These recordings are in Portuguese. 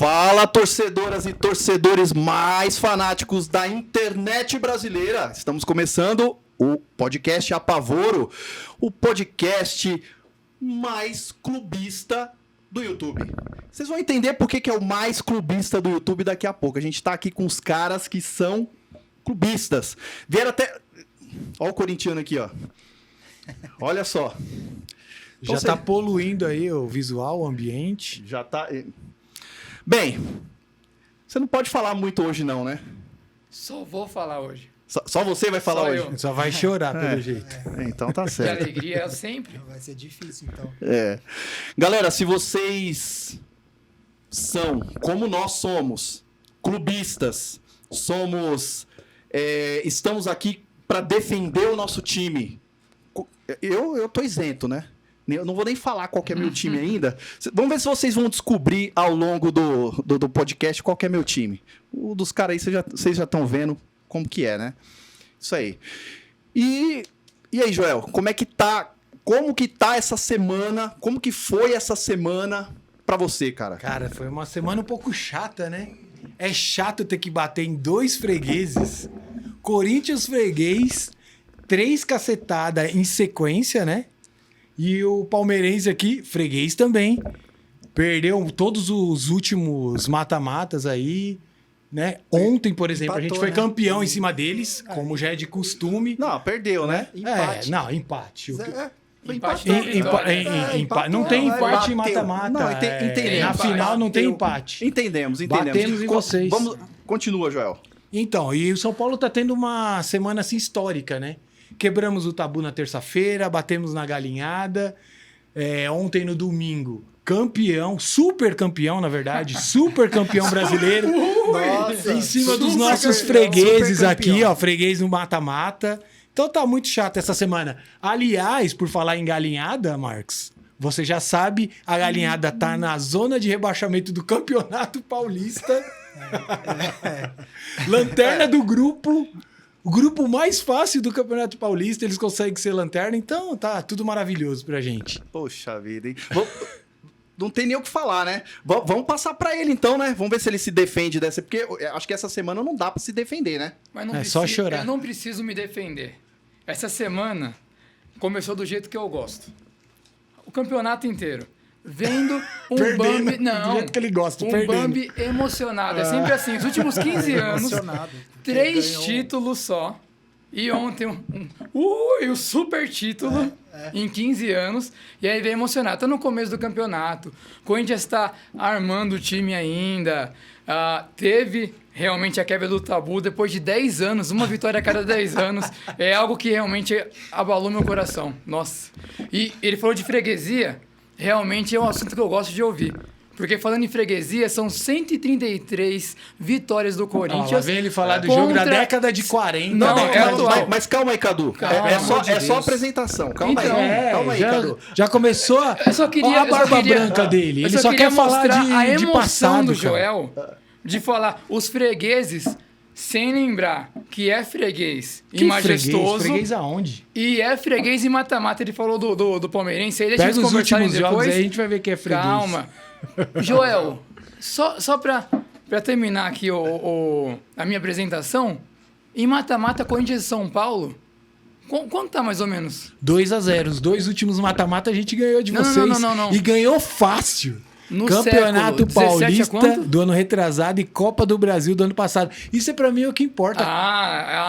Fala, torcedoras e torcedores mais fanáticos da internet brasileira. Estamos começando o podcast Apavoro, o podcast mais clubista do YouTube. Vocês vão entender por que é o mais clubista do YouTube daqui a pouco. A gente tá aqui com os caras que são clubistas. Vieram até... Olha o corintiano aqui, ó. Olha só. Já tá poluindo aí o visual, o ambiente. Já tá... Bem, você não pode falar muito hoje não, né? Só vou falar hoje. Só você vai falar Só hoje? eu. Só vai chorar pelo jeito. Então tá De certo. alegria é sempre. Vai ser difícil, então. Galera, se vocês são, como nós somos, clubistas, estamos aqui para defender o nosso time. Eu tô isento, né? Eu não vou nem falar qual que é meu time ainda. Vamos ver se vocês vão descobrir ao longo do podcast qual que é meu time. O dos caras aí vocês já estão vendo como que é, né? Isso aí. E aí, Joel, como que tá essa semana? Como que foi essa semana pra você, cara? Cara, foi uma semana um pouco chata, né? É chato ter que bater em 2 fregueses. Corinthians freguês, 3 cacetadas em sequência, né? E o palmeirense aqui, freguês também. Perdeu todos os últimos mata-matas aí, né? Ontem, por exemplo, a gente foi campeão em cima deles, como já é de costume. Não, perdeu, né? Empate. Empate. Empate. Não tem empate em mata-mata. Não, entendemos. Na final não tem empate. Entendemos. Batemos em vocês. Continua, Joel. Então, e o São Paulo tá tendo uma semana assim histórica, né? Quebramos o tabu na terça-feira, batemos na galinhada. Ontem, no domingo, campeão, super campeão, na verdade, super campeão brasileiro. Nossa, em cima dos nossos fregueses aqui, ó, freguês no mata-mata. Então tá muito chato essa semana. Aliás, por falar em galinhada, Marcos, você já sabe, a galinhada tá na zona de rebaixamento do Campeonato Paulista. Lanterna do grupo. O grupo mais fácil do Campeonato Paulista, eles conseguem ser lanterna, então tá tudo maravilhoso pra gente. Poxa vida, hein? Não tem nem o que falar, né? Vamos passar pra ele então, né? Vamos ver se ele se defende dessa, porque eu acho que essa semana não dá pra se defender, né? Mas não Só chorar. Eu não preciso me defender. Essa semana começou do jeito que eu gosto. O campeonato inteiro. Vendo um Perdendo, Bambi... Não, do jeito que ele gosta, um perdendo. Bambi emocionado. É sempre assim. Os últimos 15 anos, Emocionado. 3 Ganhou. títulos só. E ontem o super título em 15 anos. E aí veio emocionado. Tá no começo do campeonato. O Corinthians está armando o time ainda. Teve realmente a quebra do tabu depois de 10 anos. Uma vitória a cada 10 anos. É algo que realmente abalou meu coração. Nossa. E ele falou de freguesia. Realmente é um assunto que eu gosto de ouvir. Porque falando em freguesia, são 133 vitórias do Corinthians. Lá vem ele falar do jogo da década de 40. Não, é atual. Mas calma aí, Cadu. Calma, É só apresentação. Calma Então, aí. Calma aí, Cadu. Já começou a barba branca dele. Ele eu só quer falar mostrar a de emoção passado, do cara. Joel de falar os fregueses sem lembrar que é freguês e Que majestoso. Freguês aonde? E é freguês e mata-mata. Ele falou do palmeirense. Aí deixa Pega eles os conversarem últimos jogos depois. aí, a gente vai ver que é freguês. Calma. Joel, só pra terminar aqui a minha apresentação, em mata-mata, Corinthians e São Paulo, quanto tá mais ou menos? 2-0. Os 2 últimos mata-mata a gente ganhou de Não, vocês. não. E ganhou fácil. No Campeonato século, 17 a Paulista quanto? do ano retrasado e Copa do Brasil do ano passado. Isso é pra mim o que importa.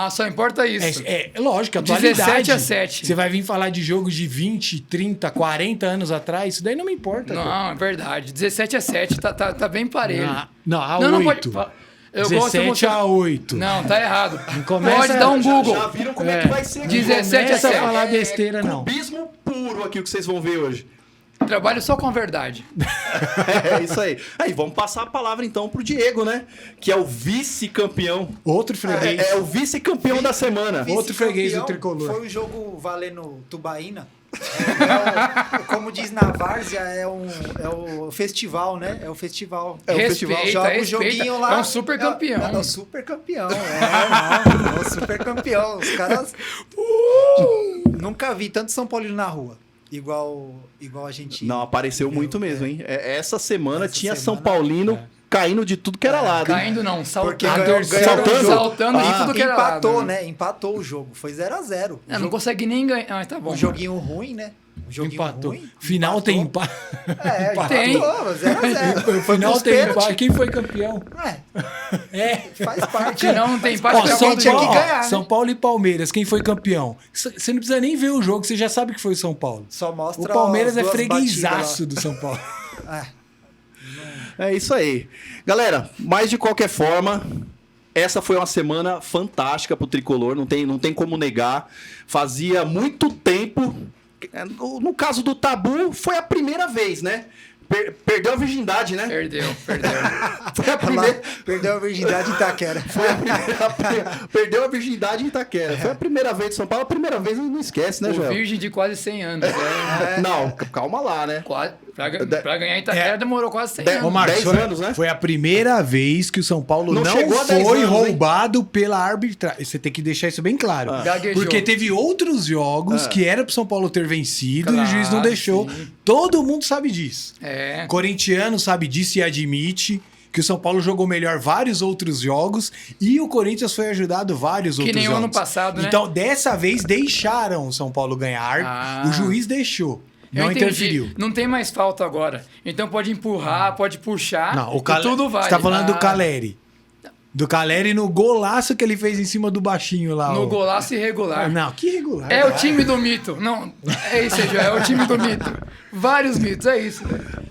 Só importa isso. É lógico, a atualidade. 17 a 7. Você vai vir falar de jogos de 20, 30, 40 anos atrás, isso daí não me importa. Não, é verdade. 17 a 7, tá bem parelho. Não, a Não 8. pode... Eu gosto de 17 mostrar... a 8. Não, tá errado. começa- Pode dar um Google. Já viram como é que vai ser aqui? 17 a Começa a 7. falar besteira, não. Clubismo puro aqui o que vocês vão ver hoje. Trabalho só com a verdade. É isso aí. Aí, vamos passar a palavra então pro Diego, né? Que é o vice-campeão. Outro freguês. É o vice-campeão da semana. Outro freguês do Vice-campeão tricolor. Foi um jogo valendo Tubaína. Como diz na Várzea, é o festival, né? É o festival. É o Respeita, festival. Joga o respeita. joguinho lá. É um super campeão. É o super campeão. É o super campeão. Os caras. Nunca vi tanto São Paulino na rua. Igual a gente. Não, apareceu muito mesmo, hein? Essa semana Essa tinha semana, São Paulino caindo de tudo que era lado. Hein? Caindo não, Porque saltando. ganhou- Saltando em tudo que era lado. Empatou, né? Empatou o jogo. Foi 0x0. Não consegue nem ganhar. Mas tá bom. Um joguinho ruim, né? Um joguinho Empatou. ruim. Final tem empatou. empate. É, Tem. empatou, 0x0. Final tem empate. Quem foi campeão? É. Faz parte. Se não tem empate, Ó, pega São o tinha Paulo, que ganhar, né? São Paulo e Palmeiras, quem foi campeão? Você não precisa nem ver o jogo, você já sabe que foi o São Paulo. Só O mostra Palmeiras as é duas freguesaço do São Paulo. batidas lá. É isso aí. Galera, mas de qualquer forma, essa foi uma semana fantástica pro Tricolor, não tem como negar. Fazia muito tempo, no caso do Tabu, foi a primeira vez, né? Perdeu a virgindade, né? Perdeu. Foi a primeira... Lá, perdeu a virgindade em Itaquera. Perdeu a virgindade em Itaquera. Foi a primeira vez de São Paulo, a primeira vez não esquece, né, O Joel? virgem de quase 100 anos. Não, calma lá, né? Pra ganhar Itaquera demorou quase 100 anos. Ô, Marcos, 10 anos, né? Foi a primeira vez que o São Paulo Não não chegou a 10 foi anos, hein? roubado pela arbitragem. Você tem que deixar isso bem claro. Gaguejou. Porque teve outros jogos que era pro São Paulo ter vencido e o juiz não Claro, deixou. sim. Todo mundo sabe disso. É. Corintiano sabe disso e admite que o São Paulo jogou melhor vários outros jogos e o Corinthians foi ajudado vários outros nem o jogos. ano passado, né? Então, dessa vez, deixaram o São Paulo ganhar. Ah. O juiz deixou. Eu Não entendi. interferiu. Não tem mais falta agora. Então pode empurrar, pode puxar. Não, o e tudo vale. Você tá falando do Ah, Caleri. Do Caleri no golaço que ele fez em cima do baixinho lá. No golaço irregular. Não, que irregular. É o time do mito. Não, é isso, Joel. É o time do mito. Vários mitos, é isso.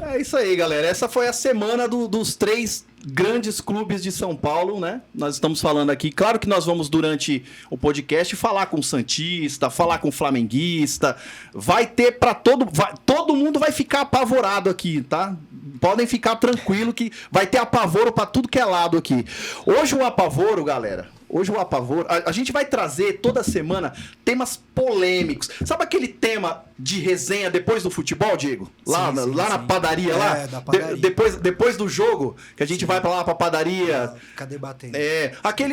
É isso aí, galera. Essa foi a semana dos 3 grandes clubes de São Paulo, né? Nós estamos falando aqui. Claro que nós vamos, durante o podcast, falar com o santista, falar com o flamenguista. Vai ter para todo mundo vai ficar apavorado aqui, tá? Podem ficar tranquilo que vai ter apavoro para tudo que é lado aqui. Hoje o apavoro, galera. Hoje o apavoro. A gente vai trazer toda semana temas polêmicos. Sabe aquele tema de resenha depois do futebol, Diego? Lá na padaria, É, lá? da padaria. Depois do jogo, que a gente vai pra lá pra padaria. Fica debatendo.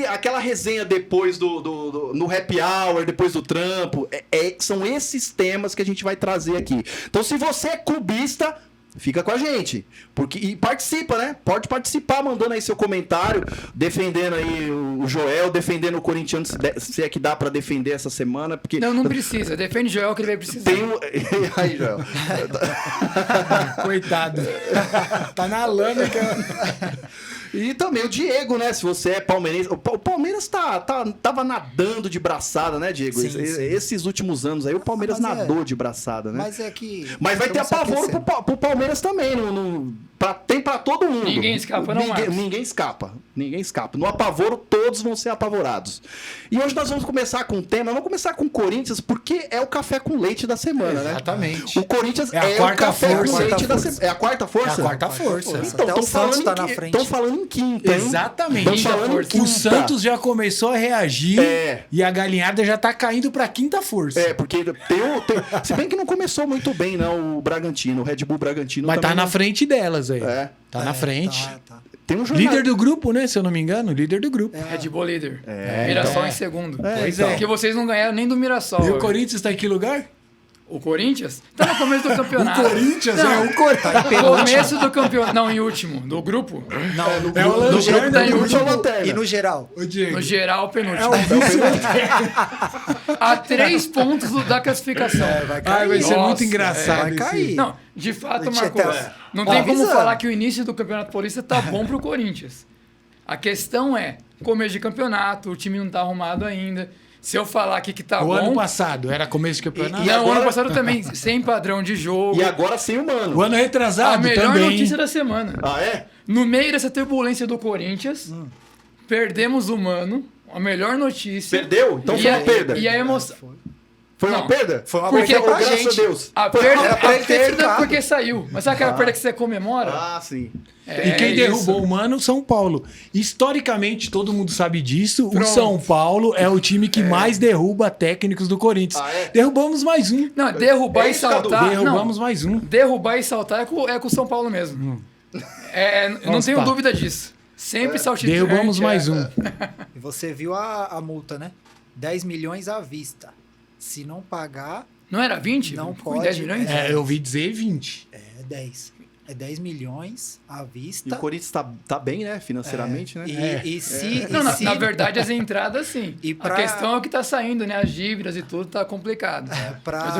Aquela resenha depois no happy hour, depois do trampo. São esses temas que a gente vai trazer aqui. Então, se você é clubista, fica com a gente. E participa, né? Pode participar mandando aí seu comentário, defendendo aí o Joel, defendendo o corintiano, se é que dá pra defender essa semana. Porque Não precisa. Defende o Joel que ele vai precisar. tem um... Aí, Joel. Coitado. Tá na lama que E também o Diego, né? Se você é palmeirense. O Palmeiras tava nadando de braçada, né, Diego? Sim, sim. Esses últimos anos aí, o Palmeiras Mas nadou de braçada, né? Mas é que... Mas vai ter estamos apavoro aquecendo. pro Palmeiras também. Tem pra todo mundo. Ninguém escapa, não, Marcos? Ninguém escapa. Ninguém escapa. No apavoro, todos vão ser apavorados. E hoje nós vamos começar com um tema. Vamos começar com o Corinthians, porque é o café com leite da semana, né? Exatamente. O Corinthians É a o quarta café força. com leite Quarta da força. semana. É a quarta força? É a quarta força. Então, Até o estão Santos falando, tá na frente. tão falando em quinta, hein? Exatamente. Estão falando em força. quinta. O Santos já começou a reagir É. e a galinhada já tá caindo pra quinta força. Porque se bem que não começou muito bem, não, o Bragantino, o Red Bull Bragantino. Mas tá também na não- frente delas aí. É. Tá na frente. Tá. Tem um jornal... Líder do grupo, né? Se eu não me engano, líder do grupo. Red Bull líder. Mirassol então. em segundo. Pois então. é. Porque vocês não ganharam nem do Mirassol. E o Corinthians tá em que lugar? O Corinthians? Tá no começo do campeonato. O Corinthians Não, é o Corinthians. Começo do campeonato. Não, em último. Do grupo? Não, no É o grupo Lanterna tá e em o último. Lanterna. E no geral? Ô, Diego. No geral, penúltimo. É o vice. A 3 pontos da classificação. Vai Ai, vai ser Nossa, muito engraçado. vai esse- cair. Não, de fato, Gente, Marcos, até- não tem como avisando. falar que o início do Campeonato Paulista tá bom pro Corinthians. A questão é, começo de campeonato, o time não tá arrumado ainda. Se eu falar aqui que tá O bom... ano passado era começo de campeonato. E Não, agora- ano passado também, sem padrão de jogo. E agora sem o Mano. O ano retrasado A melhor também. notícia da semana. Ah, é? No meio dessa turbulência do Corinthians, perdemos o Mano. A melhor notícia. Perdeu? Então E foi a- uma perda. E a emoção. Foi Não. uma perda? Foi uma Porque- perda pra graças gente. a Deus. A Era perda, pra ele a ter perda ficado. porque saiu. Mas sabe aquela perda que você comemora? Ah, sim. E quem derrubou o Mano, São Paulo. Historicamente, todo mundo sabe disso. Pronto. O São Paulo é o time que mais derruba técnicos do Corinthians. Ah, é? Derrubamos mais um. Não, derrubar É e isso, Cadu? saltar. Derrubamos Não, mais um. derrubar e saltar é com o São Paulo mesmo. Não Vamos tenho pá. dúvida disso. Sempre saltitante. Derrubamos mais um. E você viu a multa, né? 10 milhões à vista. Se não pagar, Não era 20? Não Foi pode. 10 milhões? É, eu ouvi dizer 20. é 10. É 10 milhões à E vista. o Corinthians tá bem, né? Financeiramente, né? Não, na verdade, as entradas, sim. E A questão é o que tá saindo, né? As dívidas e tudo tá complicado.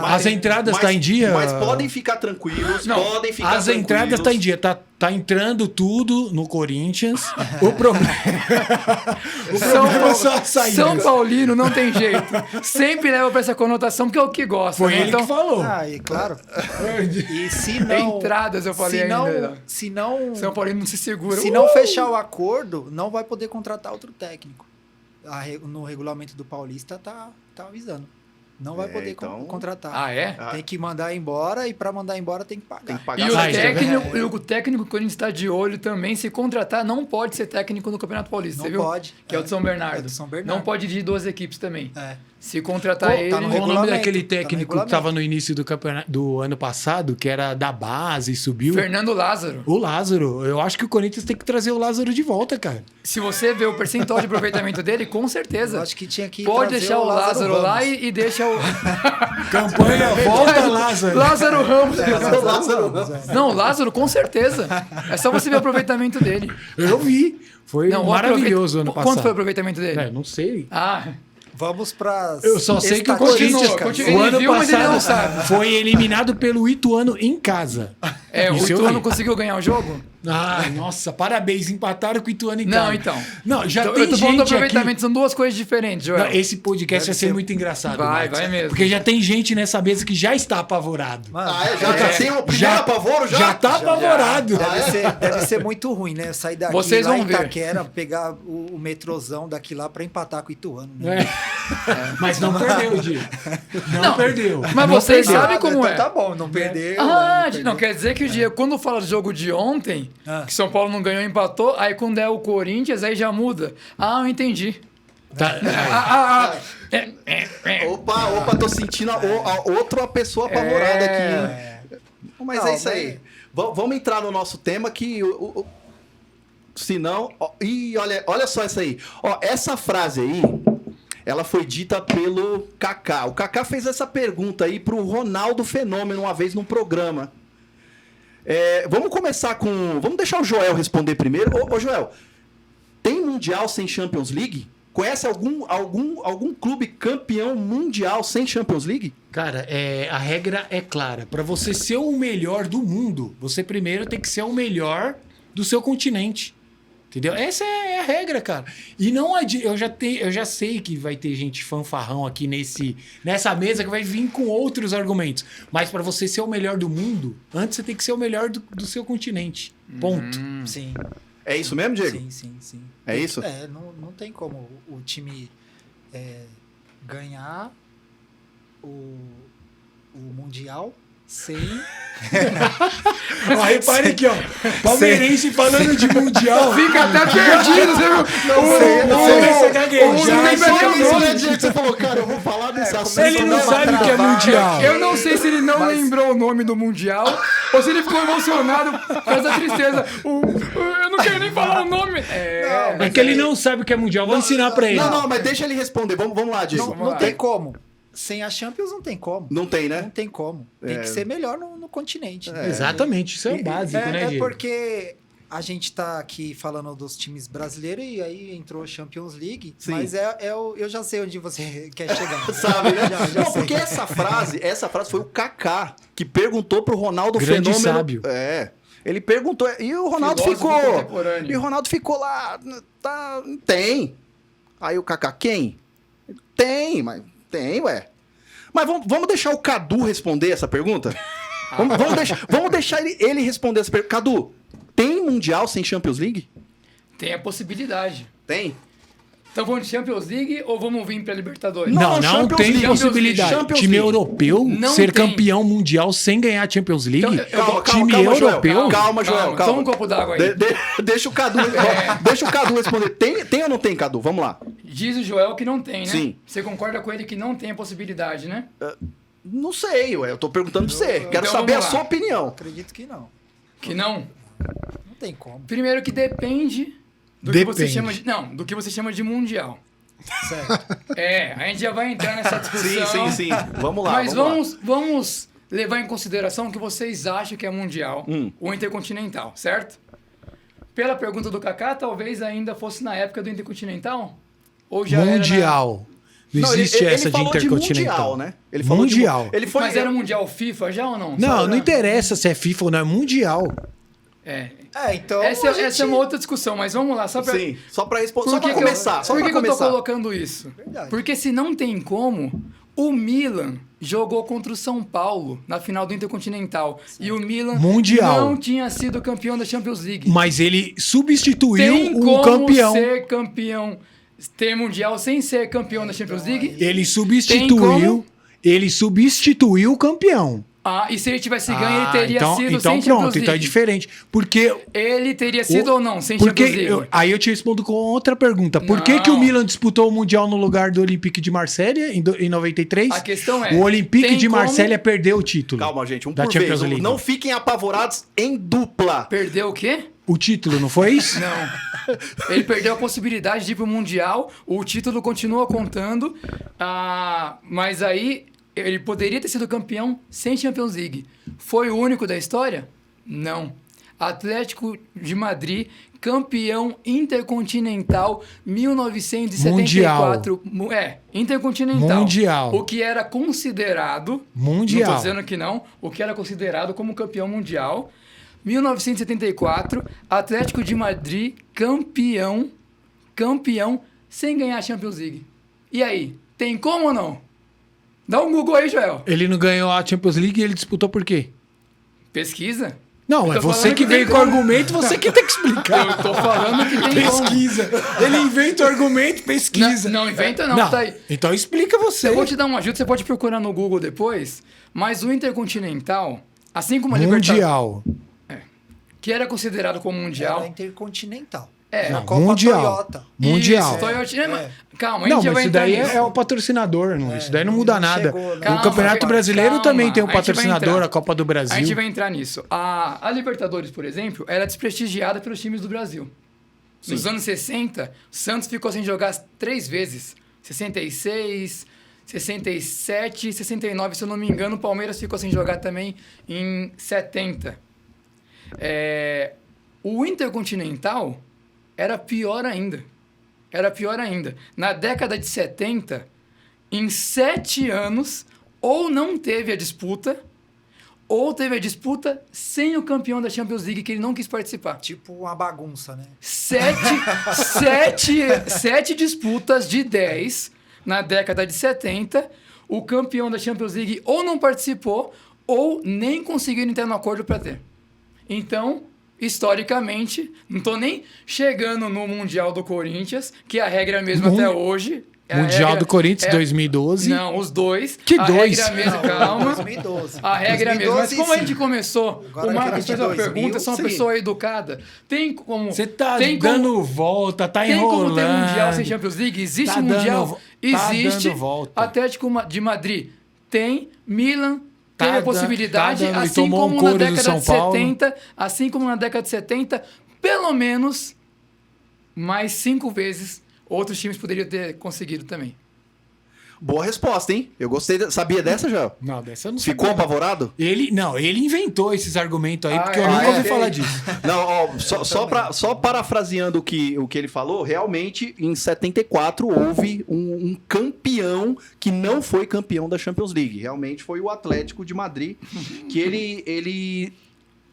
As entradas tá em dia? Mas podem ficar tranquilos, Não, podem ficar As tranquilos. entradas tá em dia. Tá entrando tudo no Corinthians. O problema é só a saída. São Paulino não tem jeito. Sempre leva pra essa conotação, porque é o que gosta. Foi né? ele que falou. E claro. E se não... Entradas, eu falei se não, ainda. se não, São Paulino não se segura. se não fechar o acordo, não vai poder contratar outro técnico. No regulamento do Paulista tá avisando. Não vai poder então... contratar. Ah, é? Tem que mandar embora e para mandar embora tem que pagar. Tem que pagar. E o técnico que o Corinthians está de olho também, se contratar, não pode ser técnico no Campeonato Paulista, Não você viu? pode. Que é o de São Bernardo. É do São Bernardo. Não pode dirigir 2 equipes também. É. Se contratar ele... Tá no Qual o nome regulamento, daquele tá no técnico que regulamento. estava no início do campeonato do ano passado, que era da base e subiu? Fernando Lázaro. O Lázaro. Eu acho que o Corinthians tem que trazer o Lázaro de volta, cara. Se você vê o percentual de aproveitamento dele, com certeza. Eu acho que tinha que Pode trazer deixar o Lázaro lá Ramos. e deixa o... Campanha Volta Lázaro. Lázaro Ramos. Lázaro Ramos. Não, Lázaro, com certeza. É só você ver o aproveitamento dele. Eu vi. Foi Não, o maravilhoso ano passado. Quanto foi o aproveitamento dele? É, não sei. Ah, Vamos para Eu só sei que o Continua, Corinthians, continua. o Ele ano viu, mas ele não passado, sabe. foi eliminado pelo Ituano em casa. o Isso eu Ituano vi. conseguiu ganhar o jogo? Ah, nossa, parabéns. Empataram com o Ituano em Não, casa. então. Não, já Então, tem eu tô falando do gente aproveitamento, aqui... são 2 coisas diferentes, Joel. Não, esse podcast vai ser ser- muito engraçado. Vai Marcos. mesmo. Porque já tem gente nessa mesa que já está apavorado. Mano, Já tem o primeiro Já- apavoro? Já tá apavorado. deve ser muito ruim, né? Sair daqui Vocês lá vão em ver. Itaquera, pegar o metrozão daqui lá para empatar com o Ituano. Né? Mas não perdeu, Di. Não perdeu. Mas Não vocês perdeu. sabem como então é. Tá bom, não perdeu. Não, quer dizer que o Diego, quando fala do jogo de ontem, que São Paulo não ganhou, empatou, aí quando é o Corinthians, aí já muda. Ah, eu entendi. Tá- Opa, tô sentindo outra pessoa apavorada aqui, hein? Mas Não, é isso aí. Vamos entrar no nosso tema que... senão... Ih, olha só essa aí. Ó, essa frase aí, ela foi dita pelo Kaká. O Kaká fez essa pergunta aí pro Ronaldo Fenômeno uma vez num programa. Vamos começar com... Vamos deixar o Joel responder primeiro. Ô Joel, tem Mundial sem Champions League? Conhece algum clube campeão mundial sem Champions League? Cara, a regra é clara. Para você ser o melhor do mundo, você primeiro tem que ser o melhor do seu continente. Entendeu? Essa é a regra, cara. E não eu já sei que vai ter gente fanfarrão aqui nessa mesa que vai vir com outros argumentos. Mas para você ser o melhor do mundo, antes você tem que ser o melhor do seu continente. Ponto. Sim, É isso mesmo, Diego? sim. É isso? Não tem como o time ganhar o Mundial sem... Ó, repare aqui, ó. Palmeirense falando de Mundial. Fica até perdido, você viu? Não começa a gaguejar. nem vai ter o nome. Esse dia que você falou, cara, eu vou falar desse assunto. Ele não sabe o que é Mundial. Eu não sei se ele não lembrou o nome do Mundial ou se ele ficou emocionado por causa da tristeza. Eu não quero nem falar o nome. É que ele não sabe o que é Mundial. Vou ensinar pra ele. Não, mas deixa ele responder. Vamos lá, Diego. Não tem como. Sem a Champions não tem como. Não tem, Não né? tem como. Tem que ser melhor no continente. né? Exatamente, isso é o básico, né, Diego? Porque a gente tá aqui falando dos times brasileiros e aí entrou a Champions League, Sim. mas eu já sei onde você quer chegar. Sabe, né? Já Não, sei. porque essa frase foi o Kaká que perguntou pro Ronaldo Grande Fenômeno. sábio. Ele perguntou e o Ronaldo Filósofo ficou. contemporâneo. E o Ronaldo ficou lá. Tem. Aí o Kaká, quem? Tem, mas tem, ué. Mas vamos deixar o Cadu responder essa pergunta? Vamos deixar ele responder essa pergunta. Cadu, tem Mundial sem Champions League? Tem a possibilidade. Tem. Então vamos de Champions League ou vamos vir pra Libertadores? Não Champions tem League, possibilidade. Champions Time League. europeu Não ser tem. campeão mundial sem ganhar Champions League? Então, time Joel. europeu? Calma, Joel. Toma um copo d'água aí. Deixa o Cadu responder. Tem ou não tem, Cadu? Vamos lá. Diz o Joel que não tem, né? Sim. Você concorda com ele que não tem a possibilidade, né? Não sei, ué. Eu tô perguntando pra você. Quero Então saber a vamos lá. sua opinião. Acredito que não. Que não? Não tem como. Primeiro que depende do que você chama de... Não, do que você chama de Mundial. Certo. A gente já vai entrar nessa discussão. Sim. Vamos lá. Mas vamos lá. vamos levar em consideração o que vocês acham que é mundial, o Intercontinental, certo? Pela pergunta do Kaká, talvez ainda fosse na época do Intercontinental? Ou já Mundial. Não existe essa de falou Intercontinental. mundial, né? Ele falou Mundial. Ele foi, Mas era Mundial FIFA já ou não? Não interessa se é FIFA ou não, é Mundial. Então. Essa é uma outra discussão, mas vamos lá, só pra... Sim, só pra responder. Só pra que começar. Por que eu tô começar. colocando isso? Verdade. Porque se não tem como, o Milan jogou contra o São Paulo na final do Intercontinental. E o Milan Mundial. não tinha sido campeão da Champions League. Mas ele substituiu Tem o como campeão. ser campeão, ter mundial sem ser campeão da Champions League? Ele substituiu o campeão. E se ele tivesse ganho, ele teria sido então sem pronto, Champions League. então é diferente. Porque Ele teria sido ou não sem porque Champions League? aí eu te respondo com outra pergunta. Por que o Milan disputou o Mundial no lugar do Olympique de Marselha em 93? A questão é, o Olympique tem de como- Marselha perdeu o título. Calma, gente, da por Champions vez. League. Não fiquem apavorados em dupla. Perdeu o quê? O título, não foi isso? Não. Ele perdeu a possibilidade de ir pro Mundial, o título continua contando, mas aí ele poderia ter sido campeão sem Champions League. Foi o único da história? Não. Atlético de Madrid, campeão intercontinental 1974. Intercontinental. Mundial. O que era considerado... Mundial. Não tô dizendo que não. O que era considerado como campeão mundial. 1974, Atlético de Madrid, campeão, sem ganhar a Champions League. E aí, tem como ou não? Dá um Google aí, Joel. Ele não ganhou a Champions League e ele disputou por quê? Pesquisa. Não, Eu é tô você falando que tem veio com o como. argumento, você que tem que explicar. Eu tô falando que tem como. Pesquisa. Ele inventa o argumento, pesquisa. Não inventa não, tá aí. Então explica você. Eu vou te dar uma ajuda, você pode procurar no Google depois, mas o Intercontinental, assim como a Mundial. que era considerado como mundial... Era Intercontinental. É. A Copa Mundial. Toyota. Mundial. Isso, Toyota. Calma, a Não, gente já mas vai isso entrar daí nisso. é o patrocinador. Não, isso daí não muda não nada. chegou, não. O Calma, Campeonato Brasileiro calma, também tem um a gente vai patrocinador, entrar. a Copa do Brasil. A gente vai entrar nisso. A Libertadores, por exemplo, era desprestigiada pelos times do Brasil. Nos anos 60, o Santos ficou sem jogar 3 vezes. 66, 67 e 69, se eu não me engano. O Palmeiras ficou sem jogar também em 70. O Intercontinental era pior ainda. Na década de 70, em 7 anos, ou não teve a disputa, ou teve a disputa sem o campeão da Champions League, que ele não quis participar. Tipo uma bagunça, né? 7 disputas de 10 na década de 70. O campeão da Champions League ou não participou, ou nem conseguiram entrar no acordo para ter. Então, historicamente, não estou nem chegando no Mundial do Corinthians, que a regra é a mesma até hoje. Mundial do Corinthians 2012. Não, os dois. Que a dois? Regra é a mesma, Não, calma. 2012. A regra é a mesma. Mas 2012 como a sim. gente começou, Agora o Marcos aquele fez de uma 2000, pergunta, eu sou uma sim. pessoa educada. Tem como... Você tá tem dando como, volta, tá tem enrolando. como ter Mundial sem Champions League? Existe Tá dando Mundial? vo- tá Existe. dando volta. Atlético de Madrid tem. Milan Tá teve a dan- possibilidade, tá dando, e assim tomou um como na couro do década São de Paulo. 70, assim como na década de 70, pelo menos mais 5 vezes outros times poderiam ter conseguido também. Boa resposta, hein? Eu gostei. Sabia dessa já? Não, dessa eu não Ficou sabia. apavorado? Ele inventou esses argumentos aí, porque eu é? nunca ouvi É. falar disso. Não, ó, só parafraseando o que ele falou, realmente em 74 houve um campeão que não foi campeão da Champions League. Realmente foi o Atlético de Madrid, que ele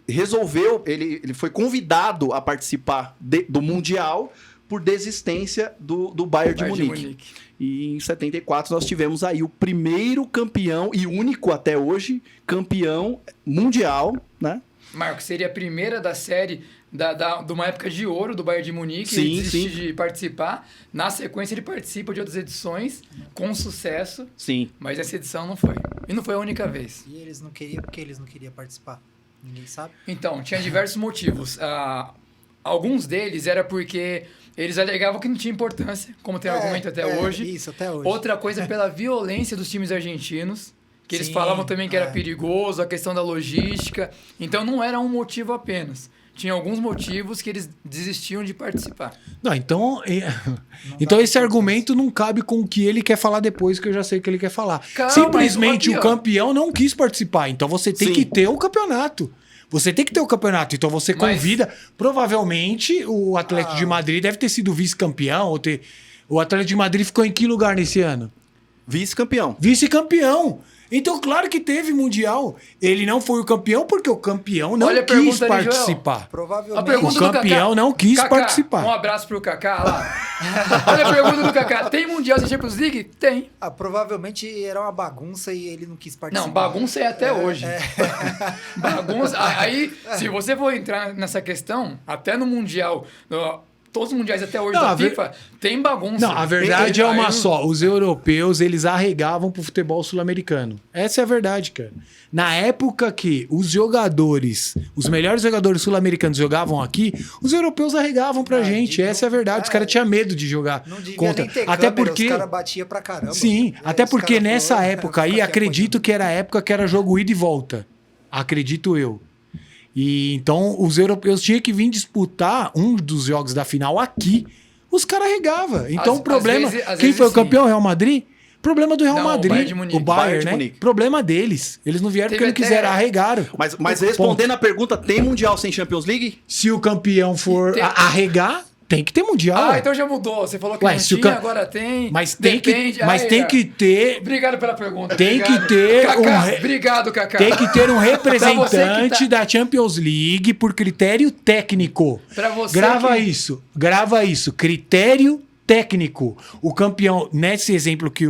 resolveu, ele foi convidado a participar do Mundial por desistência do Bayern de Munique. E em 74 nós tivemos aí o primeiro campeão e único até hoje campeão mundial, né? Marcos, seria a primeira da série de uma época de ouro do Bayern de Munique. Sim, Ele desiste sim. de participar. Na sequência, ele participa de outras edições com sucesso, Sim. mas essa edição não foi. E não foi a única vez. E eles não queriam, porque eles não queriam participar. Ninguém sabe. Então, tinha diversos motivos. Alguns deles era porque eles alegavam que não tinha importância, como tem argumento até hoje. Isso, até hoje. Outra coisa pela violência dos times argentinos, que eles Sim, falavam também que era perigoso, a questão da logística. Então não era um motivo apenas. tinha alguns motivos que eles desistiam de participar. Não, então esse argumento não cabe com o que ele quer falar depois, que eu já sei o que ele quer falar. Calma, Simplesmente mas o campeão não quis participar. Então você tem Sim. que ter o campeonato. Você tem que ter o campeonato. Então você Mas- convida. Provavelmente o Atlético de Madrid deve ter sido vice-campeão. O Atlético de Madrid ficou em que lugar nesse ano? Vice-campeão. Vice-campeão. Então, claro que teve Mundial. Ele não foi o campeão porque o campeão não Olha a quis pergunta ali, Joel. participar. A Provavelmente. pergunta O do campeão Kaká. não quis Kaká, participar. Um abraço pro Kaká lá. Olha a pergunta do Kaká. Tem Mundial sem Champions League? Tem. Provavelmente era uma bagunça e ele não quis participar. Não, bagunça é até hoje. Bagunça. Aí, se você for entrar nessa questão, até no Mundial, todos os mundiais até hoje Não, da a ver- FIFA, tem bagunça. Não, a verdade é Aí uma não- só. Os europeus, eles arregavam pro futebol sul-americano. Essa é a verdade, cara. Na época que os melhores jogadores sul-americanos jogavam aqui, os europeus arregavam pra gente. Essa é a verdade. Os caras tinham medo de jogar Não devia contra. nem ter Até câmera, porque... os caras batiam pra caramba. Sim, Aí até os porque caras nessa falaram, época aí, fica aqui acredito que era a época que era jogo ida e volta. Acredito eu. E então os europeus tinham que vir disputar um dos jogos da final aqui. Os caras arregavam. Então Às o problema. vezes- às Quem vezes foi o sim. campeão? Real Madrid? Problema do Real Não, o Madrid. Bayern de Munique. O Bayern, Bayern de né? Munique. Problema deles. Eles não vieram Teve porque não até- quiseram, arregaram. Mas respondendo a pergunta, tem Mundial sem Champions League? Se o campeão for Tem- arregar, tem que ter mundial. Ah, então já mudou. Você falou que Ué, não se o tinha, cam- agora tem. Mas tem que, Depende. mas Aí, tem ó. que ter. Obrigado pela pergunta. Tem obrigado. que ter Kaká, um obrigado, Kaká. Tem que ter um Pra você representante que tá- da Champions League por critério técnico. Pra você grava que- isso. Critério técnico. O campeão, nesse exemplo que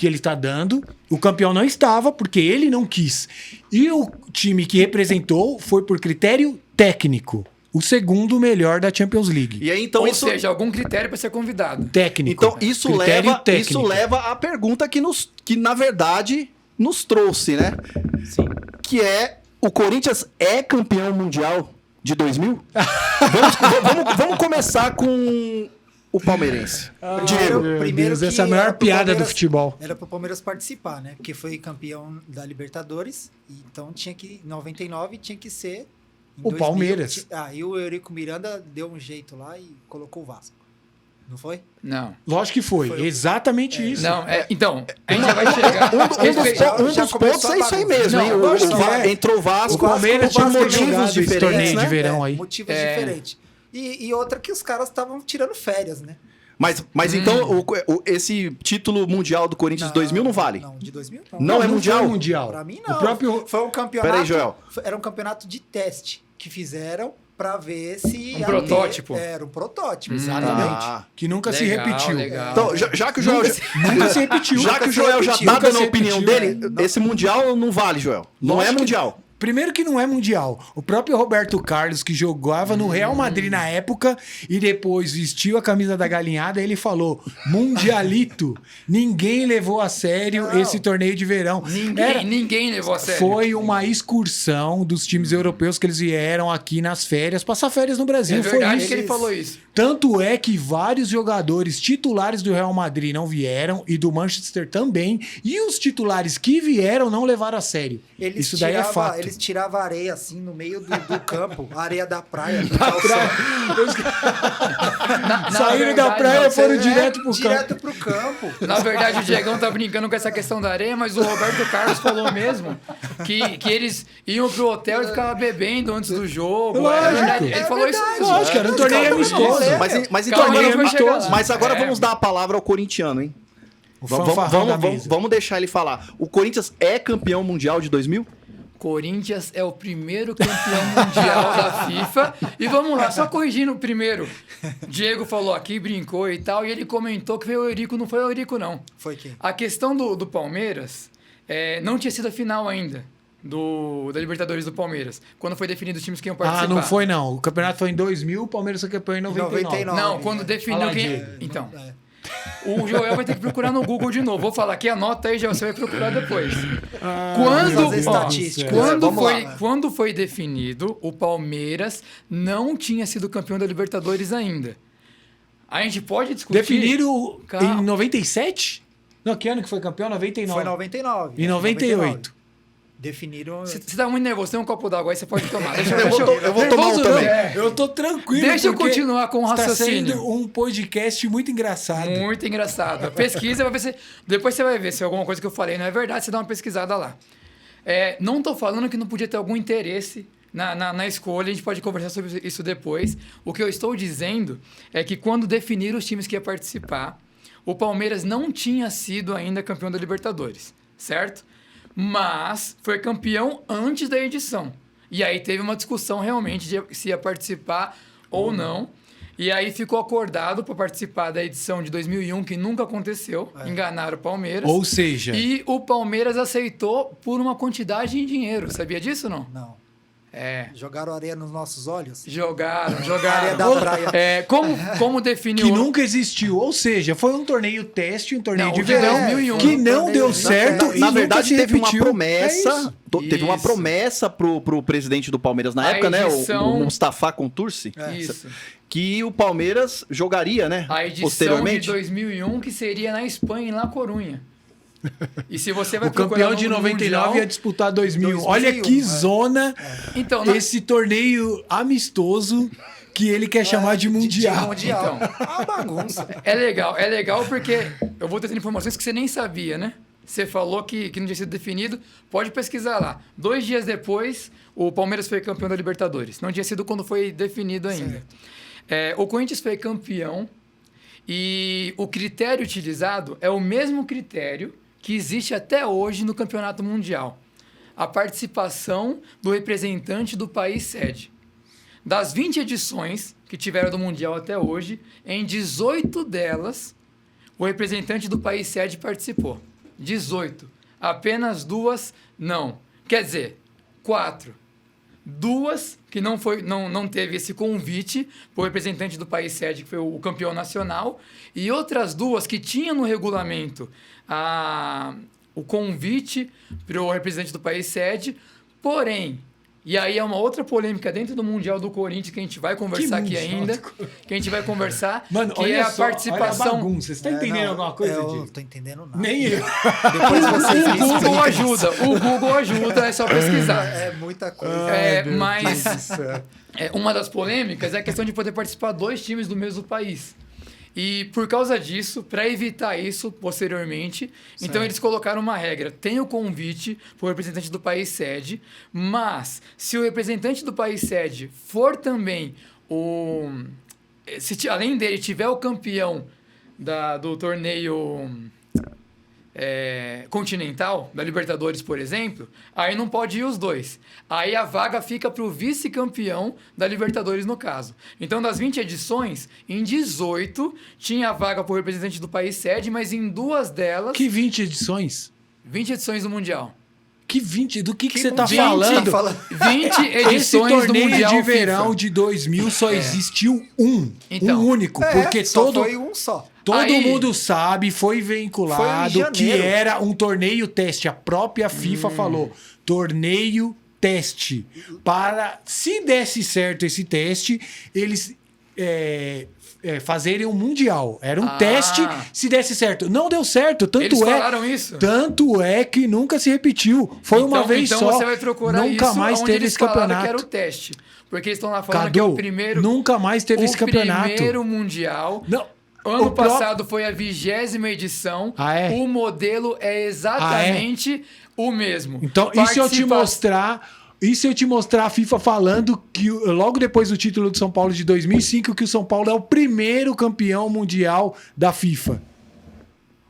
ele está dando, o campeão não estava porque ele não quis. E o time que representou foi por critério técnico. O segundo melhor da Champions League. E aí, então, Ou isso... seja, algum critério para ser convidado. Técnico. Então, isso Critério técnico. leva à pergunta que, na verdade, nos trouxe, né? Sim. Que é, o Corinthians é campeão mundial de 2000? vamos começar com o palmeirense. Diego. Meu Deus, essa é a maior era pro piada do Palmeiras- futebol. Era pro Palmeiras participar, né? Porque foi campeão da Libertadores, então tinha que, em 99, tinha que ser... em O Palmeiras. E o Eurico Miranda deu um jeito lá e colocou o Vasco. Não foi? Não. Lógico que foi. Foi. Exatamente isso. Não, então, a gente já vai chegar. Um Já dos começou pontos a é isso aí bagunça. mesmo, Não, hein? lógico que é. Entrou o Vasco. O Palmeiras por tinha motivos jogado esse diferentes, torneio né? de verão aí. Motivos É. diferentes. E outra que os caras estavam tirando férias, né? Mas então, esse título mundial do Corinthians de 2000 não vale? Não, de 2000 não. Não é mundial? Foi mundial. Pra mim O não. próprio... Foi um campeonato. Pera aí, Joel. Era um campeonato de teste que fizeram pra ver se. Um ia protótipo. Era um protótipo, Exatamente. Ah. Que nunca se Legal, repetiu. legal. Então, já que o Joel... Nunca se repetiu. Já que o se Joel já repetiu, tá nunca dando a se opinião repetiu, dele, né? esse mundial não vale, Joel. Não Lógico é que- mundial. Primeiro que não é mundial. O próprio Roberto Carlos, que jogava no Real Madrid na época e depois vestiu a camisa da galinhada, ele falou: Mundialito. Ninguém levou a sério Não. esse torneio de verão. Ninguém levou a sério. Foi uma excursão dos times europeus que eles vieram aqui nas férias, passar férias no Brasil. É Foi verdade isso. que ele falou isso. Tanto é que vários jogadores titulares do Real Madrid não vieram e do Manchester também. E os titulares que vieram não levaram a sério. Isso daí é fato. Eles tiravam areia assim no meio do campo, a areia da praia. Saíram da verdade, praia não, e foram É, direto pro campo. direto pro campo. Na verdade, o Diegão tá brincando com essa questão da areia, mas o Roberto Carlos falou mesmo que eles iam pro hotel e ficavam bebendo antes do jogo. Lógico. É verdade. Ele falou isso verdade. mesmo. Lógico, era um torneio Calma, amistoso. não, Mas então, Calma, torneio não vai chegar amistoso. lá. mas agora É. vamos dar a palavra ao corintiano, hein? O fanfarrão da mesa. Vamos deixar ele falar. O Corinthians é campeão mundial de 2000? Corinthians é o primeiro campeão mundial da FIFA. E vamos lá, só corrigindo o primeiro. Diego falou aqui, brincou e tal, e ele comentou que foi o Eurico. Não foi o Eurico, não. Foi quem? A questão do Palmeiras não tinha sido a final ainda da Libertadores do Palmeiras, quando foi definido os times que iam participar. Ah, não foi não. O campeonato foi em 2000, o Palmeiras foi campeão em 99. 99. Não, quando definiu Fala, quem... Diego. Então, É. o Joel vai ter que procurar no Google de novo. Vou falar aqui, anota aí, já você vai procurar depois. Vamos Quando, fazer estatística. Vamos lá. quando foi definido, o Palmeiras não tinha sido campeão da Libertadores ainda. A gente pode discutir... Definiram Calma. em 97? Não, que ano que foi campeão? 99. Foi 99. Em 98. Definiram. Você tá muito nervoso, tem um copo d'água aí, você pode tomar. Eu vou tomar um Nervoso também. não, Eu tô tranquilo. Deixa eu porque continuar com o Está raciocínio. sendo um podcast muito engraçado. Muito engraçado. Pesquisa, vai ver se... depois você vai ver se alguma coisa que eu falei não é verdade, você dá uma pesquisada lá. Não tô falando que não podia ter algum interesse na escolha, a gente pode conversar sobre isso depois. O que eu estou dizendo é que quando definiram os times que ia participar, o Palmeiras não tinha sido ainda campeão da Libertadores, certo? Mas foi campeão antes da edição. E aí teve uma discussão realmente de se ia participar ou não. E aí ficou acordado para participar da edição de 2001, que nunca aconteceu. Enganaram o Palmeiras. Ou seja... E o Palmeiras aceitou por uma quantidade em dinheiro. Sabia disso ou não? Não. É. Jogaram areia nos nossos olhos? Jogaram. Areia da praia. Como definiu... Que nunca existiu. Ou seja, foi um torneio teste, um torneio Não, de o de verão, 2001. que não torneio, deu na certo verdade- e Na nunca verdade, se teve uma repetiu. É promessa. isso. Teve uma Isso. promessa pro presidente do Palmeiras na A época, né? edição- O Mustafa Contursi. Isso. Que o Palmeiras jogaria, né? A edição de posteriormente. 2001, que seria na Espanha, em La Corunha. E se você vai O campeão de 99 ia disputar 2001. Olha 2001, que zona Então, esse torneio amistoso que ele quer chamar de mundial. Mundial. Então. Ah, bagunça. É legal porque eu vou trazendo informações que você nem sabia, né? Você falou que não tinha sido definido, pode pesquisar lá. 2 dias depois, o Palmeiras foi campeão da Libertadores. Não tinha sido quando foi definido ainda. O Corinthians foi campeão e o critério utilizado é o mesmo critério que existe até hoje no Campeonato Mundial. A participação do representante do país sede. Das 20 edições que tiveram do Mundial até hoje, em 18 delas, o representante do país sede participou. 18. Apenas 2 não. Quer dizer, 4. 2 que não teve esse convite para o representante do país sede, que foi o campeão nacional, e outras 2 que tinham no regulamento o convite para o representante do país sede, porém, e aí é uma outra polêmica dentro do Mundial do Corinthians que a gente vai conversar aqui mundial ainda, que a gente vai conversar, Mano, que olha é a só, participação... olha a bagunça. Você tá entendendo alguma coisa, Eu não Diego? tô entendendo nada. Nem eu. Depois vocês me O Google explicam. ajuda, é só pesquisar. É muita coisa. Mas uma das polêmicas é a questão de poder participar 2 times do mesmo país. E por causa disso, para evitar isso posteriormente, então eles colocaram uma regra. Tem o convite para o representante do país sede, mas se o representante do país sede for também além dele tiver o campeão do torneio continental, da Libertadores, por exemplo, aí não pode ir os 2. Aí a vaga fica para o vice-campeão da Libertadores, no caso. Então, das 20 edições, em 18 tinha a vaga para o representante do país sede, mas em 2 delas... Que 20 edições? 20 edições do Mundial. Que 20? Do que você 20? tá falando? 20 Esse edições do torneio Mundial de verão FIFA. de 2000 só existiu um. Então. Um único. Porque só todo... foi um só. Todo Aí- mundo sabe, foi vinculado Foi em que janeiro. era um torneio teste. A própria FIFA falou, torneio teste. Para, se desse certo esse teste, eles fazerem um mundial. Era um teste, se desse certo. Não deu certo, Eles falaram isso? Tanto é que nunca se repetiu. Foi uma vez então só. você vai procurar Nunca isso mais onde teve eles esse falaram campeonato. que era o teste. Porque eles estão lá falando que é Cadu, o primeiro... nunca mais teve esse campeonato. O primeiro mundial... Não. Ano O pró- passado foi a 20ª edição. Ah, é? O modelo é exatamente o mesmo. Então, e se eu te mostrar a FIFA falando que logo depois do título do São Paulo de 2005, que o São Paulo é o primeiro campeão mundial da FIFA.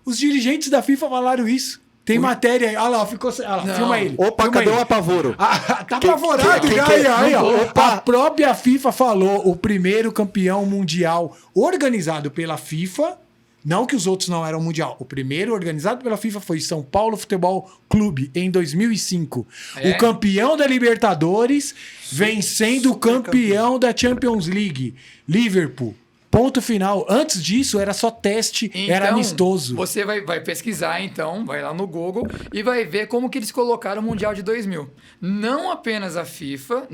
Os dirigentes da FIFA falaram isso. Tem matéria aí. Olha lá, ficou. Olha lá, Não. filma ele. Opa, filma cadê ele. o apavoro? Tá apavorado, que- já, que- aí, ó. Opa. A própria FIFA falou, o primeiro campeão mundial organizado pela FIFA, não que os outros não eram mundial, o primeiro organizado pela FIFA foi São Paulo Futebol Clube, em 2005. O campeão da Libertadores vencendo o campeão da Champions League, Liverpool. Ponto final. Antes disso, era só teste, era Então, amistoso. Você vai pesquisar, então, vai lá no Google e vai ver como que eles colocaram o Mundial de 2000. Não apenas a FIFA,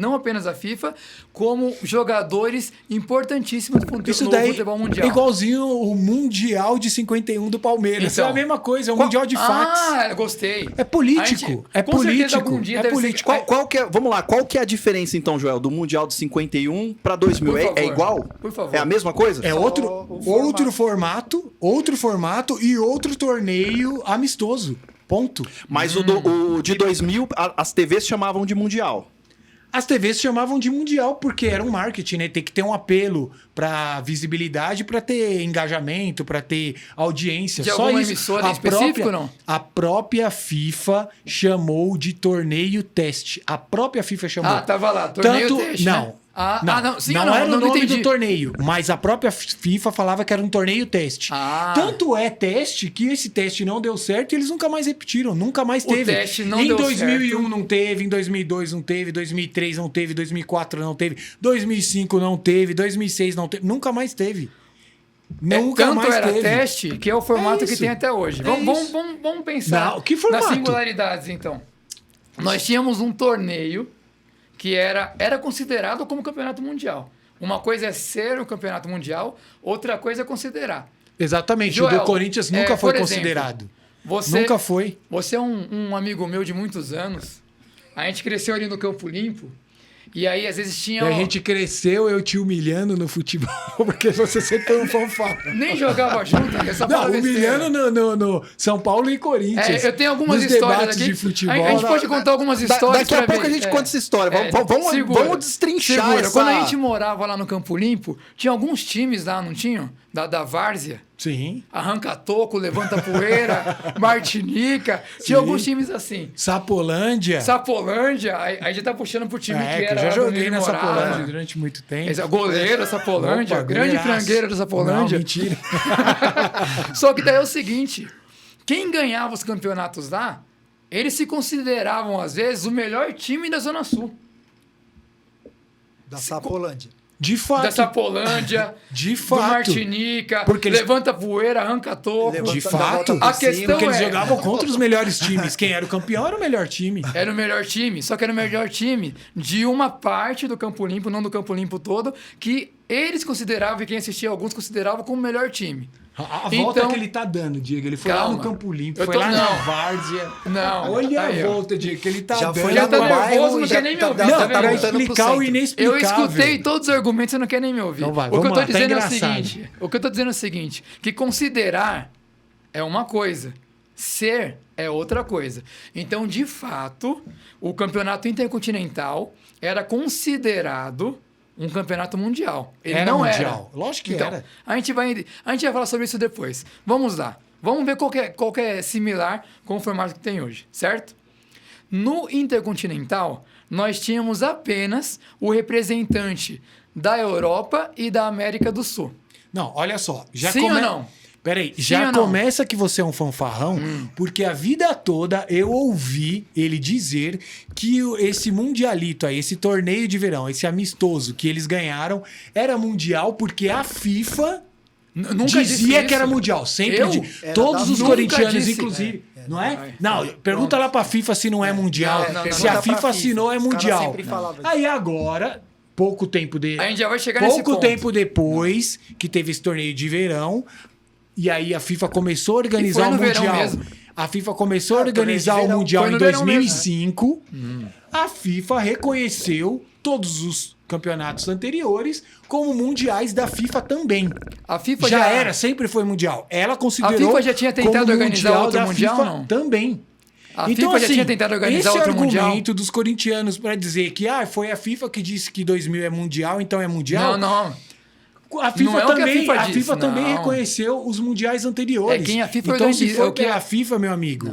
como jogadores importantíssimos do Isso daí futebol é mundial. igualzinho o Mundial de 51 do Palmeiras. Então, é a mesma coisa, é o Mundial de fax. Ah, gostei. É político, A gente, com certeza, algum dia deve ser- político. Qual que é, vamos lá, qual que é a diferença então, Joel, do Mundial de 51 para 2000? Por É favor. igual? Por favor. É a mesma coisa? É outro formato e outro torneio amistoso. Ponto. Mas o de 2000, as TVs chamavam de Mundial. As TVs chamavam de mundial porque era um marketing, né? Tem que ter um apelo pra visibilidade, pra ter engajamento, pra ter audiência. De Só alguma isso. emissora em específico, não? A própria FIFA chamou de torneio teste. A própria FIFA chamou. Ah, tava lá, torneio Tanto, teste, não. né? Ah, não, sim não ou não? era o Não nome entendi. do torneio, mas a própria FIFA falava que era um torneio teste. Ah. Tanto é teste que esse teste não deu certo e eles nunca mais repetiram, nunca mais teve. teste não em deu 2001 certo. não teve, em 2002 não teve, 2003 não teve, 2004 não teve, 2005 não teve, 2006 não teve, nunca mais teve. Nunca Tanto mais era teve. teste que é o formato que isso. tem até hoje. É Vamos, isso. vamos pensar Não, que formato? nas singularidades, então. Nós tínhamos um torneio que era considerado como campeonato mundial. Uma coisa é ser o campeonato mundial, outra coisa é considerar. Exatamente, o Joel, do Corinthians nunca foi por exemplo, considerado. Você, Nunca foi. Você é um amigo meu de muitos anos. A gente cresceu ali no Campo Limpo. E aí, às vezes, tinha... E a gente cresceu eu te humilhando no futebol, porque você sempre foi um fanfarrão. Nem jogava junto, é só Não, falar besteira. humilhando no São Paulo e Corinthians. Eu tenho algumas Nos histórias debates aqui. de futebol. A gente pode contar algumas histórias. Daqui a pra pouco ver. a gente conta essa história. Vamos Segura. destrinchar Segura. essa... Quando a gente morava lá no Campo Limpo, tinha alguns times lá, não tinham? Da Várzea. Sim. Arranca-toco, levanta-poeira, Martinica. Tinha alguns times assim. Sapolândia. Sapolândia, aí já tá puxando pro time que que era. eu já lá joguei onde na ele morava. Sapolândia durante muito tempo. Esse é o goleiro da Sapolândia, Opa, grande goleiraço. frangueira da Sapolândia. Não, mentira. Só que daí é o seguinte: quem ganhava os campeonatos lá, eles se consideravam, às vezes, o melhor time da Zona Sul. Da Sapolândia. De fato. Da Sapolândia, De do fato. Martinica, Porque eles- levanta poeira, arranca toco. Levanta- De da fato. volta por A cima. questão Porque eles é- jogavam contra os melhores times. Quem era o campeão era o melhor time. Era o melhor time, só que era o melhor time de uma parte do Campo Limpo, não do Campo Limpo todo, que eles consideravam, e quem assistia alguns consideravam como o melhor time. A Então- volta que ele tá dando, Diego. Ele foi lá Calma. no Campo Limpo, Eu foi tô- lá na não. Várzea. Não, Olha aí, a ó. volta, Diego, que ele tá Já dando. foi Já lá tá no nervoso, bairro, não já quer nem me ouvir, tá tá Não, vendo? pra voltando pro explicar o centro. Eu inexplicável. escutei todos os argumentos, você não quer nem me ouvir. Então vai, o que eu vamos tô lá, tá dizendo é o engraçado. seguinte: o que eu tô dizendo é o seguinte, que considerar é uma coisa, ser é outra coisa. Então, de fato, o campeonato intercontinental era considerado um campeonato mundial. Ele Era não mundial. era. Lógico que Então, era. a gente vai falar sobre isso depois. Vamos lá. Vamos ver qual que é similar com o formato que tem hoje, certo? No Intercontinental, nós tínhamos apenas o representante da Europa e da América do Sul. Não, olha só. Já Sim ou não? Peraí, Sim já ou não? começa que você é um fanfarrão, porque a vida toda eu ouvi ele dizer que esse mundialito aí, esse torneio de verão, esse amistoso que eles ganharam, era mundial porque a FIFA Nunca dizia disse que era isso. mundial. Sempre Eu? Era todos da- os Nunca corintianos, disse. inclusive. Não é? Vai, Não, fala. pergunta lá pra FIFA se não é mundial. não, se pergunta a pra FIFA FIFA. assinou, é Os caras mundial. sempre falavam Aí agora, pouco tempo de. A gente já vai chegar nesse Pouco ponto. tempo depois que teve esse torneio de verão, e aí a FIFA começou a organizar E foi o no verão Mundial. mesmo. A FIFA começou a Ah, torneio organizar de o verão. Mundial Foi em no verão mesmo, 2005. A FIFA reconheceu todos os campeonatos anteriores como mundiais da FIFA também. A FIFA Já era, sempre foi mundial. Ela considerou A FIFA já tinha tentado como organizar mundial outro da mundial, FIFA não? também. A FIFA já tinha tentado organizar outro esse mundial? argumento dos corintianos para dizer que foi a FIFA que disse que 2000 é mundial, então é mundial. Não. A FIFA Não é o que a também, FIFA a disse, FIFA também não. reconheceu os mundiais anteriores. É quem a FIFA então, se organiza- for o que pela FIFA, meu amigo,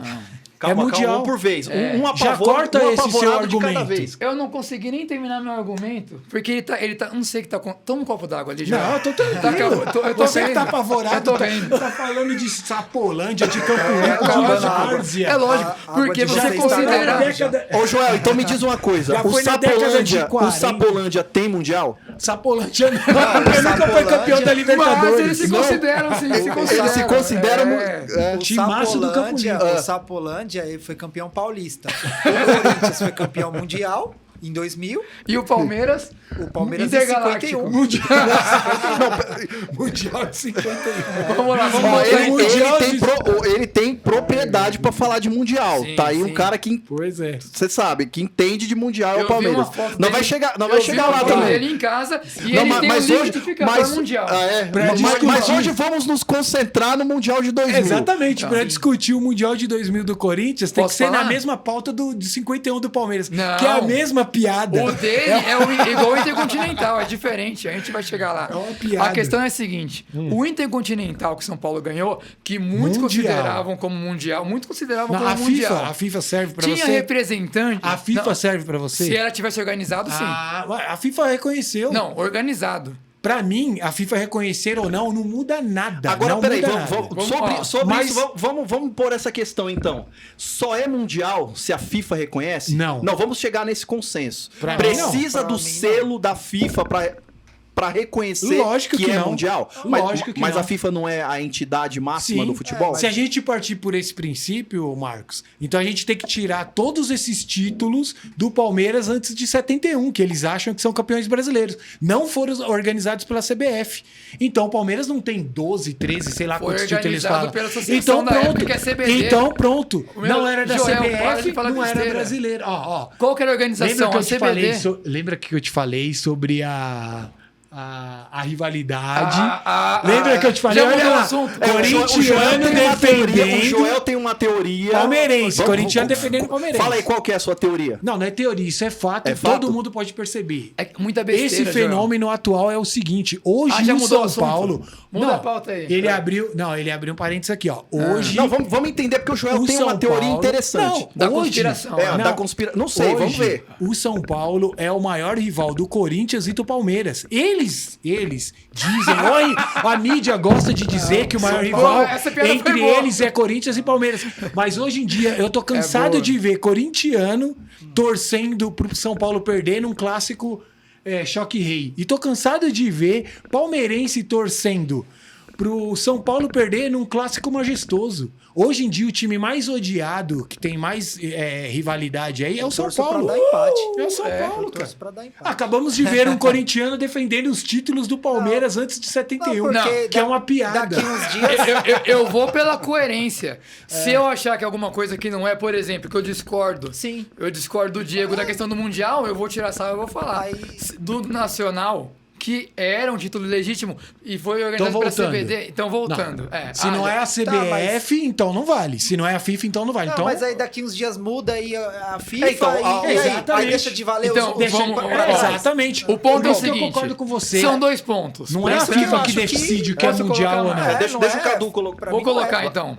Calma, mundial. um por vez. Um Já corta um esse seu apavorado de cada argumento. vez. Eu não consegui nem terminar meu argumento, porque ele tá, não sei que tá com... Toma um copo d'água ali já. Não, eu tô tranquilo. Eu tô Você que vendo. tá apavorado, Eu tô vendo. tá falando de Sapolândia, de Campo Limpo, de lógico. Várzea. É lógico, A- porque água de você vocês considera... tá Ô, Joel, então me diz uma coisa. Já O foi na década de Sapolândia, 40. o Sapolândia tem mundial? Sapolândia não, porque nunca foi campeão da Mas Libertadores. eles se Não. consideram, sim, se consideram. Eles se consideram... É. O Timaço do Campo Sapolândia, Limpo. o Sapolândia ele foi campeão paulista. O Corinthians foi campeão mundial em 2000. E o Palmeiras... O Palmeiras em Intergaláctico. 51. Mundial de 51. Vamos lá, vamos Ó, botar em- Mundial ele tem propriedade pra falar de mundial. Sim, Tá aí sim. um cara que... Pois é. Você sabe, que entende de mundial é Eu o vi Palmeiras. uma foto Não dele- vai chegar, eu vai vi chegar uma lá foto também. dele em casa e Não, ele tem mas um hoje, identificador mundial. Pra mas discutir. hoje vamos nos concentrar no Mundial de 2000. Exatamente, pra discutir o Mundial de 2000 do Corinthians, tem Posso que ser falar? na mesma pauta de 51 do Palmeiras. Não. Que é a mesma piada. O dele igual o Intercontinental, é diferente, a gente vai chegar lá. É uma piada. A questão é a seguinte, o Intercontinental que São Paulo ganhou, que muitos Mundial. consideravam como mundial, muitos consideravam Não, como a mundial. FIFA serve pra Tinha você? representante... A FIFA Não, serve pra você? se ela tivesse organizado, sim. A FIFA reconheceu. Não, organizado. Pra mim, a FIFA reconhecer ou não muda nada. Agora, não peraí, muda vamos, nada. sobre Mas- isso, vamos pôr essa questão então. Só é mundial se a FIFA reconhece? Não. Não, vamos chegar nesse consenso. Pra mim, Precisa não. do Pra mim, selo da FIFA pra reconhecer Lógico que é não. mundial? Lógico que mas não. a FIFA não é a entidade máxima Sim. do futebol? Se a gente partir por esse princípio, Marcos, então a gente tem que tirar todos esses títulos do Palmeiras antes de 71, que eles acham que são campeões brasileiros. Não foram organizados pela CBF. Então o Palmeiras não tem 12, 13, sei lá Foi quantos títulos eles organizado falam. pela associação Então da pronto. época, que é CBD. Então pronto. O meu Não era da Joel, para de CBF, falar não era besteira. brasileiro. Ó. Qual que era a Lembra organização? que A eu te CBD? falei, lembra que eu te falei sobre a rivalidade? Lembra que eu te falei? Já mudou Olha o lá, assunto. corintiano defendendo. O Joel tem uma teoria. Palmeirense, corintiano defendendo palmeirense. Fala aí, qual que é a sua teoria? Não é teoria, isso é fato. É fato? Todo mundo pode perceber. É muita besteira, Esse fenômeno atual é o seguinte: hoje já o mudou o São assunto? Paulo. Muda não, a pauta aí. Ele abriu um parênteses aqui, ó. Hoje. Não, vamos entender, porque o Joel o tem São uma teoria Paulo- interessante. Não, Da hoje- conspiração. É, Não, da conspiração. Não sei, vamos Hoje, ver. O São Paulo é o maior rival do Corinthians e do Palmeiras. Eles dizem, a mídia gosta de dizer que o maior rival Essa piada foi entre boa. eles é Corinthians e Palmeiras. Mas hoje em dia eu tô cansado boa. de ver corintiano torcendo pro São Paulo perder num clássico choque rei. E tô cansado de ver palmeirense torcendo pro São Paulo perder num clássico majestoso. Hoje em dia, o time mais odiado, que tem mais rivalidade aí, é o São Torço pra Paulo. dar empate. É o São Paulo, Eu cara. torço pra dar empate. Acabamos de ver um corintiano defendendo os títulos do Palmeiras antes de 71, Não, que é uma piada. Daqui uns dias... Eu vou pela coerência. Se eu achar que alguma coisa que não é, por exemplo, que eu discordo. Sim. Eu discordo do Diego da questão do Mundial, eu vou tirar sarro e vou falar. Aí- Do Nacional, que era um título legítimo e foi organizado Então, pela voltando. CBD. Então, voltando. Se não é a CBF, então não vale. Se não é a FIFA, então não vale. Não, então, mas aí daqui uns dias muda e a FIFA Então, e aí exatamente. deixa de valer Então, os deixa, vamos- exatamente. O ponto é o Por isso que seguinte. Eu concordo com você. São dois pontos. Não é a Presta FIFA atenção. que acho que- decide o que é Posso mundial colocar ou não. mais? Deixa o Cadu colocar. Pra Vou mim não colocar é. então.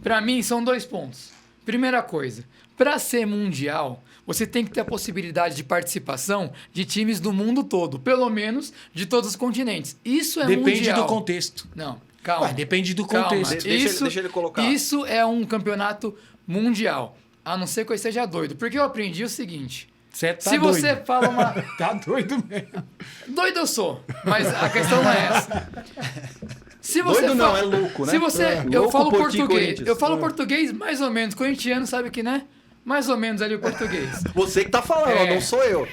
Pra mim são dois pontos. Primeira coisa, pra ser mundial, você tem que ter a possibilidade de participação de times do mundo todo, pelo menos de todos os continentes. Isso é Depende mundial. do contexto. Não, calma. Ué, depende do Calma. contexto. Deixa ele colocar. Isso é um campeonato mundial. A não ser que eu esteja doido. Porque eu aprendi o seguinte. Você tá se doido. você fala uma... Tá doido mesmo. Doido eu sou, mas a questão não é essa. Se você Doido não, fala- é louco, né? Se você, eu Louco, falo Portinho, português. Corinthians. Eu falo português mais ou menos. Corintiano sabe que, né? Mais ou menos ali o português. Você que tá falando, É. não sou eu.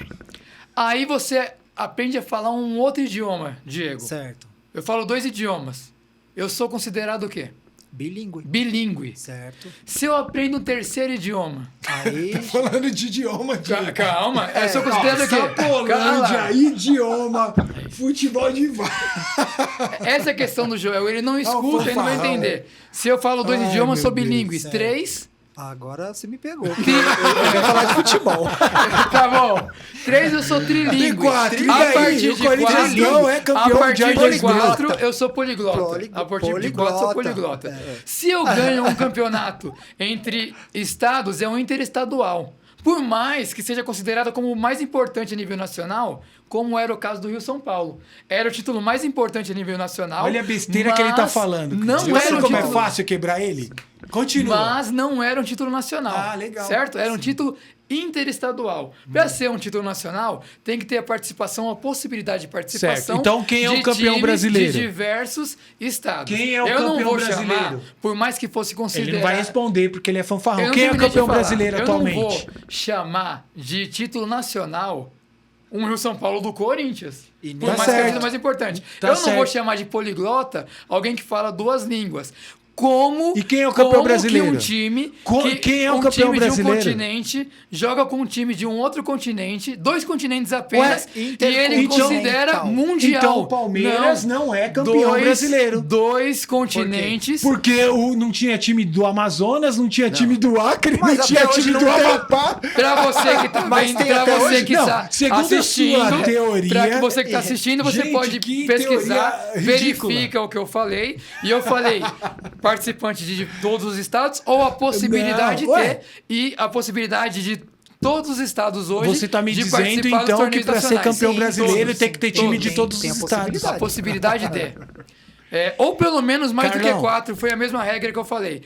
Aí você aprende a falar um outro idioma, Diego. Certo. Eu falo 2 idiomas. Eu sou considerado o quê? Bilíngue. Bilíngue. Certo. Se eu aprendo um terceiro idioma. Aí... Falando de idioma, Calma, eu sou considerado o quê? Sapolândia, Cala. idioma, futebol de Essa é a questão do Joel. Ele não um escuta e não vai fanfarrão. entender. Se eu falo 2 Ai, idiomas, meu sou Deus, bilíngue. certo. 3, Agora você me pegou. porque eu ia falar de futebol. Tá bom. 3 eu sou trilingue. E 4, e A daí? partir O de Corinthians 4, não é campeão a partir mundial de de 2000. 4 eu sou poliglota. A partir de 4 eu sou poliglota. Se eu ganho um campeonato entre estados, é um interestadual. Por mais que seja considerado como o mais importante a nível nacional, como era o caso do Rio-São Paulo. Era o título mais importante a nível nacional. Olha a besteira que ele tá falando. Não Você era viu um como é título... fácil quebrar ele? Continua. Mas não era um título nacional. Ah, legal. Certo? Era um título interestadual. Para ser um título nacional, tem que ter a participação, a possibilidade de participação. Certo. Então, quem é o de campeão times brasileiro? De diversos estados. Quem é o Eu não campeão vou brasileiro? chamar, por mais que fosse considerado. Ele não vai responder porque ele é Eu fanfarrão. não Quem é o terminei de campeão falar. brasileiro atualmente? Eu não vou chamar de título nacional um Rio-São Paulo do Corinthians. E Por tá mais que certo. seja o mais importante. Tá Eu não vou certo. chamar de poliglota alguém que fala 2 línguas. Como, E quem é o campeão brasileiro? Que um time, Quem é o um campeão time brasileiro? de um continente joga com um time de um outro continente, 2 continentes apenas, Ué, e ele então- considera mundial. Então o Palmeiras não é campeão brasileiro. 2 continentes. Porque não tinha time do Amazonas, não tinha time do Acre, Mas não até tinha hoje time não do tem. Amapá. Pra você que tá Mas vendo, tem pra até você hoje? que Não, tá segundo a sua assistindo, teoria- pra que você que tá assistindo, você Gente, pode que pesquisar, teoria ridícula. verifica o que eu falei. E eu falei participante de todos os estados ou a possibilidade Não, de ué. ter e a possibilidade de todos os estados hoje Você tá me de dizendo participar dos então que torneios para ser nacionais. campeão Sim, brasileiro todos, tem que ter time de todos tem os a estados. a possibilidade de. Ou pelo menos mais do que Carlão. 4, foi a mesma regra que eu falei.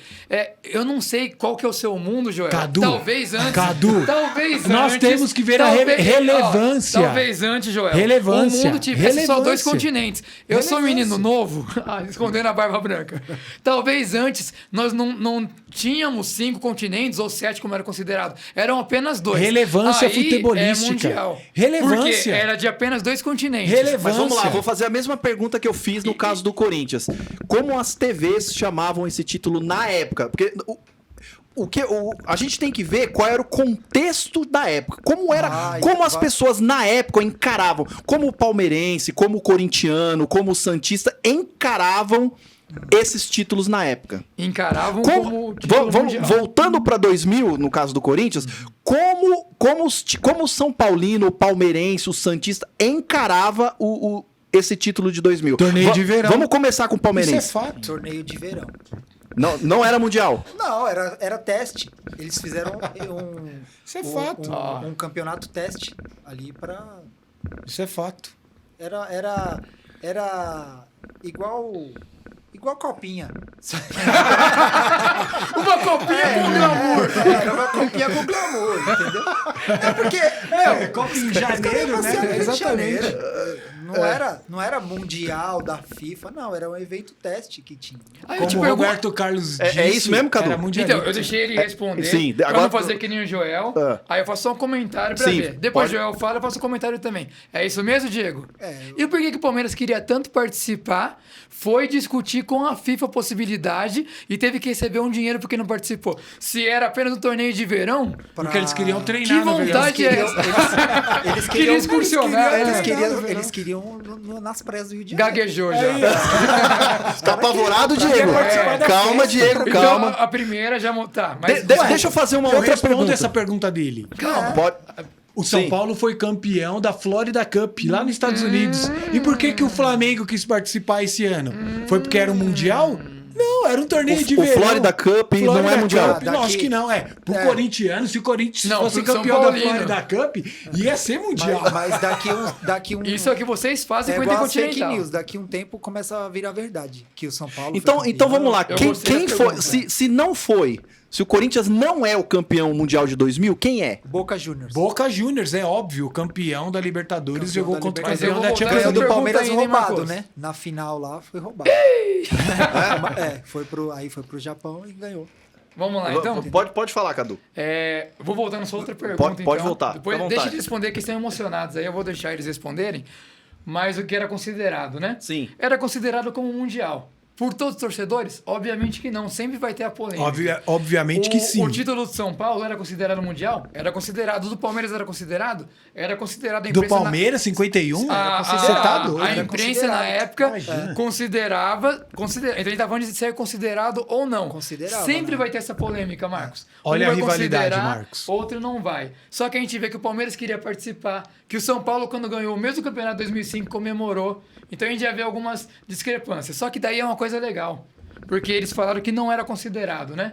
Eu não sei qual que é o seu mundo, Joel. Cadu, Talvez antes. Cadu, Talvez nós antes, temos que ver a talvez- relevância. talvez antes, Joel. Relevância. O mundo tivesse só 2 Relevância. continentes. Eu sou um menino novo, escondendo a barba branca. Talvez antes nós não tínhamos 5 continentes ou 7, como era considerado. Eram apenas 2. Relevância Aí futebolística. É mundial. Relevância. Porque era de apenas 2 continentes. Relevância. Mas vamos lá, vou fazer a mesma pergunta que eu fiz no caso do Corinthians. Como as TVs chamavam esse título na época? Porque a gente tem que ver qual era o contexto da época. Como as pessoas na época encaravam, como o palmeirense, como o corintiano, como o santista encaravam esses títulos na época. Encaravam como título mundial. Voltando para 2000, no caso do Corinthians, como o São Paulino, o palmeirense, o santista encarava esse título de 2000. Torneio de verão. Vamos começar com o Isso palmeirense. é fato. Torneio de verão. Não era mundial. Não, era teste. Eles fizeram Isso é fato. um campeonato teste ali pra... Isso é fato. Era igual copinha. Uma copinha com glamour. Era uma copinha com glamour, entendeu? É porque... Copa em janeiro, né? Exatamente. Não era mundial da FIFA, não. Era um evento teste que tinha. Aí eu te Como o pergunto. Roberto Carlos disse, É isso mesmo, Cadu? era mundialista. Então, eu deixei ele responder. sim, pra agora- não fazer que nem o Joel. Ah. Aí eu faço só um comentário pra Sim, ver. Depois pode. o Joel fala, eu faço um comentário também. É isso mesmo, Diego? É, E por que o Palmeiras queria tanto participar? Foi discutir com a FIFA a possibilidade e teve que receber um dinheiro porque não participou. Se era apenas um torneio de verão, Porque eles queriam treinar, que na verdade. vontade é essa? Eles Queria excursionar. Eles queriam nas praias do Rio de Janeiro. Gaguejou já. Tá apavorado, Diego? participar da Calma, festa. Diego, Então, calma. a primeira já... Tá, mas... Deixa eu fazer uma Eu outra respondo pergunta. essa pergunta dele. Pode- O São Sim. Paulo foi campeão da Florida Cup lá nos Estados Unidos. E por que o Flamengo quis participar esse ano? Foi porque era um mundial? Não, era um torneio de O verão. Florida Cup não é mundial. Cup, não, acho que não. Pro corintiano, se o Corinthians Não, fosse pro São campeão da Paulino. Florida Cup, ia ser mundial. Mas daqui um... Isso é o que vocês fazem é com o igual a fake Intercontinental. news. Daqui um tempo começa a virar verdade. Que o São Paulo Então foi vamos lá. Eu Quem gostei da foi? pergunta. Se não foi, se o Corinthians não é o campeão mundial de 2000, quem é? Boca Juniors. Boca Juniors, é óbvio, campeão da Libertadores, Campeão jogou da contra o Libertadores. campeão da Mas eu vou Champions voltar Ganhou League. do Palmeiras pergunta aí, né, roubado, Marcos? né? Na final lá foi roubado. Aí foi pro Japão e ganhou. Vamos lá, então. Pode falar, Cadu. Vou voltando só outra pergunta, Pode então. voltar, Depois, fica à deixa vontade. eles responder, que estão emocionados. Aí eu vou deixar eles responderem. Mas o que era considerado, né? Sim. Era considerado como mundial. Por todos os torcedores? Obviamente que não. Sempre vai ter a polêmica. Obviamente que sim. O título do São Paulo era considerado mundial? Era considerado. Do Palmeiras era considerado? Era considerado. Do Palmeiras, 51? Você tá doido. A imprensa na época Imagina. considerava... Então a gente tá falando de ser considerado ou não. Considerava, Sempre né? vai ter essa polêmica, Marcos. Olha Um a vai rivalidade, considerar, Marcos. Outro não vai. Só que a gente vê que o Palmeiras queria participar, que o São Paulo, quando ganhou o mesmo campeonato de 2005, comemorou. Então a gente já vê algumas discrepâncias. Só que daí é uma coisa legal. Porque eles falaram que não era considerado, né?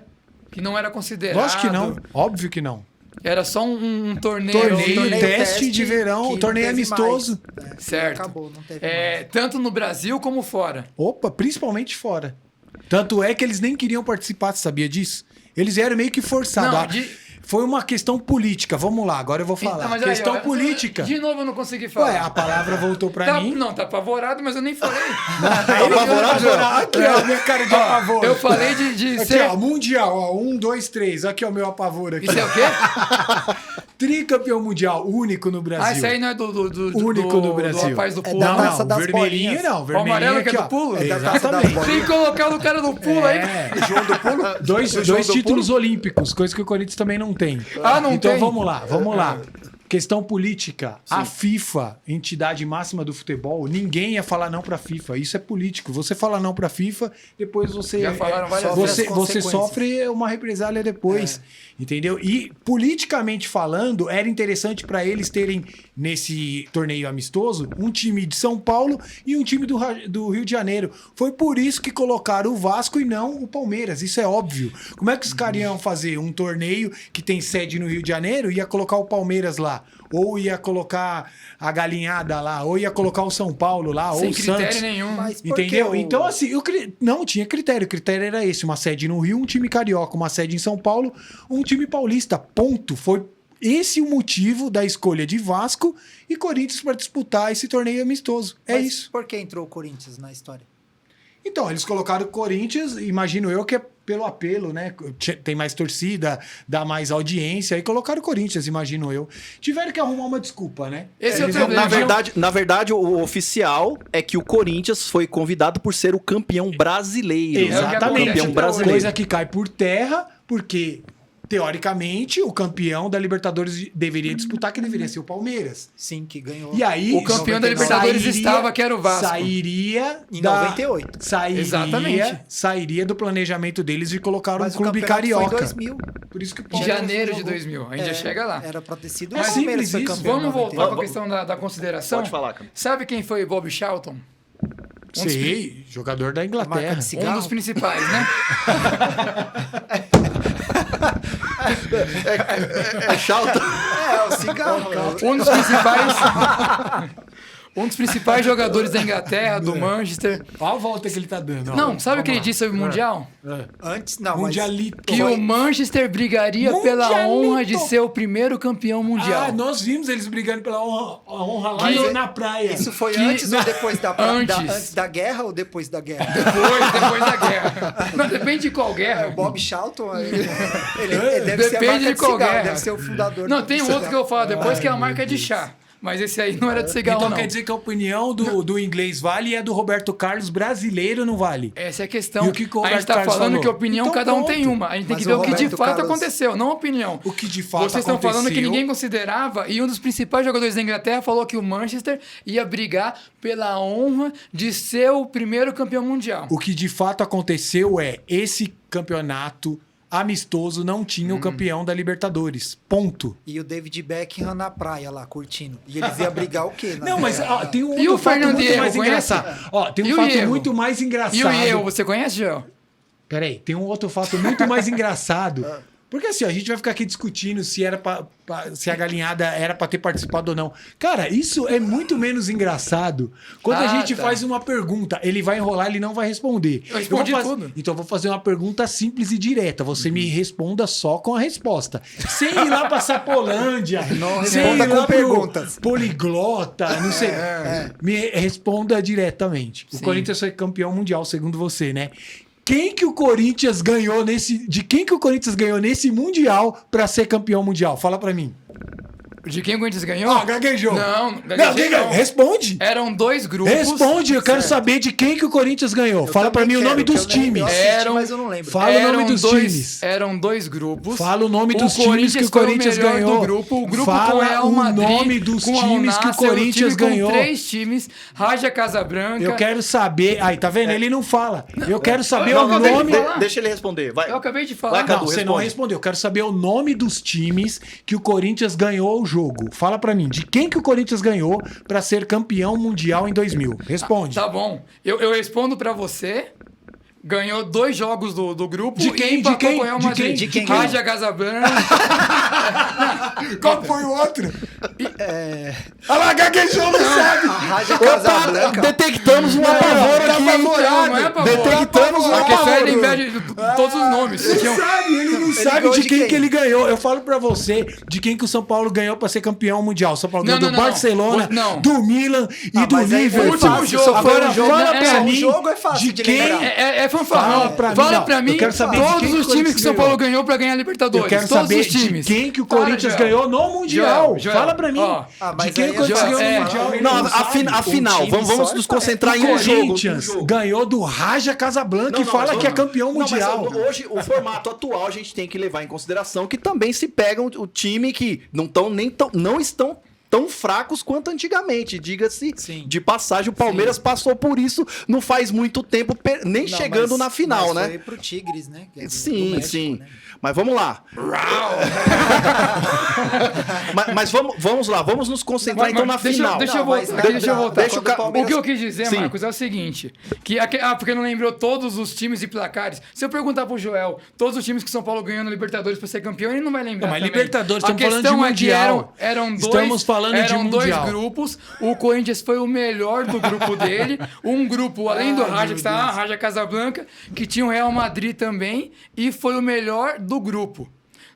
Que não era considerado. Lógico que não. Óbvio que não. Era só um torneio. Torneio teste de verão, que torneio não teve amistoso. mais. Certo. Acabou, não teve mais. Tanto no Brasil como fora. Opa, principalmente fora. Tanto é que eles nem queriam participar, você sabia disso? Eles eram meio que forçados. Não, Foi uma questão política. Vamos lá, agora eu vou falar. Então, mas aí, questão ó, política. De novo eu não consegui falar. Ué, a palavra voltou pra mim. Não, tá apavorado, mas eu nem falei. Tá apavorado, aqui, ó, minha cara de apavoro. Eu falei de Aqui, ser... ó, mundial, ó, 1, 2, 3. Aqui, ó, meu apavoro aqui. Isso é o quê? Tricampeão mundial, único no Brasil. Isso aí não é do Único no Brasil. do rapaz do pulo. da Não, taça não, das vermelhinho bolinhas. não. Vermelhinho amarelo que é aqui, do ó. pulo? É da taça das Exatamente. bolinhas. Tem que colocar o cara do pulo aí. O João do Pulo? Dois títulos olímpicos, coisa que o Corinthians também não tem. Não então tem. vamos lá. Questão política. A FIFA, entidade máxima do futebol, ninguém ia falar não pra FIFA. Isso é político. Você fala não pra FIFA, depois você Já falaram várias você, vezes. você sofre uma represália depois. Entendeu? E politicamente falando, era interessante pra eles terem nesse torneio amistoso um time de São Paulo e um time do Rio de Janeiro. Foi por isso que colocaram o Vasco e não o Palmeiras. Isso é óbvio. Como é que os caras iam fazer um torneio que tem sede no Rio de Janeiro e ia colocar o Palmeiras lá? Ou ia colocar a Galinhada lá, ou ia colocar o São Paulo lá, Sem ou o critério Santos. nenhum. Mas por que Entendeu? o- Então, assim, não tinha critério. O critério era esse: uma sede no Rio, um time carioca, uma sede em São Paulo, um time paulista. Ponto. Foi esse o motivo da escolha de Vasco e Corinthians para disputar esse torneio amistoso. É Mas isso. por que entrou o Corinthians na história? Então, eles colocaram o Corinthians, imagino eu que é pelo apelo, né? Tem mais torcida, dá mais audiência, aí colocaram o Corinthians, imagino eu. Tiveram que arrumar uma desculpa, né? Esse é o Eles problema. Na verdade, o oficial é que o Corinthians foi convidado por ser o campeão brasileiro. Exatamente. Campeão brasileiro. Coisa que cai por terra, porque, teoricamente, o campeão da Libertadores deveria disputar, que deveria ser o Palmeiras. Sim, que ganhou. E aí, O campeão da Libertadores estava, que era o Vasco. Sairia Em da- 98. Exatamente. Sairia do planejamento deles de colocar Mas um o clube campeonato foi em carioca. 2000. Por isso que o Em Palmeiras janeiro de jogou. 2000. A gente já chega lá. Era pra ter sido É o Palmeiras simples foi isso. campeão em Vamos voltar 98. para a questão da consideração. Pode falar, cara. Sabe quem foi Bob Charlton? Sei, jogador da A marca Inglaterra. de cigarro. Um dos principais, né? É chato. É, o cigarro. Um dos principais. Um dos principais jogadores da Inglaterra, do Manchester. Olha a volta que ele tá dando. ó. Não, sabe o que ele Vamos disse sobre o Mundial? lá. Antes, não, Mundialito. Que o Manchester brigaria pela Mundialito. honra de ser o primeiro campeão mundial. Ah, nós vimos eles brigando pela honra lá Que- na praia. Isso foi Que- antes ou depois da, Antes. antes da guerra ou depois da guerra? Depois da guerra. Não, depende de qual guerra. O Bob Charlton, ele deve ser a Depende marca de de qual cigarro, guerra. deve ser o fundador Não, do tem um cigarro. outro que eu falo depois, que é a marca de chá. Mas esse aí não era de cigarro, Então não. quer dizer que a opinião do inglês vale e a do Roberto Carlos brasileiro não vale. Essa é a questão. E o que o a gente Roberto tá Carlos falando falou? que opinião Então cada um pronto. tem uma. A gente tem Mas que ver o o que de Roberto fato Carlos- aconteceu, não a opinião. O que de fato Vocês estão falando que aconteceu- ninguém considerava, e um dos principais jogadores da Inglaterra falou que o Manchester ia brigar pela honra de ser o primeiro campeão mundial. O que de fato aconteceu é esse campeonato amistoso não tinha o campeão da Libertadores. Ponto. E o David Beckham na praia lá, curtindo. E eles iam brigar o quê? Não, mas ó, tem um E o outro fato Fernando muito Diego, mais conhece? engraçado. Ó, tem E um o fato Diego? muito mais engraçado. E o eu, você conhece, Joel? Peraí, tem um outro fato muito mais engraçado. Porque assim, ó, a gente vai ficar aqui discutindo se era se a galinhada era pra ter participado ou não. Cara, isso é muito menos engraçado quando a gente tá. faz uma pergunta. Ele vai enrolar, ele não vai responder. Eu respondi vou tudo. Então eu vou fazer uma pergunta simples e direta. Você me responda só com a resposta. Sem ir lá pra Sapolândia. Não sem responda ir lá com pro perguntas. Poliglota, não sei. Me responda diretamente. O Sim. Corinthians foi campeão mundial, segundo você, né? De quem que o Corinthians ganhou nesse Mundial pra ser campeão mundial? Fala pra mim. De quem o Corinthians ganhou? Ah, gaguejou. Não, Não, gaguejei não. responde. Eram 2 grupos. Responde, eu quero saber de quem que o Corinthians ganhou. Fala pra mim o nome dos times. Eu assisti, Eram- mas eu não lembro. Fala o nome dos times. Eram 2 grupos. Fala o nome dos times que o foi Corinthians melhor ganhou. Do grupo. O grupo Fala com o Real Madrid, o nome dos com o Al times que o Nassr, Corinthians time ganhou. Com 3 times. Raja Casablanca. Eu quero saber. Aí, tá vendo? Ele não fala. Eu quero saber eu o acabei de nome. falar. Deixa ele responder. Vai. Eu acabei de falar. Vai, Cadu, Não, você não responde. respondeu. Eu quero saber o nome dos times que o Corinthians ganhou o jogo. Fala pra mim, de quem que o Corinthians ganhou pra ser campeão mundial em 2000? Responde. Tá bom. Eu respondo pra você. Ganhou 2 jogos do grupo. De quem? E empatou De quem? com o Real De Madrid. quem? De quem Raja Casablanca. Qual foi o outro? Olha lá, gaguejou, não sabe. A Raja Opa, Casablanca. detectamos um apavoro tá aqui, hein? apavorado. Não é apavoro. Detectamos um A questão é apavoro. lembrar de todos os nomes. Ele sabe, ele não sabe ganhou de de quem quem? que ele ganhou. Eu falo pra você de quem que o São Paulo ganhou pra ser campeão mundial. O São Paulo ganhou Não, do não, não. Barcelona, Não. do Milan e do mas aí foi Liverpool. fácil, Último só foi Agora um jogo. fala É, pra um mim jogo é fácil de de quem... lembrar. É fanfarrão. Fala pra mim, Eu quero saber de todos quem que o os times Corinthians que o São ganhou. Paulo ganhou pra ganhar a Libertadores. Eu quero todos saber os times. de quem que o Para, Corinthians Joel. ganhou no Mundial. Joel, Fala pra mim. ó. mas de quem aí o Corinthians já- ganhou é, no Mundial. ele Não, não sabe. afinal, time vamos só nos tá- concentrar em O um jogo. Corinthians ganhou do Raja Casablanca Não, e não, fala mas que é vamos- campeão Não, mas mundial. hoje, o formato atual, a gente tem que levar em consideração que também se pegam o time que não estão tão fracos quanto antigamente. Diga-se Sim. de passagem, o Palmeiras passou por isso não faz muito tempo, nem Não, chegando mas- na final, mas né? Foi pro Tigres, né? Quer dizer, do Sim, México, sim. né? Mas vamos lá. mas vamos lá, vamos nos concentrar então na final. Deixa eu Não, mas voltar. Deixa eu voltar. deixa o ca- O que eu quis dizer, Sim. Marcos, é o seguinte: porque não lembrou todos os times e placares. Se eu perguntar pro Joel todos os times que São Paulo ganhou na Libertadores pra ser campeão, ele não vai lembrar. Não, mas também. Libertadores, A estamos falando de questão é que Mundial. eram dois, Estamos falando de eram dois Mundial. grupos. O Corinthians foi o melhor do grupo dele. Um grupo, além do Raja, que estava Raja Casablanca, que tinha o Real Madrid também, e foi o melhor do grupo.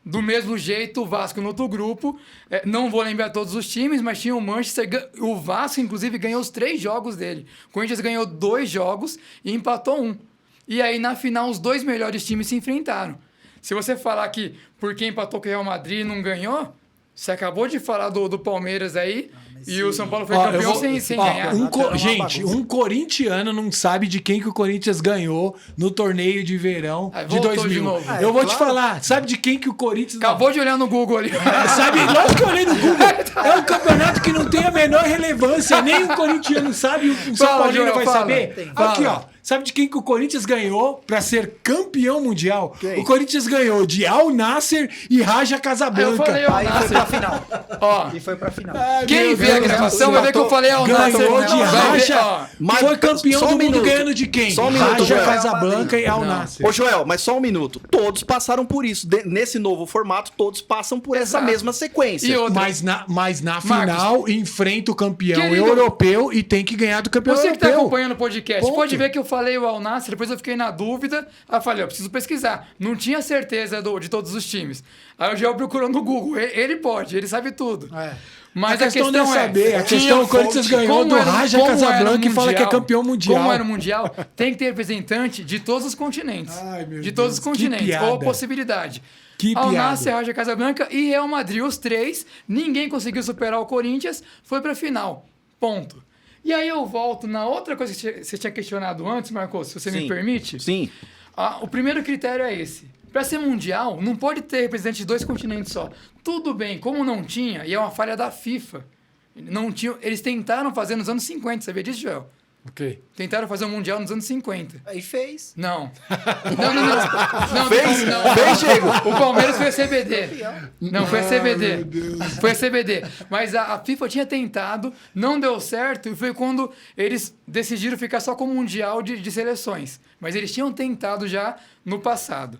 Do mesmo jeito, o Vasco no outro grupo, não vou lembrar todos os times, mas tinha o Manchester, o Vasco inclusive ganhou os 3 jogos dele. O Corinthians ganhou 2 jogos e empatou 1. E aí na final os 2 melhores times se enfrentaram. Se você falar que porque empatou com o Real Madrid e não ganhou, você acabou de falar do Palmeiras aí, e o São Paulo foi Ó, eu campeão vou- sem ó, ganhar. Gente, um corintiano não sabe de quem que o Corinthians ganhou no torneio de verão Aí de voltou 2000. de novo. Eu vou te claro. falar, sabe de quem que o Corinthians... Acabou de olhar no Google ali. Sabe, lógico que eu olhei no Google. É um campeonato que não tem a menor relevância. Nem o corintiano sabe, o São Fala, Paulino Joel, vai fala. saber. Tem. Aqui, Fala. ó. Sabe de quem que o Corinthians ganhou pra ser campeão mundial? Quem? O Corinthians ganhou de Al Nassr e Raja Aí eu Casablanca. falei, ó, Aí foi pra final. ó, E foi pra final. Ai, quem meu vê a Deus gravação do vai céu. ver que eu falei ao Ganhou Nasser. de Vai ver, Raja. ó. Mas- Foi campeão só um do mundo minuto. ganhando de quem? Só um minuto, Raja Joel. Casablanca e Al Não. Nassr. Ô, Joel, mas só um minuto. Todos passaram por isso. Nesse novo formato, todos passam por essa Exato. mesma sequência. E outra, Mas na Marcos, final, enfrenta o campeão querido, europeu e tem que ganhar do campeão você que está europeu. acompanhando o podcast, Ponto. pode ver que eu falei o Al Nassr, depois eu fiquei na dúvida. Aí eu falei, eu preciso pesquisar. Não tinha certeza de todos os times. Aí o Joel procurou no Google. Ele pode, ele sabe tudo. É. Mas A questão não é saber, a tinha questão é o Corinthians fonte. ganhou Como do era- Raja como era Casablanca e fala que é mundial, campeão mundial. Como era o Mundial, tem que ter representante de todos os continentes. Ai, meu de todos Deus, os que continentes. piada. Ou possibilidade. Que Al piada. Nassr, Raja Casablanca e Real Madrid, os 3. Ninguém conseguiu superar o Corinthians, foi pra final. Ponto. E aí eu volto na outra coisa que você tinha questionado antes, Marcos, se você me Sim. permite. Sim. O primeiro critério é esse. Para ser mundial, não pode ter representante de 2 continentes só. Tudo bem, como não tinha, e é uma falha da FIFA. Não tinha, eles tentaram fazer nos anos 50, sabia disso, Joel? Ok. Tentaram fazer um mundial nos anos 50. Aí fez. Não. Não. Fez? Não. Fez, Diego? O Palmeiras foi a CBD. Não, foi a CBD. meu Deus. Foi a CBD. Mas a FIFA tinha tentado, não deu certo, e foi quando eles decidiram ficar só com o Mundial de seleções. Mas eles tinham tentado já no passado.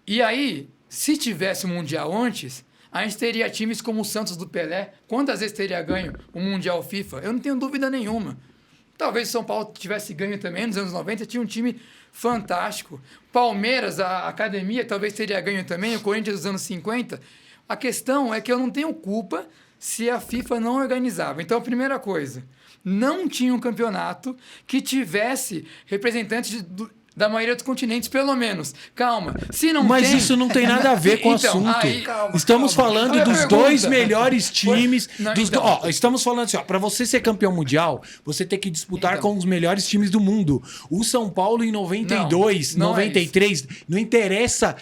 E aí, se tivesse o Mundial antes, a gente teria times como o Santos do Pelé. Quantas vezes teria ganho o Mundial FIFA? Eu não tenho dúvida nenhuma. Talvez o São Paulo tivesse ganho também nos anos 90, tinha um time fantástico. Palmeiras, a academia, talvez teria ganho também, o Corinthians dos anos 50. A questão é que eu não tenho culpa se a FIFA não organizava. Então, a primeira coisa, não tinha um campeonato que tivesse representantes da maioria dos continentes, pelo menos. Calma. Se não Mas tem... isso não tem nada a ver com o Então, assunto. aí- Estamos falando Olha a dos pergunta. dois melhores times. Não, dos então. ó, estamos falando assim, ó, para você ser campeão mundial, você tem que disputar Então. com os melhores times do mundo. O São Paulo em 92, Não, não 93, não interessa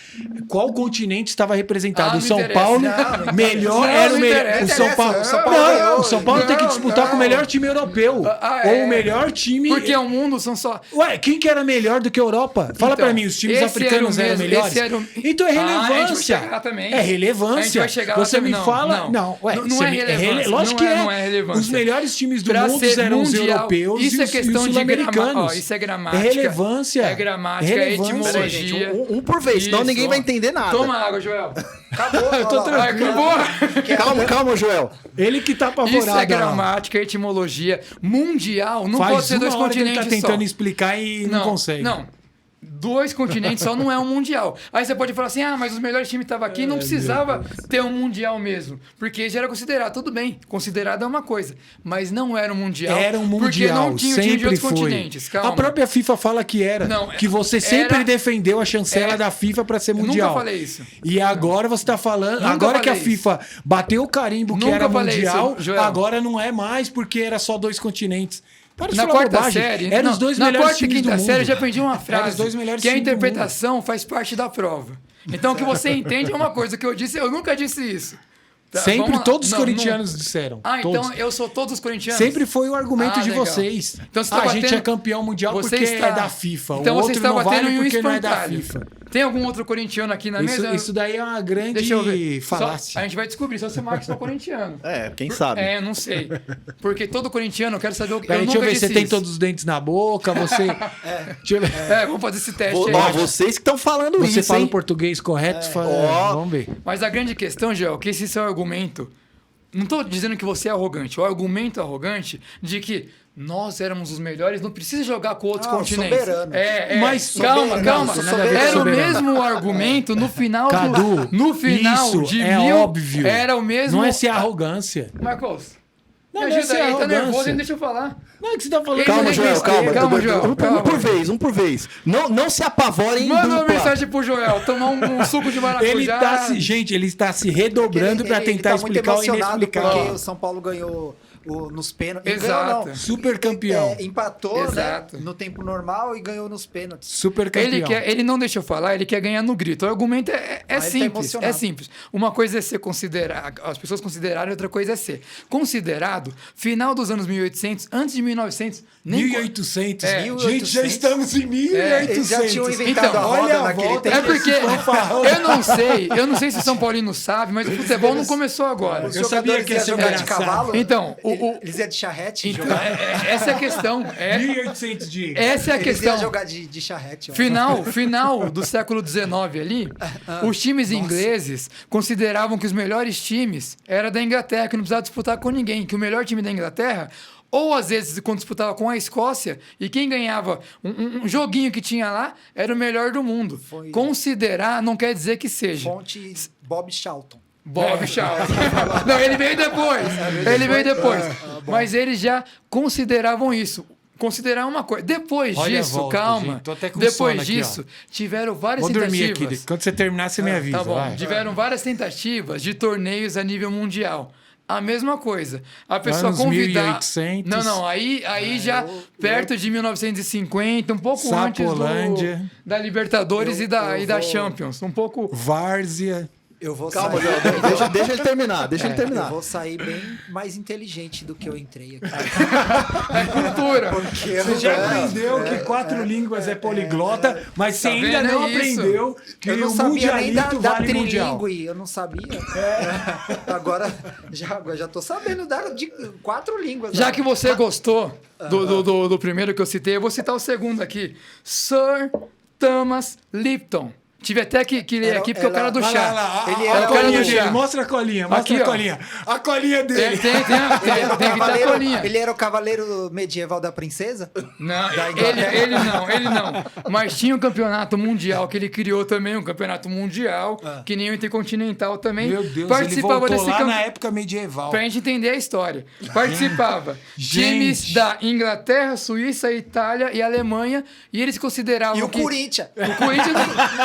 qual continente estava representado. Ah, O não São interessa. Paulo Não, não melhor interessa. era o Não, melhor. não O São interessa. Paulo, O São Paulo não, ganhou. o São Paulo tem que Não, disputar não. com o melhor time europeu ou é. o melhor time. Porque o mundo são só... Ué, quem que era melhor do que a Europa? Fala Então, pra mim, os times esse africanos era o eram mesmo, melhores? esse era o- Então é Ah, a gente vai relevância. chegar lá também. É A gente relevância. vai chegar lá Você me também. fala. Não, ué, não você é me- relevância. Lógico não que é, não é relevância. Os melhores times do Pra mundo ser eram os mundial, europeus isso e é os questão de sul-americanos. isso é gramática. É relevância. É gramática, é Relevância. etimologia. Peraí, gente, um por vez, senão Isso, ninguém ó. vai entender nada. Toma água, Joel. Acabou. Eu tô ó, tranquilo. Acabou. Calma, Joel. Ele que tá apavorado. Isso é ó. gramática, etimologia. Mundial não Faz pode ser dois uma hora que ele continentes tá tentando só. explicar e não consegue. Não. 2 continentes só não é um mundial. Aí você pode falar assim, mas os melhores times estavam aqui, não precisava ter um mundial mesmo. Porque já era considerado, tudo bem, considerado é uma coisa. Mas não era um mundial. Era um Porque mundial, não tinha o time de sempre outros foi. continentes. Calma. A própria FIFA fala que era. Não, que você sempre era- defendeu a chancela é- da FIFA pra ser Eu mundial. nunca falei isso. E agora você tá falando. Nunca Agora que a falei FIFA bateu o carimbo que Nunca era falei mundial, isso, Joel. agora não é mais porque era só 2 continentes. Para de Na falar quarta bobagem. série, Eram os dois na melhores quarta e times do quinta mundo. série eu já aprendi uma Eram os frase, dois melhores que a times do mundo. interpretação faz parte da prova. Então o que você entende é uma coisa, o que eu disse, eu nunca disse isso. Tá, Sempre vamos lá. todos os Não, corintianos não. disseram. Ah, todos. então eu sou todos os corintianos? Sempre foi o argumento de legal. vocês. Então você tá A gente batendo- é campeão mundial Você porque está- é da FIFA. Então o você outro está não batendo vale em um porque não é da espantalho. FIFA. Tem algum outro corintiano aqui na mesa? Isso daí é uma grande Deixa eu ver. falácia. A gente vai descobrir se você marca só corintiano. Quem sabe? Eu não sei. Porque todo corintiano, eu quero saber o que. Peraí, deixa eu nunca ver, você disse tem isso. todos os dentes na boca, você... Deixa eu ver. Vamos fazer esse teste Ó, aí. vocês que estão falando Você isso, fala hein? o português correto? Ó. Vamos ver. Mas a grande questão, Gel, que esse seu argumento. Não estou dizendo que você é arrogante. O argumento arrogante de que nós éramos os melhores, não precisa jogar com outros continentes. soberano. Mas calma, soberano, calma. sou soberano. Era o Soberano. mesmo argumento no final Cadu, no final isso de é mil. óbvio. Era o mesmo. Não é ser arrogância. Marcos. Não, me não é ajuda ser aí, tá arrogância. nervoso, hein? Deixa eu falar. Não é que você tá falando... Calma, Ele Joel, não calma. Calma, Joel, Um por vez. Não se apavorem em Manda uma dupla. mensagem pro Joel, tomar um suco de maracujá. Ele está se redobrando pra tentar ele tá muito explicar o emocionado inexplicável. porque o São Paulo ganhou nos pênaltis. Exato. Ganhou, não. Super campeão. Empatou, Exato. né, no tempo normal e ganhou nos pênaltis. Super campeão. Ele não deixa eu falar, ele quer ganhar no grito. O argumento é ele tá simples. emocionado. É simples. Uma coisa é ser considerado, as pessoas considerarem, outra coisa é ser. Considerado, final dos anos 1800, antes de 1900, nem 1800. É. Gente, já estamos em 1800. Eles já tinham inventado Então, a roda olha a naquele volta. tempo. É porque fanfarrão. eu não sei se o São Paulino sabe, mas o futebol não começou agora. Os Eu sabia jogadores que ia iam ser jogar de engraçado. cavalo. Então, Eles iam de charrete então, jogar. essa é a questão. 1800 de... Essa é a Eles iam questão. jogar de charrete. ó. Final do século XIX ali, os times ingleses consideravam que os melhores times era da Inglaterra, que não precisava disputar com ninguém, que o melhor time da Inglaterra, ou às vezes quando disputava com a Escócia, e quem ganhava um joguinho que tinha lá, era o melhor do mundo. Foi- Considerar não quer dizer que seja. Fonte Bob Charlton. Bob Charlton. Não, ele veio depois. Ele veio depois. Mas eles já consideravam isso. Considerar uma coisa. Depois Olha a disso, volta, calma. gente. Tô até com Depois sono aqui, disso, tiveram várias Vou dormir tentativas. aqui. Quando você terminar, você me avisa. Tá bom. vai. Tiveram várias tentativas de torneios a nível mundial. A mesma coisa. A pessoa Anos convidar. 1800. Não. Aí já perto de 1950, um pouco antes Sapolândia. da Libertadores Eu e da vou- Champions. Um pouco. Várzea. Eu vou Calma, sair. Joel. Deixa ele terminar. Deixa ele Eu terminar. vou sair bem mais inteligente do que eu entrei aqui. É cultura. Porque eu Você não- já aprendeu que 4 línguas é poliglota, mas você Tá ainda vendo? não É isso. aprendeu que Eu não o sabia nem da mundialito vale mundial. trilingue, eu não sabia. Agora já tô sabendo de 4 línguas. Já que você gostou do primeiro que eu citei, eu vou citar o segundo aqui. Sir Thomas Lipton, Tive até que ler aqui, porque é o cara do Olha chá. lá, Ele a era colinha o dele. chá. Mostra a colinha, mostra Aqui, a ó. colinha. A colinha dele. Tem que ter a colinha. Ele era o cavaleiro medieval da princesa? Não, ele não. Mas tinha um campeonato mundial que ele criou também, um campeonato mundial, que nem o Intercontinental também. Meu Deus, ele participava voltou desse lá campe- na época medieval. Pra gente entender a história. Participava Gente. times da Inglaterra, Suíça, Itália e Alemanha, e eles consideravam E o que... Corinthians? O Corinthians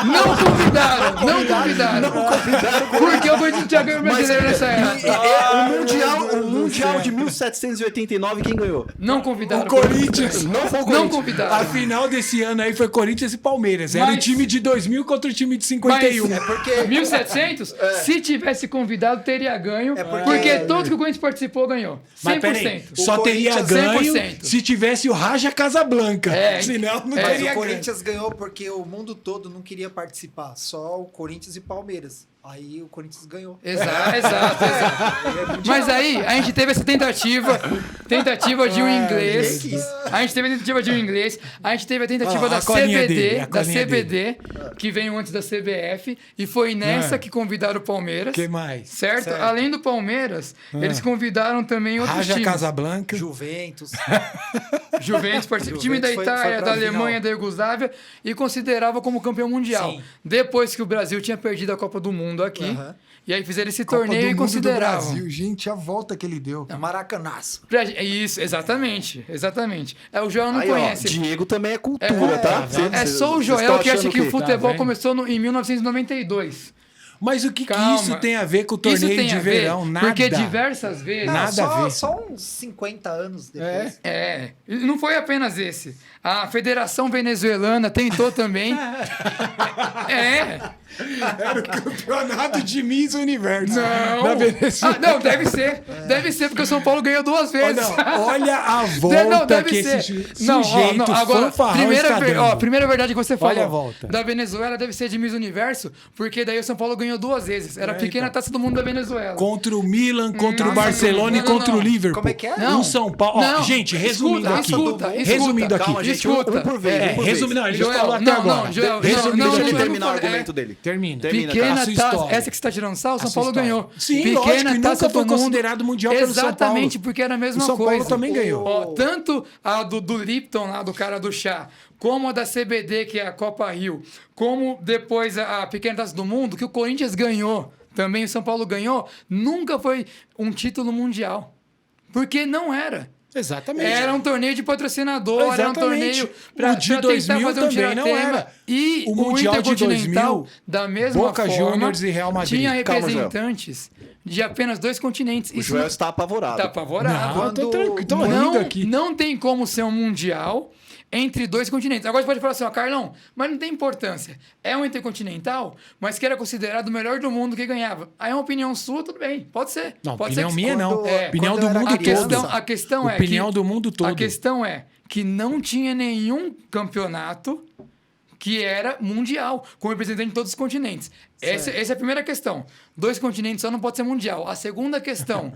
não convidaram. Porque o Corinthians tinha ganho o brasileiro nessa época. O Mundial de 1789, quem ganhou? Não convidaram. O Corinthians. Não foi o Não Corinthians. convidaram. A final desse ano aí foi Corinthians e Palmeiras. Era o Mas- time de 2000 contra o time de 51. Mas, porque- 1700, se tivesse convidado, teria ganho. Porque todo que o Corinthians participou ganhou. 100%. Mas peraí, só O teria Corinthians, ganho 100%. se tivesse o Raja Casablanca. É, Senão não é. Mas teria o ganho. Corinthians ganhou porque o mundo todo não queria participar. Só o Corinthians e Palmeiras. Aí o Corinthians ganhou. Exato. Mas aí, a gente teve essa tentativa de um inglês. ninguém quis. A gente teve a tentativa de um inglês. A gente teve a tentativa Ó, da a colinha CBD, dele, a da colinha CBD, que veio antes da CBF. E foi nessa que convidaram o Palmeiras. Que mais? Certo? Certo. Além do Palmeiras, eles convidaram também outros Raja times. Casablanca. Juventus. Juventus participou. Time da Juventus Itália, foi da pra Alemanha, final. da Iugoslávia e considerava como campeão mundial. Sim. Depois que o Brasil tinha perdido a Copa do Mundo aqui. Aham. E aí fizeram esse Copa torneio do e Mundo do consideravam. Brasil. Gente, a volta que ele deu. Maracanaço. Isso, exatamente. É, o Joel não Aí, ó, conhece. Diego também é cultura, tá? É só o Vocês Joel estão que acha achando que o futebol Tá vendo? começou em 1992. Mas o que Calma. isso tem a ver com o Isso torneio tem de a ver, verão? Nada. porque diversas vezes... Não, Nada a ver. Só uns 50 anos depois. Não foi apenas esse. A Federação Venezuelana tentou também. Era o campeonato de Miss Universo. Não. Da Venezuela. Não, deve ser. Deve ser, porque o São Paulo ganhou 2 vezes. Olha a volta que esse sujeito agora, fanfarrão está dando. primeira verdade que você falou. Olha a volta. Da Venezuela deve ser de Miss Universo, porque daí o São Paulo ganhou 2 vezes. Era a pequena taça do mundo da Venezuela. Contra o Milan, contra o Barcelona e não, contra não. o Liverpool. Como é que é? O São Paulo. Ó, Não. gente, resumindo aqui. Resumindo aqui. Calma, gente, Escuta. um por vez. É, um por vez. Resumindo, a gente Joel, falou até não, agora. não, Joel, Resumindo, não, Deixa ele não, terminar o não, argumento dele. Termina. Pequena a sua taça. história. Essa que você tá tirando sal, o São A sua Paulo história. ganhou. Sim, Pequena lógico, e nunca taça foi do mundo. considerado mundial pelo São Paulo. Exatamente, porque era a mesma O São coisa. Paulo também ganhou. Ó, tanto a do Lipton, lá do cara do chá, como a da CBD, que é a Copa Rio, como depois a Pequena Taça do Mundo, que o Corinthians ganhou, também o São Paulo ganhou, nunca foi um título mundial. Porque não era. Exatamente. Era um torneio de patrocinador, era um Exatamente. torneio pra O de tentar 2000 fazer um também não tiratema. era. E O o Mundial de Intercontinental, 2000, da mesma Boca forma, Juniors e Real Madrid. tinha Calma, Joel. representantes de apenas 2 continentes. O Isso Joel não- está apavorado. tá apavorado. Não, tô tranquilo, tô rindo Não, aqui. não tem como ser um mundial entre 2 continentes. Agora você pode falar assim, ó, Carlão, mas não tem importância. É um intercontinental, mas que era considerado o melhor do mundo que ganhava. Aí é uma opinião sua, tudo bem, pode ser. Não, pode opinião ser minha não. É, Opinião quando do eu era mundo criança- todo. a questão é Opinião que, do mundo todo. A questão é que não tinha nenhum campeonato que era mundial, com representante de todos os continentes. Essa é a primeira questão. 2 continentes só não pode ser mundial. A segunda questão,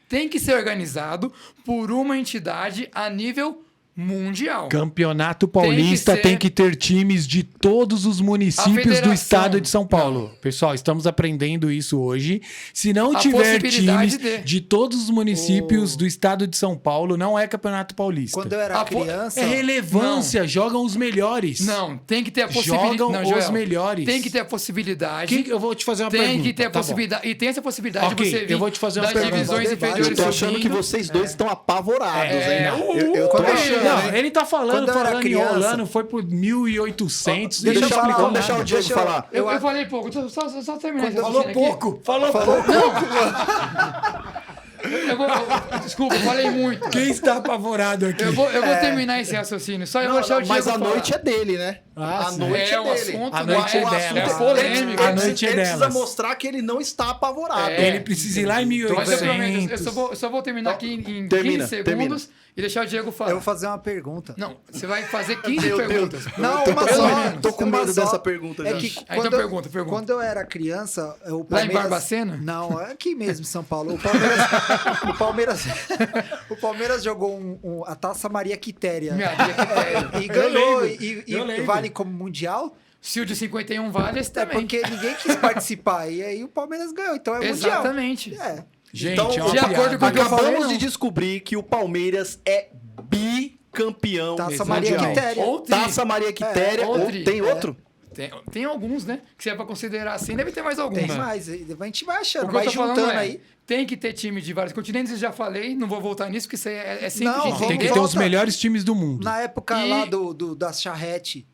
tem que ser organizado por uma entidade a nível mundial. Campeonato Paulista ser- tem que ter times de todos os municípios do federação- estado de São Paulo. Pessoal, estamos aprendendo isso hoje. Se não A tiver possibilidade times de todos os municípios do estado de São Paulo, não é Campeonato Paulista. Quando eu era Ah, pô, criança... É relevância, jogam os melhores. Não, tem que ter a possibilidade. Jogam Não, os Joel, melhores. Tem que ter a possibilidade. Eu vou te fazer uma pergunta. Tem que ter a tá bom. possibilidade. E tem essa possibilidade Ok, de você vir eu vou te fazer uma das pergunta. divisões Debate. inferiores Eu tô achando que subindo. vocês dois estão apavorados, É, hein? Eu tô Quando eu- achando. Não, hein? ele tá falando, Quando eu era falando, criança- enrolando, foi por 1800. Deixa ele eu não falar, explicou Vamos deixar nada. o Diego Deixa eu- falar. Eu falei pouco, só terminar esse Falou raciocínio aqui. pouco, falou pouco. Desculpa, eu falei muito. Quem está apavorado aqui? Eu vou terminar esse raciocínio. Só eu vou deixar o Diego Mas a falar. noite é dele, né? Ah, A sim. noite É, é o dele. assunto A não noite é o dela. assunto É é polêmico. A noite é ele precisa delas. mostrar que ele não está apavorado. É. Ele precisa ir lá em Mas eu prometo, 1800. eu só vou terminar aqui em Termina, 15 segundos termina. e deixar o Diego falar. Eu vou fazer uma pergunta. Não, você vai fazer 15 Meu Deus. perguntas. Não, Tô uma com só. medo, tô com uma medo só. dessa pergunta já. É que Então quando eu- pergunta. Quando eu era criança, o Lá em Palmeiras... Barbacena? Não, é aqui mesmo em São Paulo. O Palmeiras, O Palmeiras jogou a Taça Maria Quitéria. E Eu ganhou. lembro, E eu lembro. vale como Mundial? Se o de 51 vale, esse também. Porque ninguém quis participar. E aí o Palmeiras ganhou. Então é Mundial. Exatamente. É. Gente, Então, é uma de acordo piada. com o que eu falei, acabamos não. de descobrir que o Palmeiras é bicampeão Taça Exatamente. Maria Quitéria. Ou tri. Taça Maria Quitéria. ou ou tri. tem outro? Tem alguns, né? Que se é pra considerar assim, deve ter mais alguns. Tem né? mais. A gente vai O achando, que eu vai tô falando juntando é, aí. tem que ter time de vários continentes, eu já falei, não vou voltar nisso, porque isso aí é simples Não, de vamos Tem que entender. ter os volta. melhores times do mundo. Na época E- lá da charrete.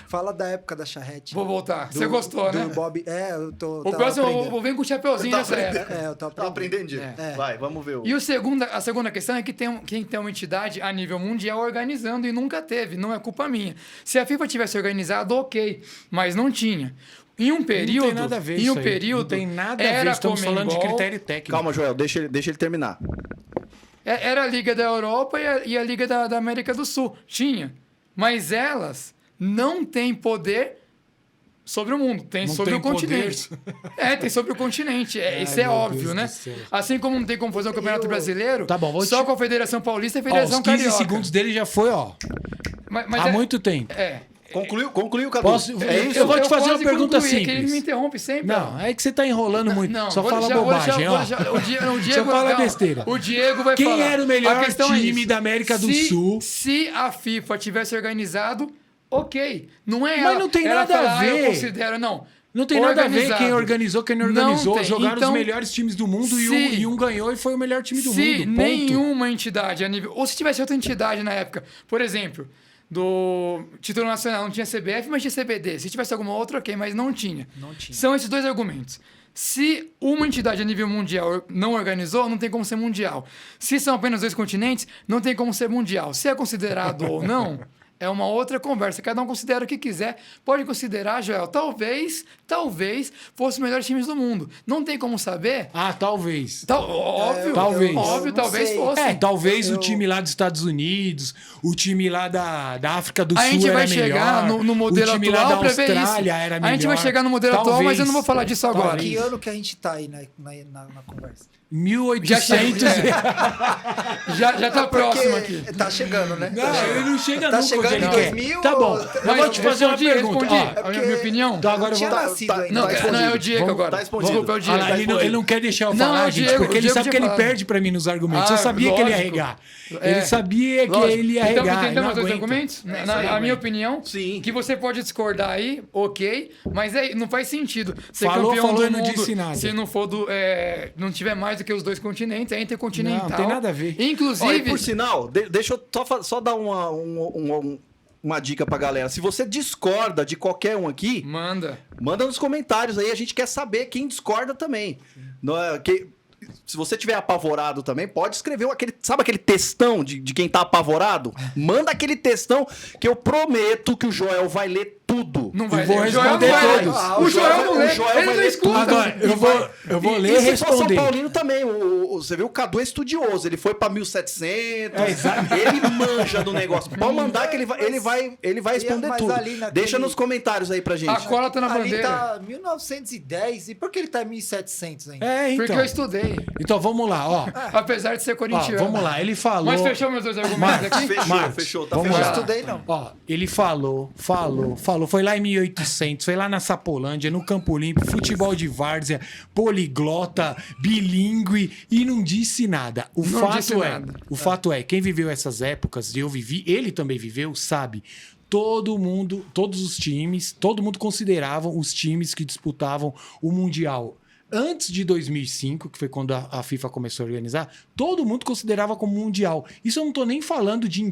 Fala da época da charrete. Vou voltar. Você Do- gostou, do né? Bob. Eu tô. O tava próximo eu aprendendo. vou vir com o chapeuzinho Tá nessa aprendendo. época. Eu tô Tá aprendendo, Diego? É. Vai, vamos ver. E a segunda questão é que quem tem uma entidade a nível mundial organizando e nunca teve, não é culpa minha. Se a FIFA tivesse organizado, ok, mas não tinha. Em um período, Não tem nada a ver em isso um aí. período, Não tem nada a era ver. Estamos falando de Comembol, critério técnico. Calma, Joel, deixa ele terminar. Era a Liga da Europa e a Liga da América do Sul. Tinha. Mas elas não têm poder sobre o mundo. Tem Não sobre tem o continente. Tem sobre o continente. Isso é meu óbvio, Deus né? do céu. Assim como não tem como fazer o Campeonato Brasileiro, Tá bom, vou só te- com a Federação Paulista e a Ó, Federação os 15 Carioca. segundos dele já foi, ó. Mas Há muito tempo. Concluiu, Cadu? Posso- É isso? eu vou te fazer uma quase pergunta concluí, que ele simples. me interrompe sempre. Não, é que você tá enrolando muito. Não, Só vou fala deixar- bobagem, vou ó. deixar- o Diego Só fala não, besteira. O Diego vai Quem falar. era o melhor A questão é time isso. da América do Sul? Se a FIFA tivesse organizado, ok. Não é Mas ela, não tem ela nada a falar, ver. Eu considero, não. Não tem nada a ver Organizado. quem organizou, quem não Não organizou. tem. Jogaram Então, os melhores times do mundo e um ganhou e foi o melhor time do Se mundo. Ponto. nenhuma entidade a nível. Ou se tivesse outra entidade na época, por exemplo, do título nacional não tinha CBF, mas tinha CBD. Se tivesse alguma outra, ok, mas não tinha. Não tinha. São esses dois argumentos. Se uma entidade a nível mundial não organizou, não tem como ser mundial. Se são apenas dois continentes, não tem como ser mundial. Se é considerado ou não, é uma outra conversa. Cada um considera o que quiser. Pode considerar, Joel, talvez fosse os melhores times do mundo. Não tem como saber. Ah, talvez. Óbvio, Talvez. óbvio, Eu não talvez sei. fosse. Talvez Eu- o time lá dos Estados Unidos, o time lá da África do A Sul gente era vai chegar melhor, no modelo o time lá atual da pra ver isso. Austrália era melhor. A gente vai chegar no modelo atual, mas eu não vou falar disso agora. Talvez. Que ano que a gente tá aí na conversa? 1800. Já tá próximo aqui. Porque tá chegando, né? Não, ele não chega Tá nunca chegando onde ele em quer. 2000 Tá bom, ou- eu vou te fazer uma pergunta. Respondi. Ó, A minha opinião. Então agora eu tinha vou... nascido tá- ainda. tá Não, respondido. não, é o Diego Vamos- agora. tá respondido. Desculpa, é o Diego. Olha lá, ele não quer deixar eu Não, falar, o gente, Diego- porque o ele Diego sabe que tinha ele falado. perde pra mim nos argumentos. Eu Ah, sabia que ele ia lógico. regar. É. Ele sabia que Lógico. ele ia Então, regar. entendemos não os dois aguenta. argumentos? Na minha opinião, Sim. que você pode discordar aí, ok, mas não faz sentido ser Falou, campeão falou do e não mundo disse nada. se não for não tiver mais do que os dois continentes, é intercontinental. Não tem nada a ver. Inclusive, Olha, e por sinal, deixa eu só dar uma dica pra galera. Se você discorda de qualquer um aqui, manda. manda nos comentários aí. A gente quer saber quem discorda também. Não é, se você tiver apavorado também, pode escrever sabe aquele textão de quem tá apavorado? Manda aquele textão que eu prometo que o Joel vai ler tudo. Não vai Eu vou ler. O Joel responder não vai ler. todos. O Joel não lê. o Joel Ele vai não ler escuta. tudo. Agora, eu vou ler e se for São responder. Paulino também, você viu, o Cadu é estudioso, ele foi pra 1700, exato. ele manja do negócio. Pode mandar que ele vai responder Mas tudo. ali naquele- Deixa nos comentários aí pra gente. A cola tá na Ali bandeira. tá 1910. E por que ele tá em 1700 ainda? Porque então. eu estudei. Então vamos lá, ó. Apesar de ser Ó, corintiano. vamos lá, ele falou. Mas fechou meus dois argumentos aqui? Fechou, tá vamos Eu não fechado. lá. estudei, não. Ó, ele falou, foi lá em 1800, foi lá na Sapolândia, no Campo Limpo, futebol de várzea, poliglota, bilíngue e não disse nada. O Não disse nada. fato é, quem viveu essas épocas, eu vivi, ele também viveu, sabe? Todo mundo considerava os times que disputavam o Mundial. Antes de 2005, que foi quando a FIFA começou a organizar, todo mundo considerava como mundial. Isso eu não tô nem falando de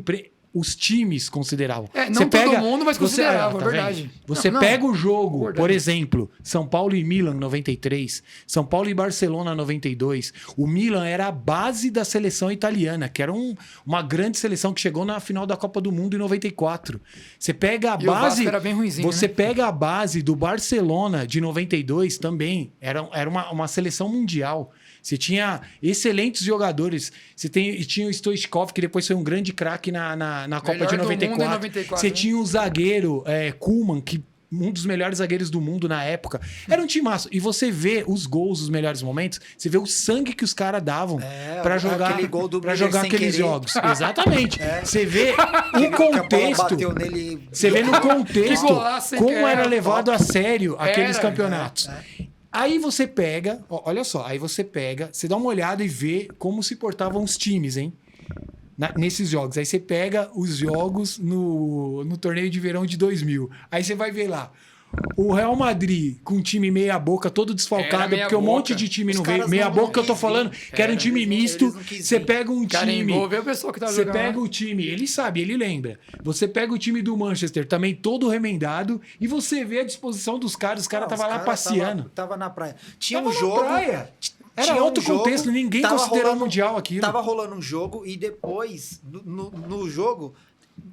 os times consideravam. Não todo mundo, mas considerava, tá é verdade. vendo? Você Não, pega o jogo, concordamos. por exemplo, São Paulo e Milan 93, São Paulo e Barcelona 92. O Milan era a base da seleção italiana, que era uma grande seleção que chegou na final da Copa do Mundo em 94. Você pega a E o Vasco base, era bem ruinzinho, você né? pega a base do Barcelona de 92 também, era uma seleção mundial. Você tinha excelentes jogadores. Você tinha o Stoichkov, que depois foi um grande craque na Copa Melhor de do mundo em 94. 94, Você né? tinha o zagueiro Koeman, que um dos melhores zagueiros do mundo na época. Era um timaço. E você vê os gols, os melhores momentos, você vê o sangue que os caras davam pra jogar, aquele gol do pra Miller jogar sem aqueles querer. jogos. Exatamente. Você vê o Que a bola contexto. bateu nele. Você vê no contexto Que golaço, sem como querer. era levado a sério aqueles Era, campeonatos. Aí você pega, olha só, você dá uma olhada e vê como se portavam os times, hein? Nesses jogos. Aí você pega os jogos no torneio de verão de 2000. Aí você vai ver lá. O Real Madrid com um time meia boca, todo desfalcado, meia porque um boca. monte de time Os não veio. caras Meia não boca que eu tô quis falando, que era um time misto. eles não quis Você vir. pega um Cara, time. envolveu o pessoal que tava Você jogando. pega lá. o time, ele sabe, ele lembra. Você pega o time do Manchester, também todo remendado, e você vê a disposição dos caras. Os caras estavam lá passeando. Tava na praia. Tinha Tava um na jogo. praia. Era tinha outro contexto, ninguém tava considerou mundial aquilo. Tava rolando um jogo e depois, no jogo,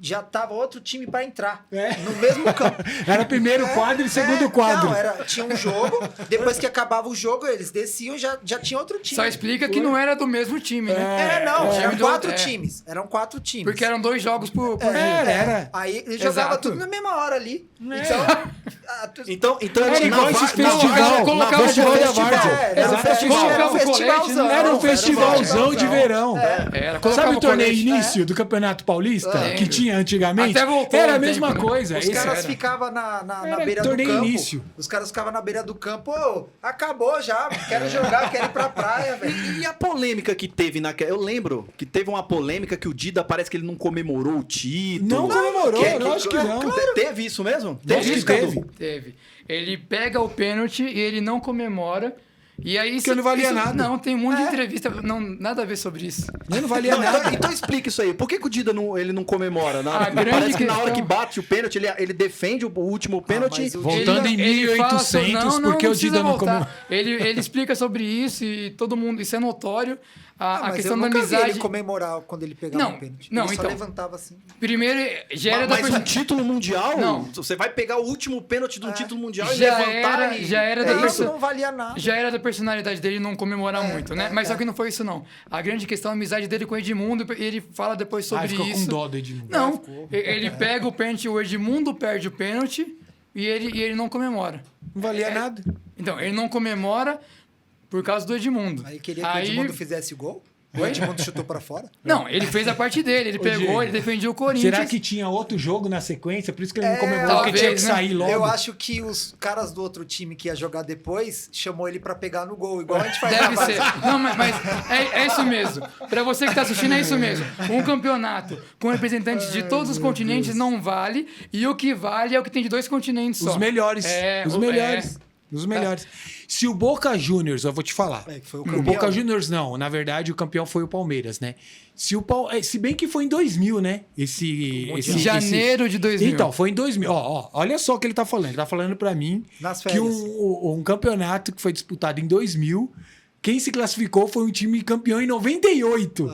já tava outro time pra entrar. No mesmo campo. Era primeiro quadro e segundo quadro. Não, tinha um jogo, depois que acabava o jogo, eles desciam e já tinha outro time. Só explica que não era do mesmo time, né? Eram do- 4 é. times. Eram 4 times. Porque eram 2 jogos por dia. Era. Aí eles jogavam Exato. tudo na mesma hora ali. Então Era igual na esses va- na festival. Várzea, colocava na festival da festival. Várzea. Era um Exato. festival, Colocava era um o colete, festivalzão. né? Era um festivalzão de verão. Era, colocava Sabe o torneio colete. início do Campeonato Paulista? Que tinha antigamente? Até voltou Era a um mesma tempo, né? coisa. Os Esse caras era. ficavam na Era beira do torneio campo. início. Os caras ficavam na beira do campo. Ô, acabou já. Quero jogar, quero ir pra praia, velho. E a polêmica que teve naquela. Eu lembro que teve uma polêmica que o Dida parece que ele não comemorou o título. Não comemorou, lógico que não. Teve isso mesmo? Lógico isso, que Cadu? teve. Teve. Ele pega o pênalti e ele não comemora. E aí Porque não valia nada. Não, tem um monte de entrevista. Não, nada a ver sobre isso. Nem não valia Não, nada. então explica isso aí. Por que o Dida ele não comemora? A grande Parece que na hora questão- que bate o pênalti, ele defende o último pênalti. mas o- Voltando em Ele fala 1800, sobre- porque o precisa Dida não voltar. comemorou. Ele explica sobre isso e todo mundo. Isso é notório. A Mas questão eu da nunca vi amizade. ele comemorar quando ele pegava Não, o pênalti. não, Ele só então. levantava assim. Primeiro, já era da Mas um person- título mundial? Não. Você vai pegar o último pênalti do título mundial e Já levantar era- e... já era da Isso perso- não valia nada. Já era da personalidade dele não comemorar muito, né? Mas só que não foi isso, não. A grande questão é a amizade dele com o Edmundo, e ele fala depois sobre Ficou isso. com dó do Edmundo. Não, ele pega o pênalti, o Edmundo perde o pênalti e ele não comemora. Não valia nada. Então, ele não comemora por causa do Edmundo. Aí queria que o Edmundo fizesse o gol. O Edmundo chutou pra fora. Não, ele fez a parte dele, ele pegou, Diego, ele defendia o Corinthians. Será que tinha outro jogo na sequência? Por isso que ele não comemorou, talvez, porque tinha que né? sair logo. Eu acho que os caras do outro time que ia jogar depois chamou ele pra pegar no gol, igual a gente faz Deve na ser. base. Não, mas é isso mesmo. Pra você que tá assistindo, é isso mesmo. Um campeonato com representantes de todos os continentes não vale, e o que vale é o que tem de 2 continentes só. Os melhores. Os melhores. Os melhores. Se o Boca Juniors, eu vou te falar. É, que foi o O campeão. Boca Juniors não. Na verdade, o campeão foi o Palmeiras, né? Se bem que foi em 2000, né? Em janeiro de 2000. Então, foi em 2000. Olha só o que ele tá falando. Ele tá falando pra mim Nas que férias. um campeonato que foi disputado em 2000, quem se classificou foi um time campeão em 98.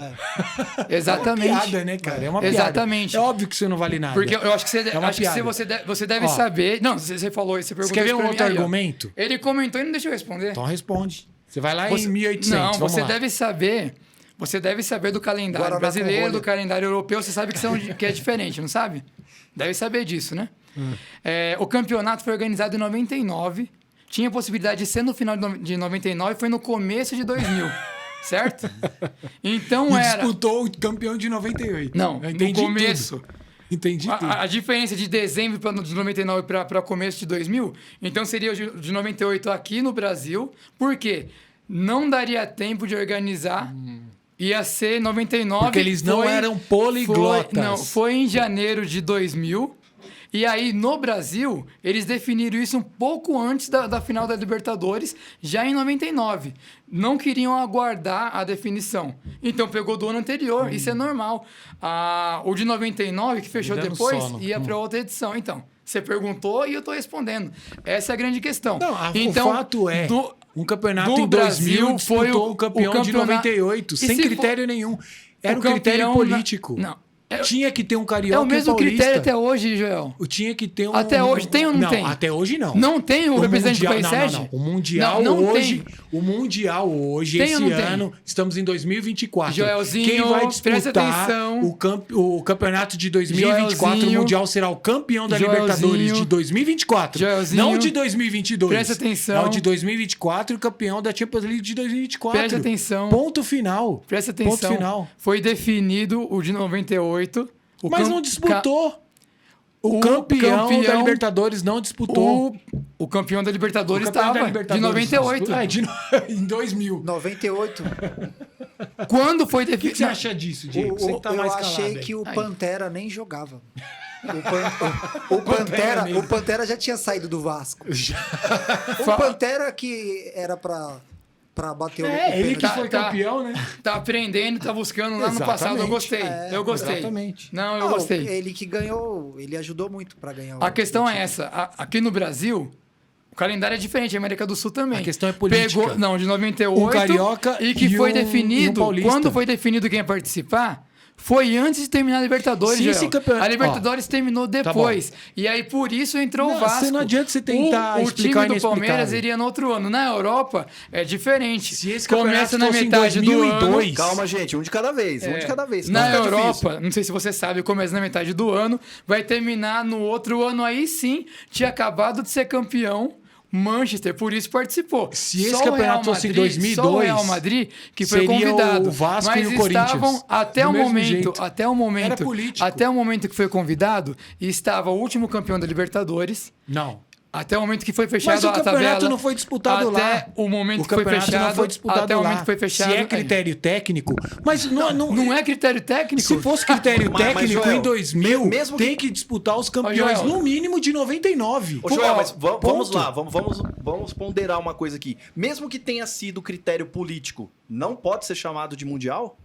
Exatamente. É uma piada, né, cara? É uma piada. Exatamente. É óbvio que isso não vale nada. Porque eu acho que você, É uma acho que piada. você deve Ó. saber. Não, você falou isso, você perguntou quer ver isso um pra outro mim, aí, ó. argumento? Ele comentou e não deixou eu responder. Então responde. Você vai lá Você- em 1800. Não, vamos você lá. deve saber. Você deve saber do calendário Guaraná com brasileiro, rolha. do calendário europeu. Você sabe que é diferente, não sabe? Deve saber disso, né? O campeonato foi organizado em 99. Tinha possibilidade de ser no final de 99. Foi no começo de 2000. Certo? Então E era... disputou o campeão de 98. Não, Eu no entendi começo. tudo. Entendi tudo. A diferença de dezembro de 99 para começo de 2000, então seria o de 98 aqui no Brasil. Por quê? Não daria tempo de organizar. Ia ser 99. Porque eles não eram poliglotas. Foi em janeiro de 2000. E aí, no Brasil, eles definiram isso um pouco antes da final da Libertadores, já em 99. Não queriam aguardar a definição. Então, pegou do ano anterior. Isso é normal. O de 99, que fechou dando depois, sono. ia para outra edição. Então, você perguntou e eu estou respondendo. Essa é a grande questão. Não, então, o fato é, um campeonato do em 2000 Brasil foi disputou o campeão de campeonato- 98, E sem se critério nenhum. Era o um critério campeão político. Não. Tinha que ter um carioca É o mesmo e um paulista. critério até hoje, Joel. Tinha que ter um... Até hoje tem ou não tem? Até hoje não. Não tem o representante do país sede? Não. O Mundial Não hoje... tem. O Mundial hoje, Tem ou esse não tem? ano, estamos em 2024. Joelzinho, Quem vai presta disputar atenção. o campeonato de 2024, Joelzinho, o Mundial será o campeão da Joelzinho, Libertadores de 2024. Joelzinho, não de 2022. presta atenção. É o de 2024 e o campeão da Champions League de 2024. Presta atenção. Ponto final. Presta atenção. Ponto final. Foi definido o de 98. Mas não disputou. O campeão da Libertadores não disputou. O campeão da Libertadores O campeão da estava Libertadores de 98. em 2000. 98. Quando foi O que você definido? acha disso, Diego? Você que tá eu mais achei calado aí. que o Aí. Pantera nem jogava. Pantera mesmo. O Pantera já tinha saído do Vasco. O Pantera que era pra bater o Ele que Tá, foi tá. campeão, né? Tá aprendendo, tá buscando lá no Exatamente. passado. Eu gostei. Eu gostei. exatamente. Não, eu gostei. Ele que ganhou, ele ajudou muito pra ganhar. A questão é essa. Aqui no Brasil, o calendário é diferente, a América do Sul também. A questão é política. Pegou, não, de 98. Um carioca e que e foi um definido. paulista. Quando foi definido quem ia participar, foi antes de terminar a Libertadores, Se esse Joel. campeonato- A Libertadores terminou depois. E aí, por isso, entrou Não, o Vasco. não adianta você tentar o explicar time do Palmeiras inexplicável. iria no outro ano. Na Europa, é diferente. Se esse Começa campeonato na fosse em metade do 2002, ano. Calma, gente, um de cada vez. Um de cada vez. Na senão fica Europa, difícil. não sei se você sabe, começa na metade do ano, vai terminar no outro ano. Aí sim, tinha acabado de ser campeão. Manchester, por isso participou. Se esse Só o campeonato Real fosse em Madrid- 2002, só o Real Madrid que foi seria convidado. o Vasco mas e o Corinthians, estavam até do o mesmo momento, jeito. até o momento, Era político. até o momento que foi convidado, estava o último campeão da Libertadores. Não. Até o momento que foi fechado Mas o a campeonato tabela, não foi disputado lá. até o momento que foi campeonato fechado, não foi disputado até o momento lá. que foi fechado. Se é critério técnico, mas não é critério técnico. Se fosse critério Mas, técnico, Joel, em 2000, mesmo tem que disputar os campeões Joel. no mínimo de 99. Ô, Joel, mas vamos Ponto. lá, vamos ponderar uma coisa aqui. Mesmo que tenha sido critério político, não pode ser chamado de Mundial?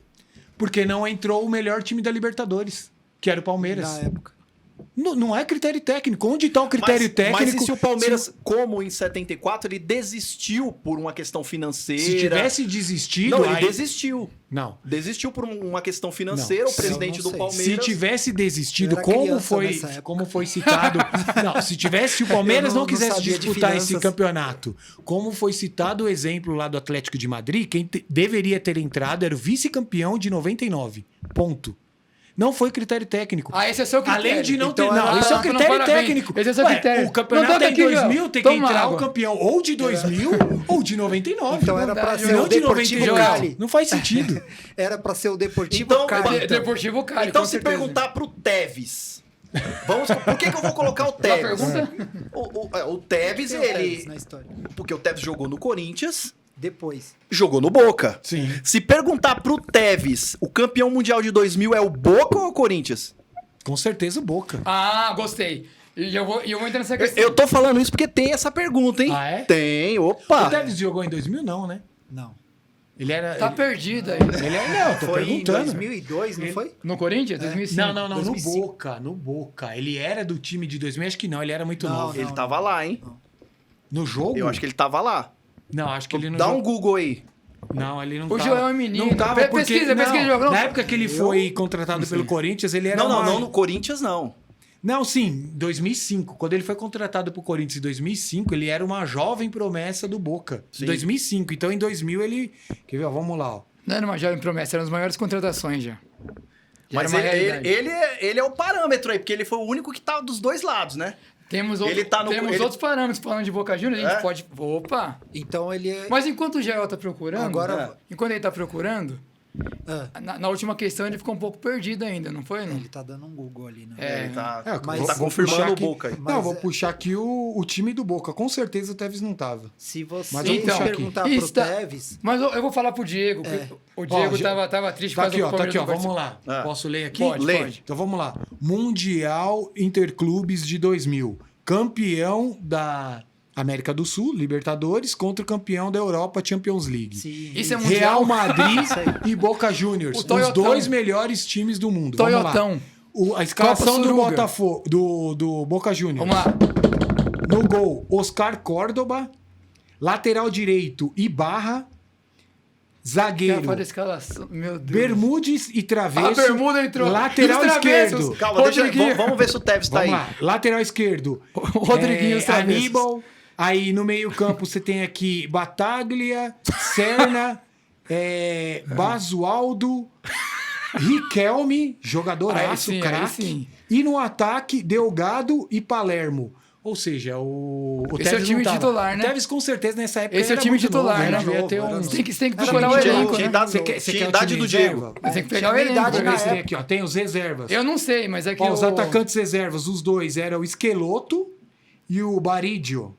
Porque não entrou o melhor time da Libertadores, que era o Palmeiras. Na época. Não é critério técnico. Onde está o critério técnico? Mas e se o Palmeiras, como em 74, ele desistiu por uma questão financeira? Se tivesse desistido... Não, ele aí- desistiu. Não. Desistiu por uma questão financeira, Não, o presidente eu do não sei. Palmeiras... Se tivesse desistido, Eu era criança nessa época. como foi citado... Não, se o Palmeiras Eu não não quisesse sabia de disputar esse finanças. campeonato, como foi citado o exemplo lá do Atlético de Madrid, quem deveria ter entrado era o vice-campeão de 99. Ponto. Não foi critério técnico. Ah, esse é o seu critério. Além de não ter. Então, Não, esse é o não, critério parabéns. técnico. Esse é o seu Ué, critério. O campeonato Não, toca é em aqui, 2000, Joel. tem que Toma entrar água. o campeão ou de 2000 ou de 99. Então era pra Verdade, ser não o de Deportivo 98. Cali. Não faz sentido. Era pra ser o Deportivo Então, Cali. Deportivo Cali, Então, com se certeza. perguntar pro Tevez... Por que eu vou colocar o Tevez? pergunta? O Tevez, Tem o Tevez ele... na história. Porque o Tevez jogou no Corinthians, Depois. jogou no Boca. Sim. Se perguntar pro Tevez, o campeão mundial de 2000 é o Boca ou o Corinthians? Com certeza o Boca. Ah, gostei. E eu vou entrar nessa questão. Eu tô falando isso porque tem essa pergunta, hein? Ah, é? Tem, opa. O Tevez jogou em 2000, não, né? Não. Ele era. Tá ele, perdido aí. ele é, não, tô Foi em perguntando. 2002, não foi? No Corinthians? 2005? Não, 2005. no Boca. Ele era do time de 2000, acho que não, ele era muito Não, novo. não. Ele tava lá, hein? No jogo? Eu acho que ele tava lá. Não, acho que ele não Dá jogou. um Google aí. Não, ele não O tava. Joel é um menino. Não tava porque... Pesquisa, jogo. Na época que ele foi contratado pelo Corinthians, ele era Não, no Corinthians não. Não, sim, 2005. Quando ele foi contratado pro Corinthians em 2005, ele era uma jovem promessa do Boca. Sim. Em 2005. Então, em 2000, ele... Quer ver? Ó, vamos lá, ó. Não era uma jovem promessa, eram as maiores contratações já. Já Mas era uma realidade. ele é o parâmetro aí, porque ele foi o único que tava dos dois lados, né? Temos, Ele tá no- temos ele- outros parâmetros falando de Boca Juniors, a gente É? pode... Opa! Então ele é. Mas enquanto o Joel tá procurando... Agora- Enquanto ele tá procurando, Ah, na última questão ele ficou um pouco perdido ainda, não foi? Não? ele tá dando um Google ali, né? É. Ele tá, mas tá vou confirmando puxar o aqui- Boca aí. Não, Mas vou é- puxar aqui o time do Boca. Com certeza o Tevez não tava. Se você Mas vamos puxar aqui. perguntar pro Está- Tevez, Mas eu vou falar pro Diego, que o Diego Ó, tava triste por Tá causa aqui, do ó, tá Palmeiras aqui, ó. não Vamos lá. Ah. Posso ler aqui? Pode, Lê. pode. Então vamos lá. Mundial Interclubes de 2000. Campeão da América do Sul, Libertadores, contra o campeão da Europa, Champions League. se Isso é mundial? Real Madrid Isso aí. e Boca Juniors. O Os Toyotão. dois melhores times do mundo. Toyotão. Vamos lá. A escalação Copa do Suruga. Botafogo, do Boca Juniors. Vamos lá. No gol, Oscar Córdoba. Lateral direito, Ibarra. zagueiro, Fora a escalação. Meu Deus. Bermudes e Travesso. A bermuda entrou. Lateral E os travessos? esquerdo. Calma, Rodriguinho. vamos ver se o Tevez tá Vamos aí. lá. Lateral esquerdo. O Rodriguinho e os travessos. Aníbal. Aí no meio-campo você tem aqui Bataglia, Serna, Basualdo, Riquelme, jogadoraço, Aí sim, aí craque. sim. E no ataque, Delgado e Palermo. Ou seja, o Esse é o Tevez time não tava. titular, né? O Tevez com certeza nessa época Esse é o era time muito titular, novo, né? Devia Novo, ter era uns... novo. Você tem que Era procurar o mentira, elenco, tinha né? idade, Você tinha quer o idade time do reserva? Diego. Tem que pegar o Tinha elenco. idade pra na ver Esse se- tem aqui, ó, tem os reservas. Eu não sei, mas é que Ó, os atacantes reservas, os dois eram o Esqueloto e o Baridio.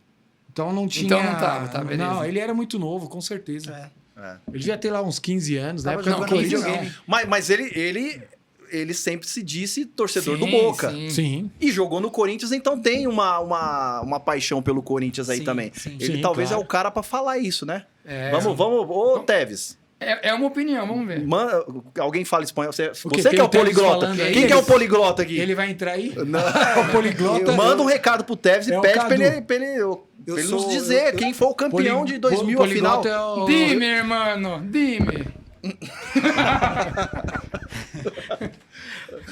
Então não tinha... Então não tava, tá, beleza. Não, ele era muito novo, com certeza. É. Ele devia ter lá uns 15 anos, na Tava época do jogando Corinthians. videogame. Mas ele sempre se disse torcedor do Sim, Boca. sim. Sim. E jogou no Corinthians, então tem uma paixão pelo Corinthians aí Sim, também. sim. Ele Sim, talvez claro. é o cara pra falar isso, né? É. Vamos, ô Tevez. É uma opinião, vamos ver. Alguém fala espanhol. Você quê? que Tem é o o Tevez poliglota. falando aí? Quem que é o poliglota aqui? Ele vai entrar aí? Não. O poliglota. Manda um recado pro Tevez e É o pede Cadu. pra ele nos sou- dizer quem foi o campeão de 2000 afinal. Poliglota é o... Dime, irmão, dime.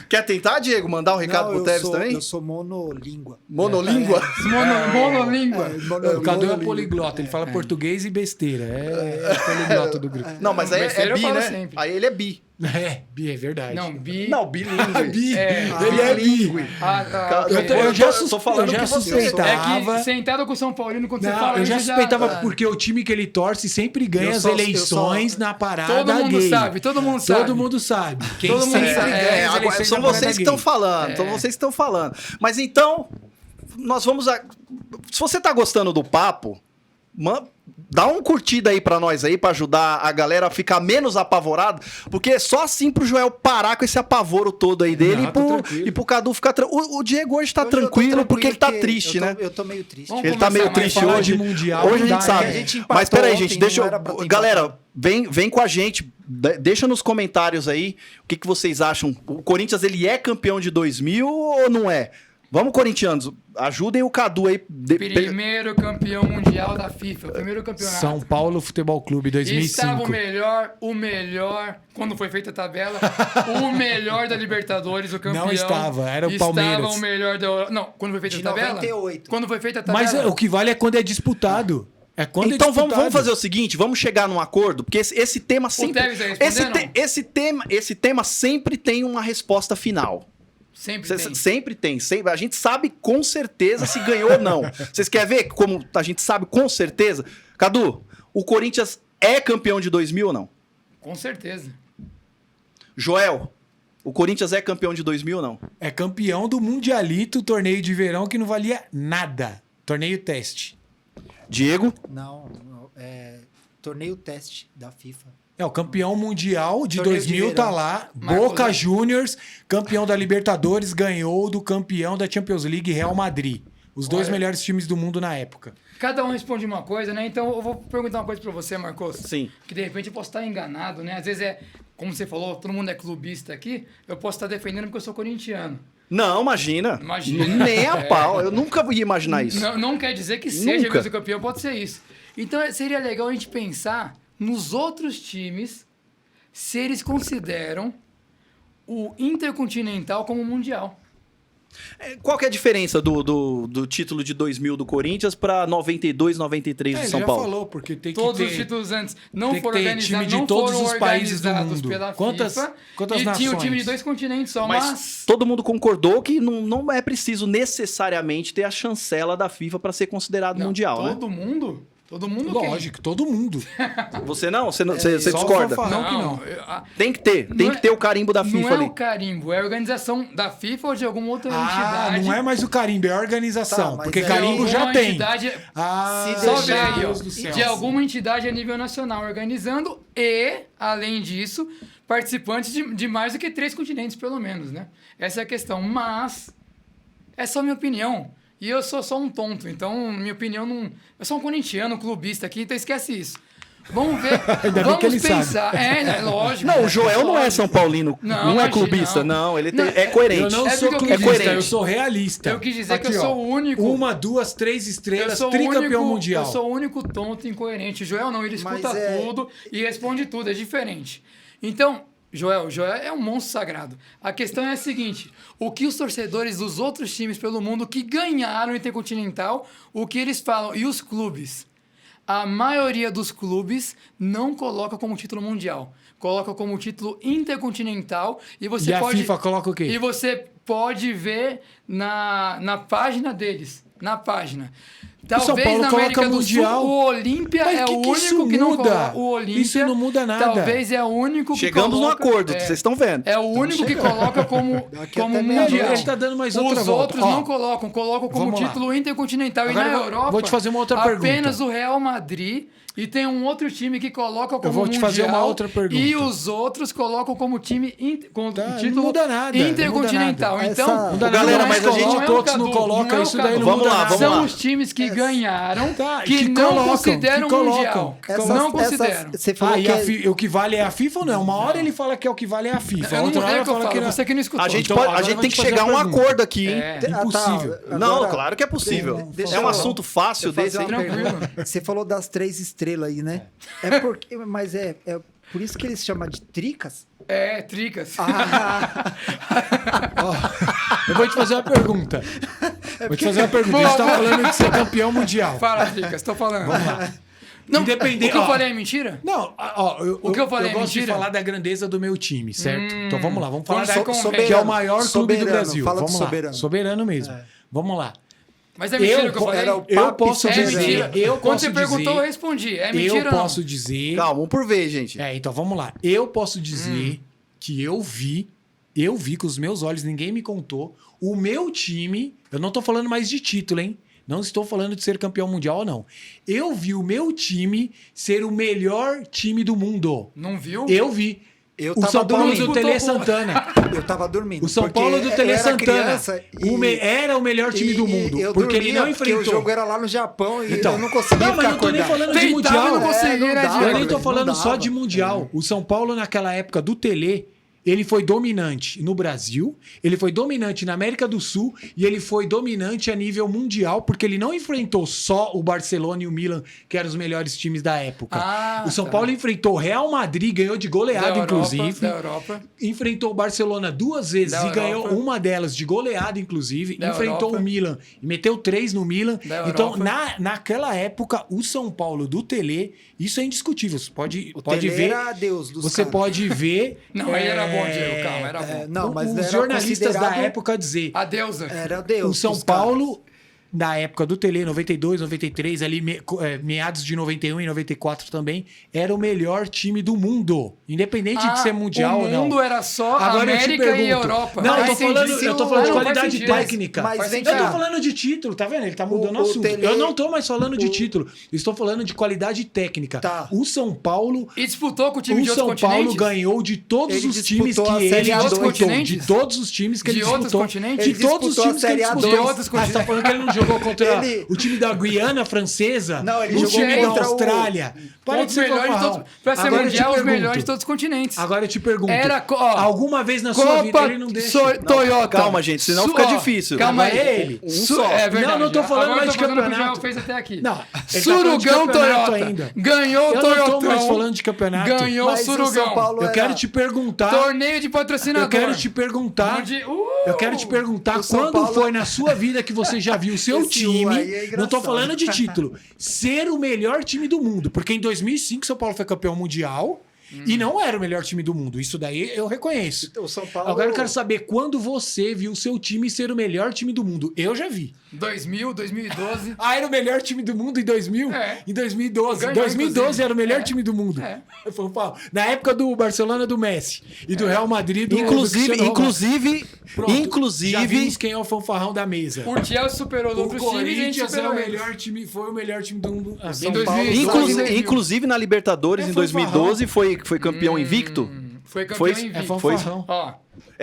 Quer tentar, Diego, mandar um recado Não, pro Tevez também? Eu sou monolíngua. Monolíngua? Monolíngua. O Cadu é poliglota, ele fala português e besteira. É poliglota do grupo. Não, mas aí Besteira é eu bi, falo né? sempre. Aí ele é bi. É verdade. Não, bi. Não, bilíngue. Bi. É. Ele é bi. Eu já tô falando eu já que você- suspeitava. É que sentado com o São Paulino, quando você Não, fala eu já isso, suspeitava tá. porque o time que ele torce sempre ganha Eu as só- eleições na parada Todo mundo gay. sabe, todo mundo sabe. Todo mundo sabe. Quem Todo mundo sempre sabe. ganha É, as agora, eleições são na parada vocês que gay. estão falando, são vocês que estão falando. Mas então, nós vamos se você tá gostando do papo, dá uma curtida aí pra nós aí, pra ajudar a galera a ficar menos apavorado, porque só assim pro Joel parar com esse apavoro todo aí dele Não, tô tranquilo. e pro Cadu ficar... O Diego hoje tá Hoje eu tô tranquilo porque ele tá porque triste, eu tô- né? Eu tô meio triste. Vamos Ele tá meio começar mais triste falar hoje. de Mundial, Hoje a não gente dá, sabe. né? A gente empatou Mas peraí, ontem, gente, não deixa eu... era pra ter Galera, empatado. vem com a gente. Deixa nos comentários aí o que vocês acham. O Corinthians, ele é campeão de 2000 ou não é? Vamos, corintianos. Ajudem o Cadu aí. Primeiro campeão mundial da FIFA, o primeiro campeonato. São Paulo Futebol Clube 2005. Estava o melhor, quando foi feita a tabela, o melhor da Libertadores, o campeão. Não estava, era o Palmeiras. Estava o melhor da Europa. Não, quando foi feita De a tabela? 98. Quando foi feita a tabela. Mas o que vale é quando é disputado. É quando Então é disputado. vamos fazer o seguinte, vamos chegar num acordo, porque esse tema sempre... Tevez vai responder, esse tema sempre tem uma resposta final. Sempre tem. Sempre tem. A gente sabe com certeza se ganhou ou não. Vocês querem ver como a gente sabe com certeza? Cadu, o Corinthians é campeão de 2000 ou não? Com certeza. Joel, o Corinthians é campeão de 2000 ou não? É campeão do Mundialito, torneio de verão que não valia nada. Torneio teste. Diego? Não, torneio teste da FIFA. É, o campeão mundial de Torneio de 2000 tá verão. lá. Marcos Boca Zé. Juniors, campeão da Libertadores, ganhou do campeão da Champions League, Real Madrid. Os dois melhores times do mundo na época. Cada um responde uma coisa, né? Então eu vou perguntar uma coisa pra você, Marcos. Sim. Que de repente eu posso estar enganado, né? Às vezes como você falou, todo mundo é clubista aqui, eu posso estar defendendo porque eu sou corintiano. Não, imagina. Imagina. Nem a pau. Eu nunca ia imaginar isso. Não quer dizer que seja Nunca. mesmo campeão, pode ser isso. Então seria legal a gente pensar nos outros times se eles consideram o Intercontinental como mundial. Qual que é a diferença do título de 2000 do Corinthians para 92, 93 do ele São já Paulo? falou, porque tem que Todos ter... os títulos antes não tem que foram ter organizados, time de não todos foram os países do organizados mundo. pela Quantas FIFA. nações? E tinha o time de 2 continentes só, Mas mas todo mundo concordou que não é preciso necessariamente ter a chancela da FIFA para ser considerado Não, mundial, né? todo mundo? Todo mundo quem? Lógico, todo mundo. Você não? Você só o discorda? Fanfarrão. que não. Tem que ter. Tem Não que ter o carimbo da Não FIFA é ali. o carimbo, é a organização da FIFA ou de alguma outra Ah, entidade. não é mais o carimbo, é a organização. Tá, mas porque é carimbo De já alguma tem. entidade- Ah, Se Só deixar- ver aí, ó. Deus do céu. De alguma entidade a nível nacional organizando e, além disso, participantes de mais do que 3 continentes, pelo menos, né? Essa é a questão. Mas é só minha opinião. E eu sou só um tonto, então minha opinião não... Eu sou um corintiano, um clubista aqui, então esquece isso. Vamos ver. Ainda bem Vamos que ele pensar. É lógico. Não, o Joel não é São Paulino, Não, não é imagina, clubista, não. não, ele é coerente. Eu não É sou porque eu quis clubista, dizer- eu sou realista. Eu quis dizer que eu ó, sou o único. 1, 2, 3 Eu estrelas, sou o tricampeão único, mundial. Eu sou o único tonto e incoerente. O Joel não, ele escuta Mas é- tudo e responde tudo, é diferente. Então, Joel é um monstro sagrado. A questão é a seguinte: o que os torcedores dos outros times pelo mundo que ganharam o Intercontinental, o que eles falam, e os clubes? A maioria dos clubes não coloca como título mundial. Coloca como título intercontinental e você E a pode... FIFA coloca o quê? E você pode ver na página deles. Na página. São Talvez Paulo na coloca América do Mundial. Sul, o Olímpia Mas é que o que único isso que não muda? coloca. O Olímpia, Isso não muda nada. Talvez é o único que Chegamos num coloca... acordo, vocês estão vendo. É o único que coloca como Daqui como até meia-noite. mundial. Ele tá dando mais outra Os volta. outros Ó, não colocam como vamos lá. título intercontinental. Agora e na eu vou- Europa, vou te fazer uma outra pergunta. apenas o Real Madrid e tem um outro time que coloca como vou te mundial. fazer uma outra pergunta. E os outros colocam como time com Tá, não título muda nada, intercontinental. não muda Então, nada. Essa- Não dá Galera, nada, mas a gente- coloca, é o outros não Cadu, coloca, é o isso daí Cadu. não Vamos muda lá, nada. vamos São lá. os times que ganharam, Tá, que que não colocam, consideram que colocam. mundial. Não consideram. Você falou Ah, e que o que vale é a FIFA ou não? Uma hora ele fala que é o que vale é a FIFA. Eu não outra mudei hora o que eu fala que falo, não. você que não escutou. A gente, Então, pode, a agora gente eu vou tem te que fazer chegar a um uma pergunta. acordo aqui, hein? Impossível. Não, Agora- claro que é possível. Deixa É um eu- assunto fácil Deixa desse eu fazer aí. uma Tranquilo. pergunta. Você falou das 3 estrelas aí, né? Mas é por isso que eles chamam de tricas? É, tricas. Ah, Eu vou te fazer uma pergunta. Vou te fazer uma pergunta. Eles estão falando de ser campeão mundial. Fala, tricas, tô falando. Vamos lá. Não, Independente- o que eu ó. falei é mentira? Não, ó, O que eu falei é gosto de mentira? falar da grandeza do meu time, certo? Então vamos lá, vamos falar Vamos da, com o que rei. é o maior clube do Soberano, Brasil. fala do Vamos lá, soberano. soberano mesmo. Vamos lá. Mas é mentira o que eu po- falei? era o Eu papo posso É soberano. mentira. dizer, eu Quando posso você perguntou, eu dizer, respondi. É mentira eu ou não? posso dizer. Calma, um por vez, gente. Então vamos lá. Eu posso dizer que eu vi com os meus olhos, ninguém me contou. O meu time, eu não tô falando mais de título, hein? Não estou falando de ser campeão mundial ou não. Eu vi o meu time ser o melhor time do mundo. Não viu? Eu vi. Eu O tava São Paulo dormindo. do Tele Disputou com- Santana. eu tava dormindo. O São porque Paulo do eu Tele era Santana criança era o melhor time do mundo. Eu Porque ele dormia não porque enfrentou. o jogo era lá no Japão e Então, eu não conseguia não, mas ficar não tô nem acordado. falando de Tentava mundial. e não conseguia, não né, dava, Diego? Eu nem tô não falando dava. só de mundial. O São Paulo, naquela época do Tele, ele foi dominante no Brasil, ele foi dominante na América do Sul e ele foi dominante a nível mundial, porque ele não enfrentou só o Barcelona e o Milan, que eram os melhores times da época. Ah, O São tá. Paulo enfrentou o Real Madrid, ganhou de Da goleada, Europa, inclusive. Da Europa. Enfrentou o Barcelona 2 vezes Da e ganhou Europa. uma delas de goleada, inclusive. Da Enfrentou Europa. o Milan e meteu 3 no Milan. Da Então, Europa. naquela época, o São Paulo do Tele, isso é indiscutível. Você pode Tele ver. era Deus dos Você caras. pode ver. Não, aí era bom, Diego, calma, era bom. Não, mas os era jornalistas da considerado- época dizer. A deusa. Era Deus O São dos caras. Paulo, na época do Tele, 92, 93, ali meados de 91 e 94 também, era o melhor time do mundo. Independente de ser mundial o ou não. mundo era só Agora eu te América e pergunto. Europa. Não, Ah, eu tô entendi. falando, eu tô falando de Ah, não, faz qualidade sentido. técnica. Mas vem Eu tô cá. falando de título, tá vendo? Ele tá mudando o O assunto. Tele- Eu não tô mais falando de título. Eu estou falando de qualidade técnica. Tá. O São Paulo. E disputou com o time O de outros São Paulo continentes? ganhou de todos Ele os times disputou a que Série ele A2. disputou. De Continentes? todos os times que De ele outros disputou. continentes? De Ele todos os disputou times a que ele Série disputou. A2. De outros Ah, você tá continentes. falando que ele não jogou contra Ele- o time da Guiana francesa? Não, ele o jogou time da contra o- Austrália. Para Contra de os ser melhores de fanfarrão. todos. Pra ser Agora eu te mundial, os pergunto. melhores de todos os continentes. Agora eu te pergunto. Era, alguma vez na sua vida ele não deixa. Toyota. Calma, gente, senão fica difícil. Calma Agora aí. é ele. É verdade. Não, não tô falando Agora mais eu de tô fazendo o que o campeonato. Joel fez até aqui. Não, ele tá falando de Surugão campeonato Toyota. ainda. Ganhou o Eu Toyota. não tô mais falando de campeonato. Ganhou o Mas o São Surugão. Paulo Eu era- quero te perguntar. Torneio de patrocinador. Eu quero te perguntar. Onde- Eu quero te perguntar O São quando Paulo- foi na sua vida que você já viu o seu Esse time, aí é não tô engraçado. falando de título, ser o melhor time do mundo. Porque em 2005 São Paulo foi campeão mundial e não era o melhor time do mundo. Isso daí eu reconheço. O São Paulo... Agora eu quero saber quando você viu o seu time ser o melhor time do mundo. Eu já vi. 2000, 2012. Ah, era o melhor time do mundo em 2000? É. Em 2012. Ganhou, 2012 inclusive. era o melhor É. time do mundo. É. Foi o pau. Na época do Barcelona do Messi e do Real Madrid do Inclusive, do Cristiano Ronaldo. Pronto, já inclusive, vimos quem é o fanfarrão da mesa. O Chelsea superou os O outros times e a gente Corinthians é superou o eles. melhor time, foi o melhor time do mundo. Ah, São bem, Paulo- 2012. inclusive na Libertadores É em 2012 foi campeão invicto. Foi campeão Foi- invicto. É fanfarrão. Ó,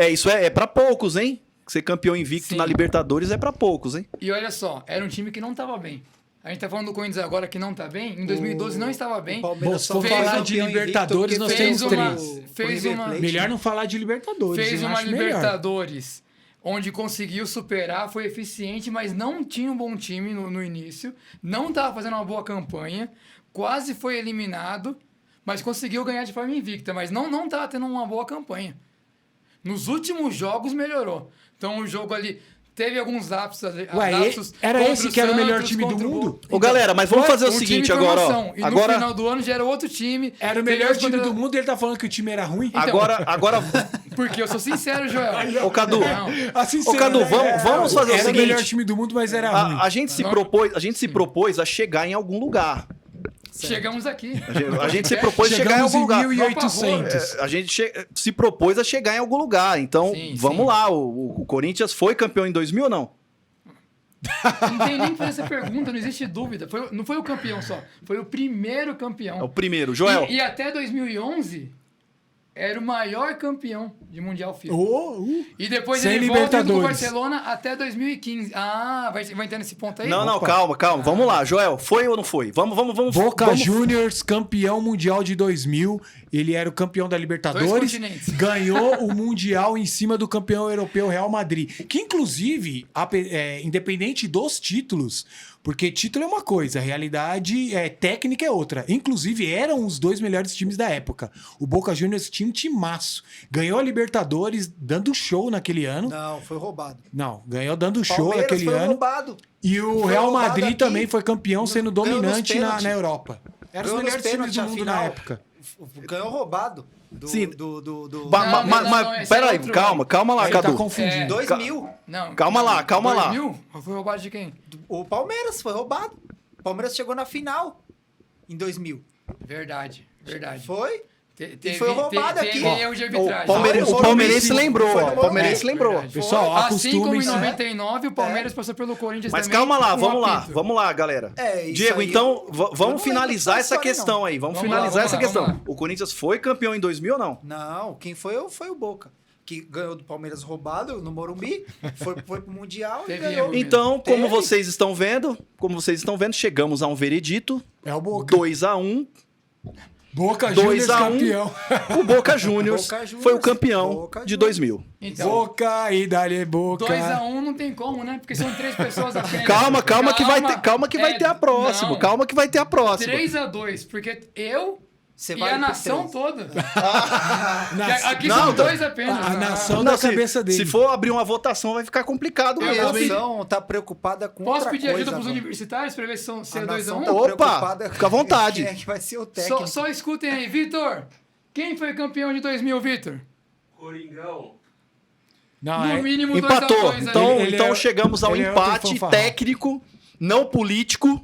Isso é pra poucos, hein? Ser campeão invicto Sim. na Libertadores é pra poucos, hein? e olha só, era um time que não tava bem. A gente tá falando do Corinthians agora que não tá bem. Em 2012 não estava bem. O Palmeiras Se só for foi falar campeão de invicto Libertadores, porque nós fez temos uma- três. fez River uma- Plate. Melhor não falar de Libertadores. Fez eu uma acho melhor. Libertadores onde conseguiu superar, foi eficiente, mas não tinha um bom time no início. Não estava fazendo uma boa campanha. Quase foi eliminado, mas conseguiu ganhar de forma invicta. Mas não estava tendo uma boa campanha. Nos últimos jogos melhorou. Então o jogo ali teve alguns lapsos. Lapsos era contra esse que era o melhor Santos, time do contra o mundo? Ô, galera, mas vamos fazer o time seguinte em agora, ó. formação. E no Agora, final do ano já era outro time. Era o Teve melhor dois time contra- do mundo e ele tá falando que o time era ruim? agora, Porque eu sou sincero, Joel. ô Cadu, Não. Assim, Ô, Cadu, vamos fazer o Era o seguinte. melhor time do mundo, mas era ruim. a gente se propôs a chegar em algum lugar. Chegamos aqui. A gente se propôs a chegar em Chegamos algum em lugar. 1800. A gente se propôs a chegar em algum lugar. Então, Sim, vamos sim. lá. O Corinthians foi campeão em 2000 ou não? Não tem nem que fazer essa pergunta, não existe dúvida. Não foi o campeão só, foi o primeiro campeão. É o primeiro. Joel, E até 2011 era o maior campeão de Mundial FIFA. E depois Sem ele volta indo pro Libertadores. Barcelona até 2015. Ah, vai entrar nesse ponto aí? não, Opa. calma. Vamos lá, Joel. Foi ou não foi? Vamos. Boca vamos- Juniors, campeão mundial de 2000. Ele era o campeão da Libertadores. Dois continentes. Ganhou o Mundial em cima do campeão europeu Real Madrid. Que, inclusive, independente dos títulos, porque título é uma coisa, realidade técnica é outra. Inclusive, eram os dois melhores times da época. O Boca Juniors tinha um timaço. Ganhou a Libertadores dando show naquele ano. Não, foi roubado. Não, ganhou dando show Palmeiras naquele foi ano. roubado. E o Foi Real roubado Madrid aqui. também foi campeão, sendo Ganhou nos dominante pênaltis. na Europa. Era os Ganhou nos melhores times pênaltis do a mundo final. na época. Ganhou roubado. Sim. Do Não, esse é Peraí, outro, calma lá, Ele tá Cadu. confundindo. 2000. Não. Calma lá. 2000? Foi roubado de quem? O Palmeiras foi roubado. O Palmeiras chegou na final em 2000. Verdade. Foi? Teve, foi roubado teve aqui. erro de arbitragem. O palmeirense lembrou. Foi ó, no O palmeirense Morumbi. lembrou. Verdade. Pessoal, Assim como em acostumem-se. 99, o Palmeiras passou pelo Corinthians Mas também. calma lá, com vamos lá, galera. Isso Diego, aí então, eu não vamos finalizar lembro essa dessa história, questão aí. Vamos Vamos finalizar lá, essa vamos questão. lá. O Corinthians foi campeão em 2000 ou não? Não, quem foi o Boca. Que ganhou do Palmeiras roubado no Morumbi, foi pro Mundial e Teve ganhou. erro mesmo. Então, como Teve. vocês estão vendo, chegamos a um veredito. É o Boca. 2-1. Boca 2 Juniors a 1. campeão. O Boca Juniors Boca Juniors, foi o campeão Boca de Juniors. 2000. Então, Boca e dali Boca. 2x1 não tem como, né? Porque são 3 pessoas apenas. Calma que vai ter a próxima. Não. Calma que vai ter a próxima. 3x2, porque eu Você e vai a pro nação 3. toda. Na- Aqui Não, são tá- 2 apenas. a nação Não, da cabeça dele. se for abrir uma votação, vai ficar complicado A mesmo, hein? nação tá preocupada com Posso outra pedir coisa, ajuda pros mano. universitários pra ver se são A 2x1? nação tá Opa, preocupada fica à vontade. Quem é que vai ser o técnico? Só escutem aí, Vitor. Quem foi campeão de 2000, Vitor? Coringão. Não, No é- mínimo Empatou. 2x2 aí. Então, Ele então é- chegamos ao ele é outro empate fanfarrão. técnico, não político,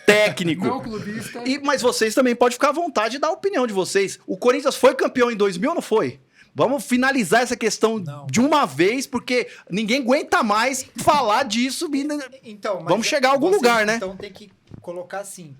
técnico. Não clubista. Mas vocês também podem ficar à vontade e dar a opinião de vocês. O Corinthians foi campeão em 2000 ou não foi? Vamos finalizar essa questão Não. de uma vez, porque ninguém aguenta mais falar disso. Então, mas Vamos chegar a algum vocês, lugar, né? Então tem que colocar assim.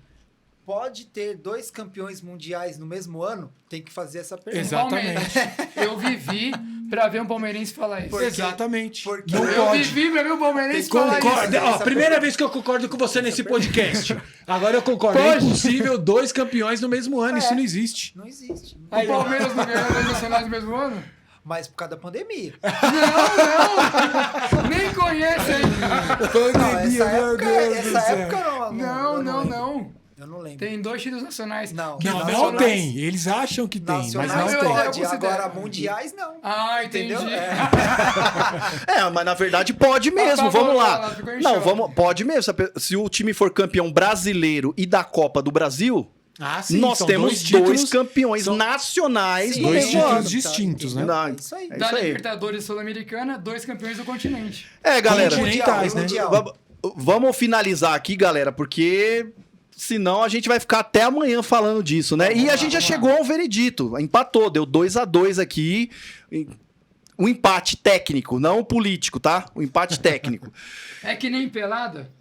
Pode ter 2 campeões mundiais no mesmo ano? Tem que fazer essa pergunta. Exatamente. Palmeiras. Eu vivi pra ver um palmeirense falar isso. Porque- Exatamente. porque- Não Eu pode. vivi pra ver um palmeirense falar Concordo. isso. Ó, primeira vez que eu concordo com você nesse podcast. Agora eu concordo. É Pode. impossível 2 campeões no mesmo ano. Isso não existe. Não existe. O Palmeiras não ganhou dois nacionais no mesmo ano? Mas por causa da pandemia. Não. Nem conhece ainda. Não, essa meu época, Deus do essa céu. época eu Não, eu não, lembro. não. Eu não lembro. Tem 2 títulos nacionais. Não. Não, não Nacionais- tem. Eles acham que tem, mas Nacionais não eu- tem. pode, eu considero. agora mundiais não. Ah, entendi. Entendeu? Mas na verdade pode mesmo. Tá bom, Vamos lá. ela ficou em Não, choque. pode mesmo. Se o time for campeão brasileiro e da Copa do Brasil, Ah, sim. nós são temos dois títulos, campeões são nacionais Sim, no dois mesmo títulos ano. distintos, né? Não, É isso aí. é Da isso aí. Libertadores Sul-Americana, 2 campeões do continente. Galera. Continentais, né? Mundial. Vamos finalizar aqui, galera, porque senão a gente vai ficar até amanhã falando disso, né? E a gente já chegou ao veredito. Empatou, deu 2-2 aqui. Um empate técnico, não político, tá? Um empate técnico. É que nem pelada.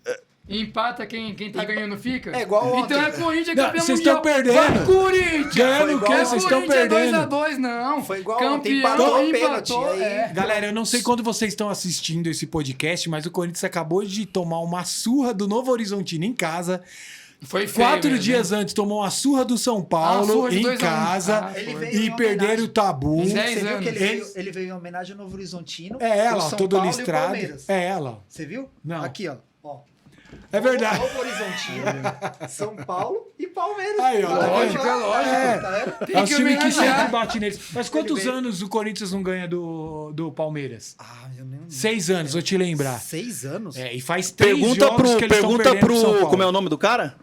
empata quem tá ganhando fica. É igual Então ontem. é Corinthians Não, campeão vocês mundial. estão perdendo. Vai, Corinthians! Ganhando o quê? É Vocês estão Corinthians perdendo. 2x2, não. Foi igual ontem, Campeão, empatou o empatou. pênalti, aí- Galera, eu não sei quando vocês estão assistindo esse podcast, mas o Corinthians acabou de tomar uma surra do Novo Horizontino em casa. Foi feio 4 mesmo, dias antes tomou uma surra do São uma Paulo surra de em 2 a 1. casa Ah, Ele foi. veio e em perderam homenagem. o tabu. Em 10 Você viu anos. que ele veio em homenagem ao Novo Horizontino? É ela, o ó, São todo Paulo e o listrado. Palmeiras. É ela. Você viu? Não. Aqui, ó. É verdade. Novo Horizontino, São Paulo e Palmeiras. Aí, ó, tá Lógico, vendo? é lógico. Tá vendo? É o que time que homenagear. sempre bate neles. Mas quantos Ele veio- anos o Corinthians não ganha do Palmeiras? Ah, eu nem... 6 anos, vou te lembrar. 6 anos? É, e faz 3 Pergunta jogos que eles estão pergunta perdendo pro São Paulo. como é o nome do cara?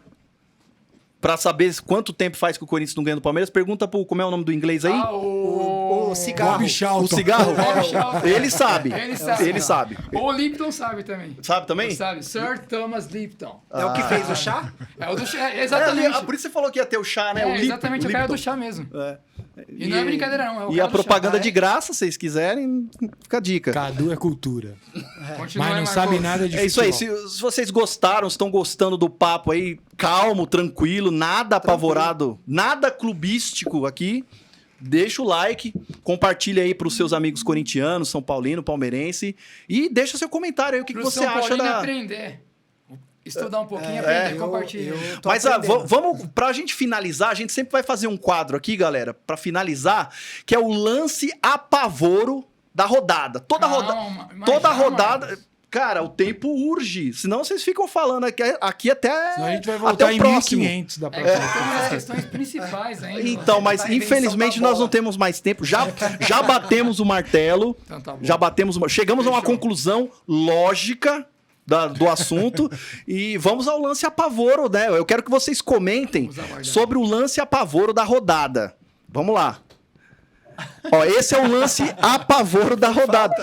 Pra saber quanto tempo faz que o Corinthians não ganha do Palmeiras, pergunta pro, como é o nome do inglês aí? O cigarro. Bob Charlton. O cigarro? Bob Charlton. Ele sabe. Ele sabe. Ele sabe. O Lipton sabe também. Sabe também? Sabe? Sir Thomas Lipton. É o que fez o chá? É o do chá. Exatamente. Por isso você falou que ia ter o chá, né? É, o Lip- exatamente, o cara é do Lipton. chá mesmo. É. E não é brincadeira, não. É o E cara a do propaganda chá. de graça, se vocês quiserem, fica a dica. Cadu é cultura. Continua Mas aí, não Marcos. sabe nada de É isso aí. futebol. Se vocês gostaram, estão gostando do papo aí, calmo, tranquilo, nada apavorado, nada clubístico aqui, deixa o like, compartilha aí pros seus amigos corintianos, São Paulino, palmeirense e deixa seu comentário aí, o que Pro você São acha Paulino da... aprender. Estudar um pouquinho, aprender, compartilhar. eu tô Mas aprendendo. vamos, pra gente finalizar, a gente sempre vai fazer um quadro aqui, galera, pra finalizar, que é o lance apavoro da rodada. Toda rodada... Cara, o tempo urge, senão vocês ficam falando aqui até, Senão a gente vai até voltar o em próximo. 1500 da É próxima. que tem umas questões principais ainda. Então, mas Tá a invenção infelizmente da nós não bola. temos mais tempo. Já batemos o martelo, Então tá bom. já batemos, chegamos a uma Fechou. conclusão lógica do assunto e vamos ao lance apavoro, né? Eu quero que vocês comentem Vamos aguardar. sobre o lance apavoro da rodada. Vamos lá. Ó, esse é o lance apavoro da rodada.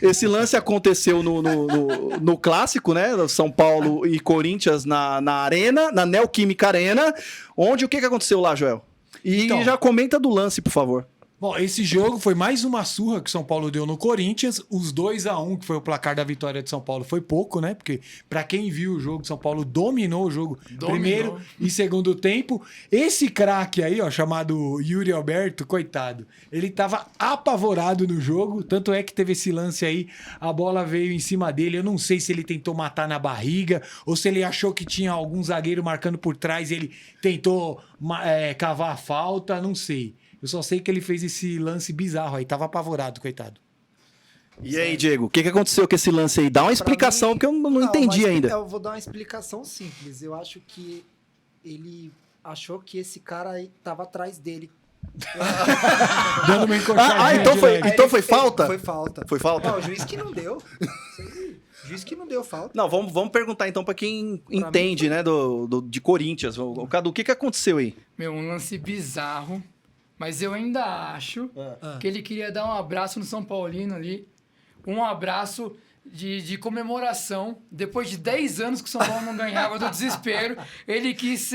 Esse lance aconteceu no clássico, né? São Paulo e Corinthians na Arena, na Neoquímica Arena, onde o que aconteceu lá, Joel? E Então. já comenta do lance, por favor. Bom, esse jogo foi mais uma surra que o São Paulo deu no Corinthians. Os 2-1, que foi o placar da vitória de São Paulo, foi pouco, né? Porque pra quem viu o jogo, São Paulo dominou o jogo primeiro e segundo tempo. Esse craque aí, ó, chamado Yuri Alberto, coitado, ele tava apavorado no jogo. Tanto é que teve esse lance aí, a bola veio em cima dele. Eu não sei se ele tentou matar na barriga ou se ele achou que tinha algum zagueiro marcando por trás e ele tentou cavar a falta, não sei. Eu só sei que ele fez esse lance bizarro aí, tava apavorado, coitado. E aí, Diego, o que aconteceu com esse lance aí? Dá uma explicação, mim- porque eu não entendi mas ainda. Eu vou dar uma explicação simples. Eu acho que ele achou que esse cara aí tava atrás dele. Dando uma encoxadinha então de foi- leve. Então foi falta? Foi falta. Foi falta? Não, o juiz que não deu. O juiz que não deu falta. Não, vamos perguntar então pra quem entende, né, de Corinthians. O Cadu, o que aconteceu aí? Meu, um lance bizarro. Mas eu ainda acho que ele queria dar um abraço no São Paulino ali. Um abraço de comemoração. Depois de 10 anos que o São Paulo não ganhava do desespero, ele quis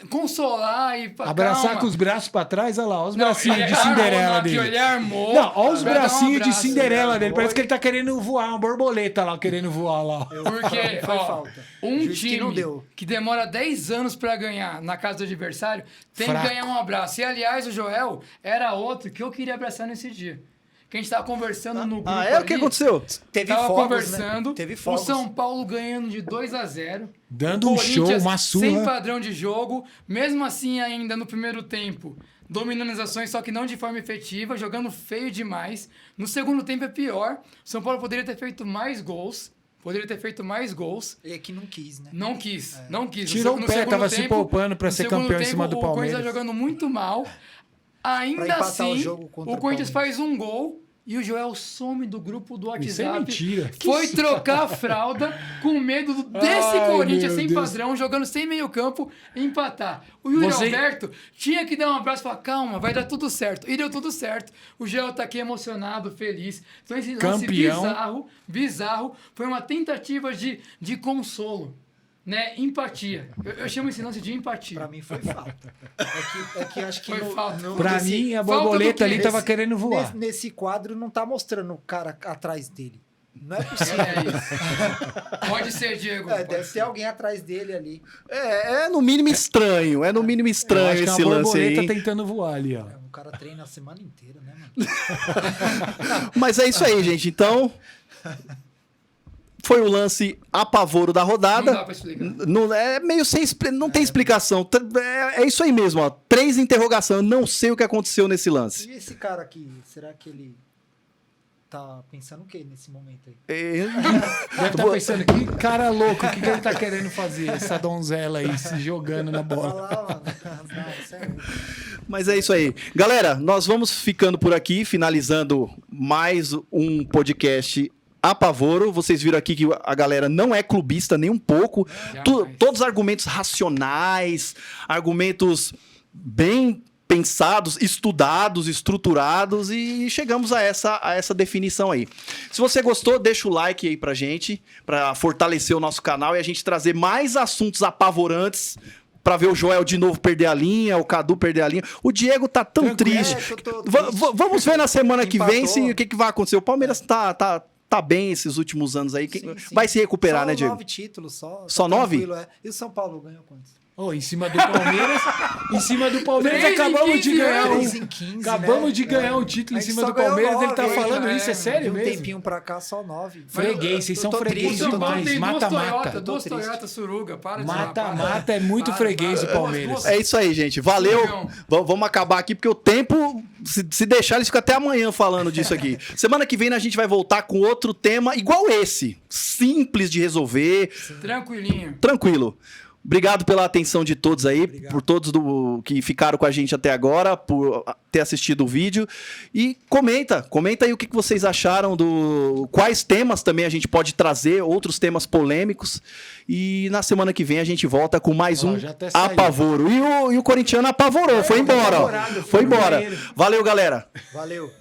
consolar e... Abraçar calma. com os braços pra trás, olha lá, olha os Não, bracinhos ele de armou Cinderela aqui, dele. Ele armou. Não, olha os pra dar um bracinhos de abraço. Cinderela dele. Parece que ele tá querendo voar, uma borboleta lá, querendo voar lá. Porque, Foi ó, falta. um Juiz que time não deu. que demora 10 anos pra ganhar na casa do adversário tem Fraco. que ganhar um abraço. E, aliás, o Joel era outro que eu queria abraçar nesse dia. Que a gente tava conversando no grupo Ah, o que ali, aconteceu? Teve tava fogos, conversando, né? Teve o fogos. São Paulo ganhando de 2-0. Dando um show, Corinthians uma sem surra. padrão de jogo, mesmo assim ainda no primeiro tempo, dominando as ações, só que não de forma efetiva, jogando feio demais. No segundo tempo é pior. O São Paulo poderia ter feito mais gols. Ele é que não quis, né? Não quis, não quis. Tirou No o pé, segundo tava se tempo- poupando pra no ser segundo campeão em tempo, cima do O Corinthians Palmeiras. tá jogando muito mal. Ainda empatar assim, o jogo contra o o Corinthians Palmeiras. faz um gol e o Joel some do grupo do WhatsApp. Isso é mentira. Foi trocar a fralda com medo desse Ai, Corinthians meu sem Deus. padrão, jogando sem meio campo, empatar. O Yuri Você- Alberto tinha que dar um abraço e falar, calma, vai dar tudo certo. E deu tudo certo. O Joel tá aqui emocionado, feliz. Então esse lance Campeão. bizarro, foi uma tentativa de consolo. Né? Empatia. Eu chamo esse lance de empatia. Pra mim foi falta. É que eu acho que Foi falta. Pra nesse- mim, a falta do borboleta quê? ali tava querendo voar. Nesse quadro não tá mostrando o cara atrás dele. Não é possível. É isso. Pode ser, Diego. É, pode deve ser. ter alguém atrás dele ali. É no mínimo estranho. É no mínimo Eu estranho acho que é esse uma lance borboleta aí. tentando voar ali, ó. O cara treina a semana inteira, né, mano? Mas é isso aí, gente. Então, foi o lance apavoro da rodada. Não dá pra explicar. Não, é meio sem não tem explicação. É isso aí mesmo, ó. 3 interrogação. Eu não sei o que aconteceu nesse lance. E esse cara aqui, será que ele tá pensando o que nesse momento aí? É, Deve estar pensando, que cara louco, o que ele tá querendo fazer? Essa donzela aí se jogando na Olha bola. lá, mano. Não, sério. Mas é isso aí. Galera, nós vamos ficando por aqui, finalizando mais um podcast apavoro. Vocês viram aqui que a galera não é clubista nem um pouco. Jamais. Todos argumentos racionais, argumentos bem pensados, estudados, estruturados e chegamos a essa definição aí. Se você gostou, deixa o like aí pra gente, pra fortalecer o nosso canal e a gente trazer mais assuntos apavorantes pra ver o Joel de novo perder a linha, o Cadu perder a linha. O Diego tá tão Tranquilo. triste. É, que eu tô triste. Vamos ver na semana que vem Empatou. o que vai acontecer. O Palmeiras tá bem esses últimos anos aí. Sim, sim. Vai se recuperar, Só né, Diego? 9 títulos, só. Só tá 9? tranquilo, é. E o São Paulo ganhou quantos? Ô, em cima do Palmeiras, Três em acabamos de 15 ganhar anos. 3 em 15, Acabamos né? de ganhar um título A em gente cima só do ganhou Palmeiras, ele 9, tá falando é, isso, é De sério um mesmo? tempinho pra cá, só 9. Freguês, vocês são Eu tô freguês triste, eu tô demais, Tem duas mata-mata. Toyota, Tô duas triste. Toyota Suruga, para de Mata-mata é muito freguês o Palmeiras. É isso aí, gente. Valeu. Amigão. Vamos acabar aqui, porque o tempo, se deixar, eles ficam até amanhã falando disso aqui. Semana que vem a gente vai voltar com outro tema igual esse. Simples de resolver, Tranquilinho. tranquilo. Obrigado pela atenção de todos aí, Obrigado. por todos que ficaram com a gente até agora, por ter assistido o vídeo. E comenta aí o que vocês acharam quais temas também a gente pode trazer, outros temas polêmicos. E na semana que vem a gente volta com mais Ó, um já até saiu. apavoro. E o corintiano apavorou, foi embora, ó. apavorado, Foi foi no embora. banheiro. Valeu, galera. Valeu.